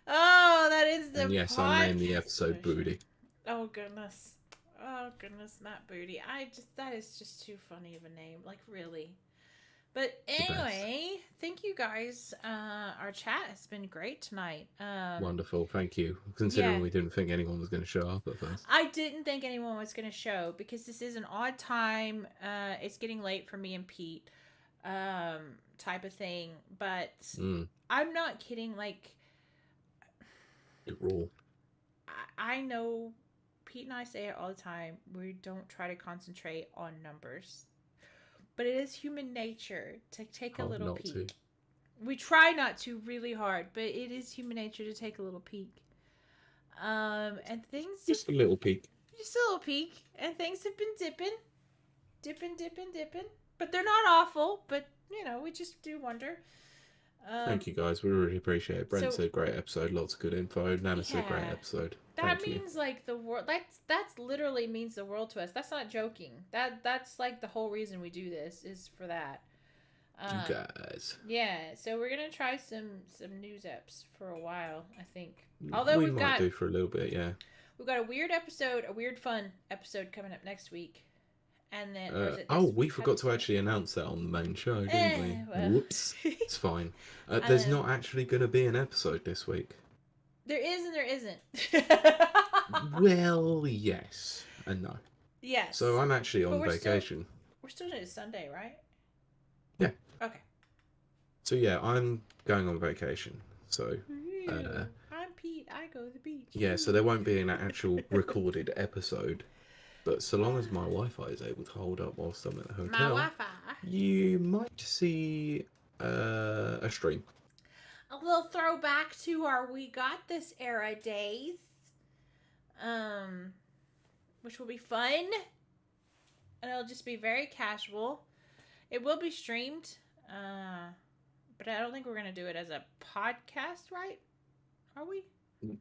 Oh, that is the And yes, I named the episode Booty. Oh, goodness. Oh goodness, Matt Booty. That is just too funny of a name. Like, really. But anyway, thank you guys. Our chat has been great tonight. Wonderful, thank you. Considering we didn't think anyone was going to show up at first. I didn't think anyone was going to show because this is an odd time. It's getting late for me and Pete, type of thing. But I'm not kidding. Like, Raw. I know Pete and I say it all the time. We don't try to concentrate on numbers. But it is human nature to take a little peek. We try not to really hard, but it is human nature to take a little peek. And things... Just a little peek. Just a little peek. And things have been dipping. But they're not awful. But, you know, we just do wonder. Thank you, guys. We really appreciate it. Brent said a great episode. Lots of good info. Nana said a great episode. That means like the world. That's literally means the world to us. That's not joking. That's like the whole reason we do this is for that. You guys. Yeah. So we're gonna try some news eps for a while. I think. Although we might do for a little bit. Yeah. We've got a weird fun episode coming up next week. And then we forgot to actually announce that on the main show, didn't we? Well. Whoops. It's fine. There's not actually going to be an episode this week. There is and there isn't. Well, yes and no. Yes. So I'm actually on vacation. We're still doing it Sunday, right? Yeah. Okay. So yeah, I'm going on vacation. So I'm Pete. I go to the beach. Yeah, so there won't be an actual recorded episode. But so long as my Wi-Fi is able to hold up whilst I'm at the hotel, my Wi-Fi, you might see a stream. A little throwback to our We Got This era days, which will be fun, and it'll just be very casual. It will be streamed, but I don't think we're gonna do it as a podcast, right? Are we?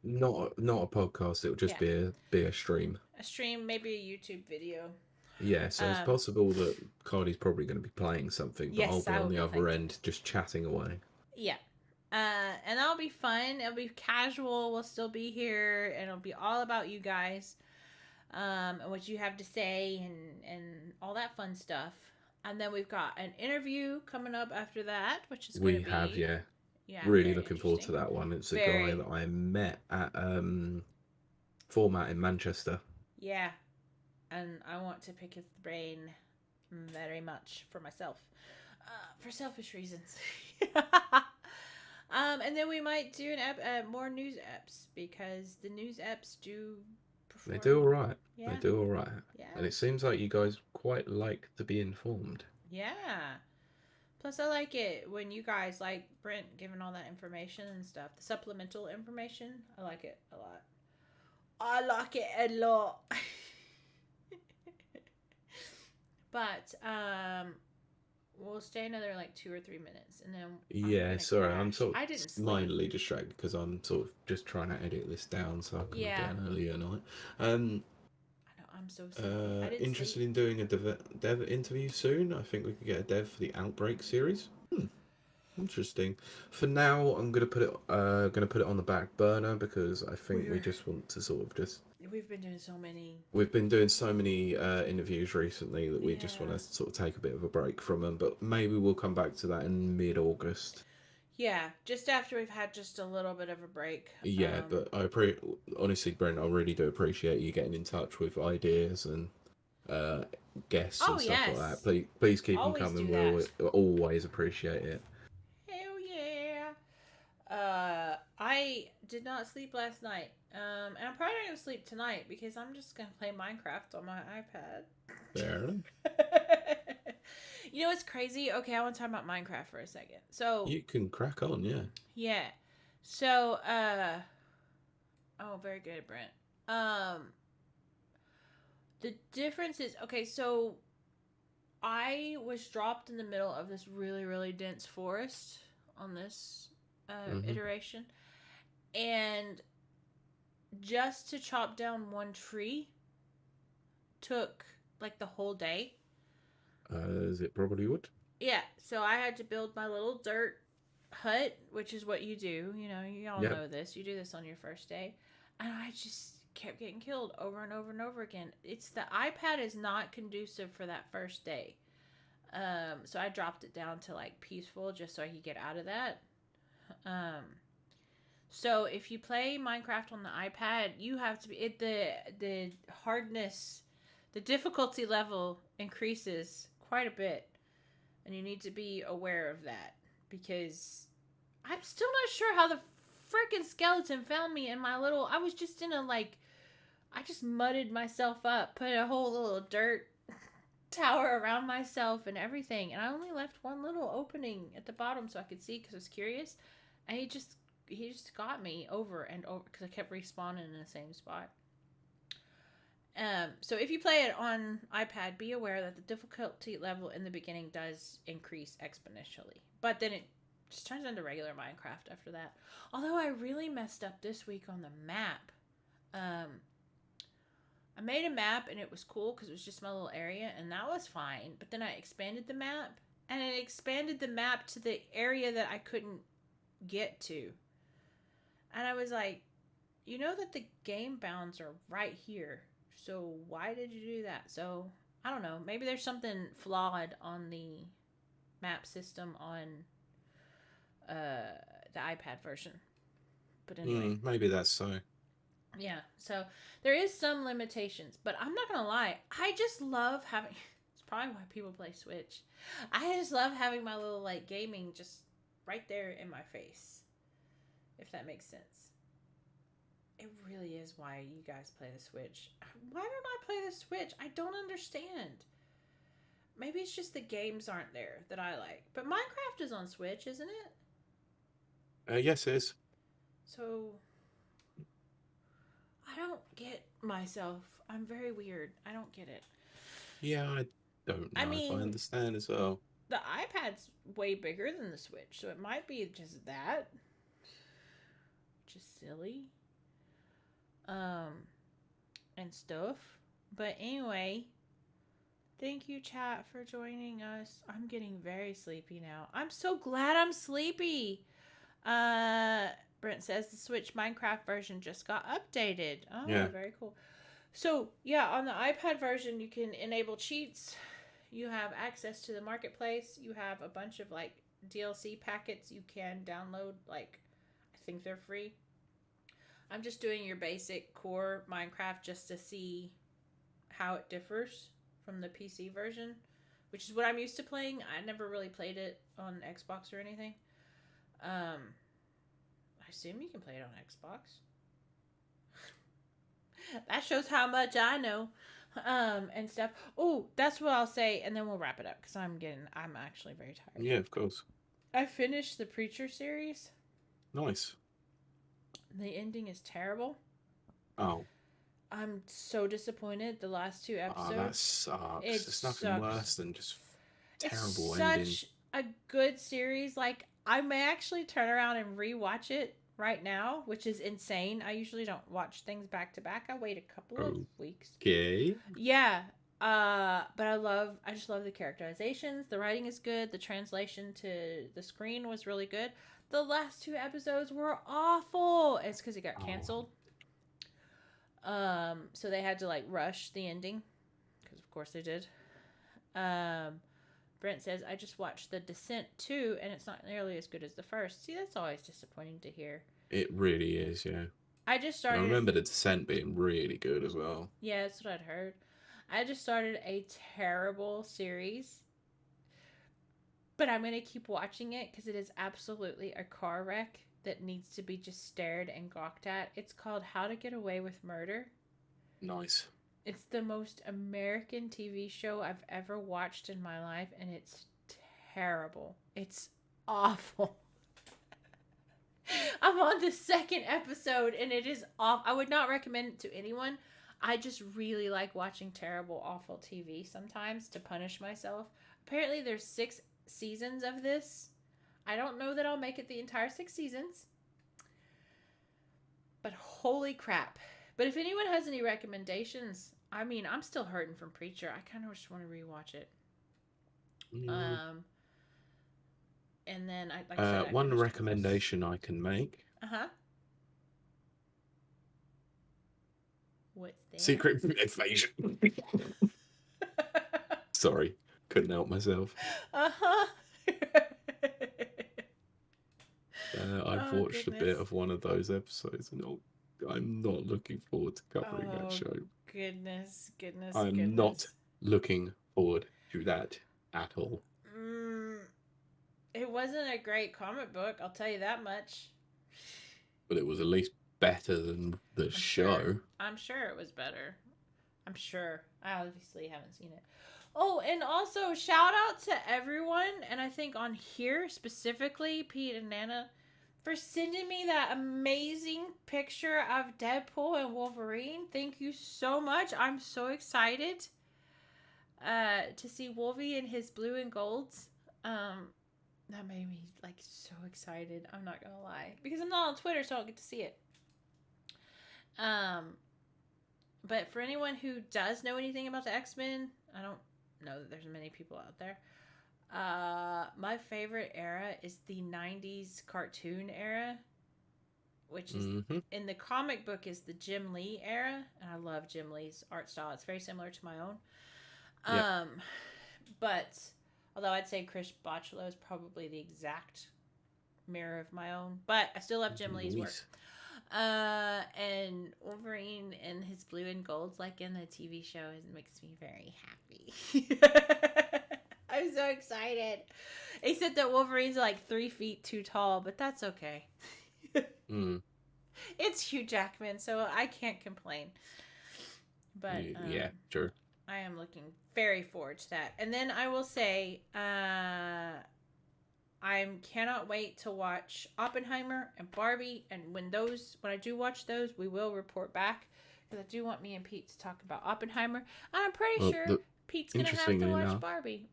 Not a podcast. It will just be a stream. A stream, maybe a YouTube video. Yeah, so it's possible that Cardi's probably going to be playing something, but I'll be on the other end just chatting away. Yeah. And that'll be fun. It'll be casual. We'll still be here, and it'll be all about you guys, and what you have to say, and all that fun stuff. And then we've got an interview coming up after that, which is going to be... Yeah, really looking forward to that one. It's a guy that I met at Format in Manchester. Yeah, and I want to pick his brain very much for myself, for selfish reasons. And then we might do more news eps, because the news eps do perform. They do all right. Yeah. They do all right. Yeah. And it seems like you guys quite like to be informed. Yeah. Plus, I like it when you guys like Brent giving all that information and stuff. The supplemental information. I like it a lot. I like it a lot. But, we'll stay another like 2 or 3 minutes, and then... sorry, I'm sort of mildly distracted because I'm sort of just trying to edit this down so I can get an earlier night. I know, I'm so sorry. Interested in doing a dev interview soon? I think we could get a dev for the Outbreak series. Interesting. For now, I'm gonna put it on the back burner because I think we just want to sort of just... We've been doing so many... We've been doing so many interviews recently that we just want to sort of take a bit of a break from them. But maybe we'll come back to that in mid-August. Yeah, just after we've had just a little bit of a break. Yeah, but honestly, Brent, I really do appreciate you getting in touch with ideas and guests and stuff like that. Please keep them coming. We'll always appreciate it. Hell yeah. I did not sleep last night. And I'm probably not going to sleep tonight because I'm just going to play Minecraft on my iPad. Fair enough. You know what's crazy? Okay, I want to talk about Minecraft for a second. So you can crack on, yeah. Yeah. So, oh, very good, Brent. The difference is, okay, so I was dropped in the middle of this really, really dense forest on this iteration. And just to chop down one tree took like the whole day. Is it probably would? Yeah, so I had to build my little dirt hut, which is what you do. You know, you all know this. You do this on your first day. And I just kept getting killed over and over and over again. It's the iPad is not conducive for that first day. So I dropped it down to like peaceful just so I could get out of that. So if you play Minecraft on the iPad, you have to be the hardness, the difficulty level increases quite a bit, and you need to be aware of that because I'm still not sure how the freaking skeleton found me in my little. I was just in a like, I just mudded myself up, put a whole little dirt tower around myself and everything, and I only left one little opening at the bottom so I could see because I was curious, and he just got me over and over because I kept respawning in the same spot. So if you play it on iPad, be aware that the difficulty level in the beginning does increase exponentially, but then it just turns into regular Minecraft after that. Although I really messed up this week on the map. I made a map and it was cool because it was just my little area and that was fine. But then I expanded the map and it expanded the map to the area that I couldn't get to. And I was like, you know that the game bounds are right here. So why did you do that? So I don't know. Maybe there's something flawed on the map system on the iPad version. But anyway. Maybe that's so. Yeah, so there is some limitations, but I'm not gonna lie, I just love having. It's probably why people play Switch. I just love having my little like gaming just right there in my face, if that makes sense. It really is why you guys play the Switch. Why don't I play the Switch? I don't understand. Maybe it's just the games aren't there that I like. But Minecraft is on Switch, isn't it? Yes, it is. So I don't get myself. I'm very weird. I don't get it. Yeah, I don't know if I understand as well. The iPad's way bigger than the Switch, so it might be just that. Which is silly. And stuff. But anyway, thank you, chat, for joining us. I'm getting very sleepy now. I'm so glad I'm sleepy. Brent says the Switch Minecraft version just got updated. Oh, yeah. Very cool. So, yeah, on the iPad version, you can enable cheats. You have access to the marketplace. You have a bunch of, like, DLC packets you can download. Like, I think they're free. I'm just doing your basic core Minecraft just to see how it differs from the PC version, which is what I'm used to playing. I never really played it on Xbox or anything. I assume you can play it on Xbox. That shows how much I know. And stuff. Oh, that's what I'll say, and then we'll wrap it up because I'm actually very tired. Yeah, of course. I finished the Preacher series. Nice. The ending is terrible. Oh. I'm so disappointed. The last 2 episodes. Oh, that sucks. It's nothing worse than just terrible ending. It's such a good series. Like, I may actually turn around and rewatch it right now, which is insane. I usually don't watch things back to back. I wait a couple of weeks. Okay. Yeah. But I just love the characterizations. The writing is good. The translation to the screen was really good. The last 2 episodes were awful. It's because it got canceled. So they had to like rush the ending because of course they did. Brent says, I just watched The Descent 2 and it's not nearly as good as the first. See, that's always disappointing to hear. It really is, yeah. I just started. I remember The Descent being really good as well. Yeah, that's what I'd heard. I just started a terrible series. But I'm going to keep watching it because it is absolutely a car wreck that needs to be just stared and gawked at. It's called How to Get Away with Murder. Nice. It's the most American TV show I've ever watched in my life, and it's terrible. It's awful. I'm on the 2nd episode, and it is awful. I would not recommend it to anyone. I just really like watching terrible, awful TV sometimes to punish myself. Apparently, there's 6 seasons of this. I don't know that I'll make it the entire 6 seasons. But holy crap. But if anyone has any recommendations, I mean, I'm still hurting from Preacher. I kind of just want to rewatch it. And then I said, one recommendation I can make. What's that? Secret invasion. Sorry, couldn't help myself. Uh-huh. I've Oh, watched a bit goodness. of one of those episodes, and I'm not looking forward to covering that Oh, show. goodness. I'm not looking forward to that at all. It wasn't a great comic book, I'll tell you that much. But it was at least better than the show. Sure. I'm sure it was better. I'm sure. I obviously haven't seen it. Oh, and also shout out to everyone, and I think on here specifically, Pete and Nana, for sending me that amazing picture of Deadpool and Wolverine. Thank you so much. I'm so excited to see Wolvie in his blue and golds. That made me like so excited. I'm not gonna lie, because I'm not on Twitter, so I don't get to see it. But for anyone who does know anything about the X-Men, I don't know that there's many people out there. My favorite era is the 90s cartoon era, which is in the comic book is the Jim Lee era, and I love Jim Lee's art style. It's very similar to my own. But although I'd say Chris Bachalo is probably the exact mirror of my own, but I still love Jim Lee's work. And Wolverine and his blue and golds, like in the TV show, makes me very happy. I'm so excited. They said that Wolverine's like 3 feet too tall, but that's okay. It's Hugh Jackman, so I can't complain. But yeah, sure. I am looking very forward to that. And then I will say, I cannot wait to watch Oppenheimer and Barbie. And when I do watch those, we will report back, because I do want me and Pete to talk about Oppenheimer. I'm pretty sure Pete's gonna have to watch Barbie.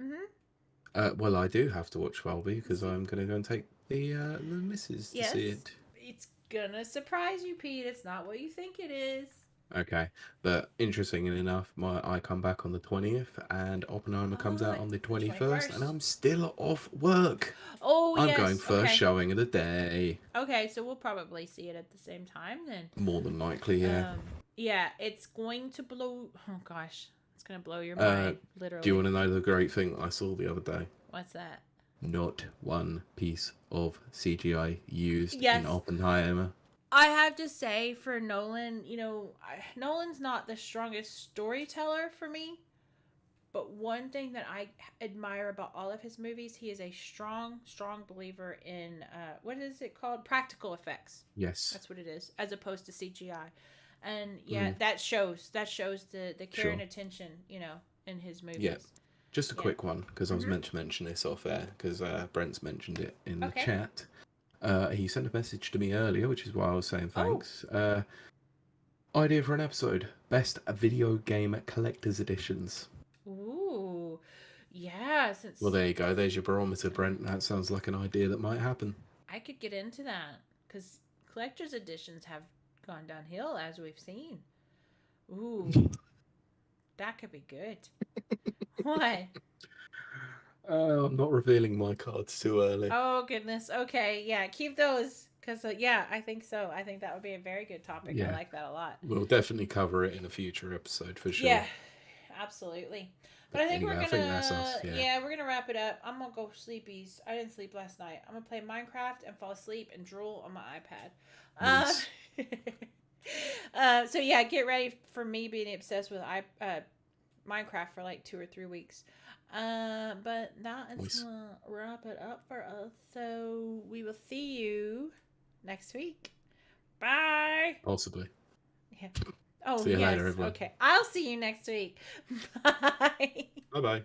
Well, I do have to watch Barbie because I'm gonna go and take the missus to see it. It's gonna surprise you, Pete. It's not what you think it is. Okay, but interestingly enough, I come back on the 20th, and Oppenheimer comes out on the 21st, and I'm still off work. Oh, I'm going first showing of the day. Okay, so we'll probably see it at the same time then. More than likely, yeah. Yeah, it's going to blow. Oh gosh, it's gonna blow your mind, literally. Do you want to know the great thing that I saw the other day? What's that? Not one piece of CGI used in Oppenheimer. I have to say, for Nolan, Nolan's not the strongest storyteller for me, but one thing that I admire about all of his movies, he is a strong believer in, what is it called? Practical effects. Yes. That's what it is, as opposed to CGI. And that shows the care and attention, in his movies. Yeah. Just a quick one, because I was meant to mention this off air, because Brent's mentioned it in the chat. He sent a message to me earlier, which is why I was saying thanks. Idea for an episode: best video game collector's editions. Ooh, yeah. Well, there you go. There's your barometer, Brent. That sounds like an idea that might happen. I could get into that, because collector's editions have gone downhill, as we've seen. Ooh, that could be good. What? I'm not revealing my cards too early. Oh, goodness. Okay, yeah, keep those, because, I think so. I think that would be a very good topic. I like that a lot. We'll definitely cover it in a future episode, for sure. Yeah, absolutely. But I think anyway, we're going to, that's us, we're going to wrap it up. I'm going to go sleepies. I didn't sleep last night. I'm going to play Minecraft and fall asleep and drool on my iPad. Nice. So, get ready for me being obsessed with Minecraft for like 2 or 3 weeks. But that is gonna wrap it up for us. So we will see you next week. Bye. Possibly. Yeah. Oh, see you later, everyone. Okay. I'll see you next week. Bye. Bye-bye.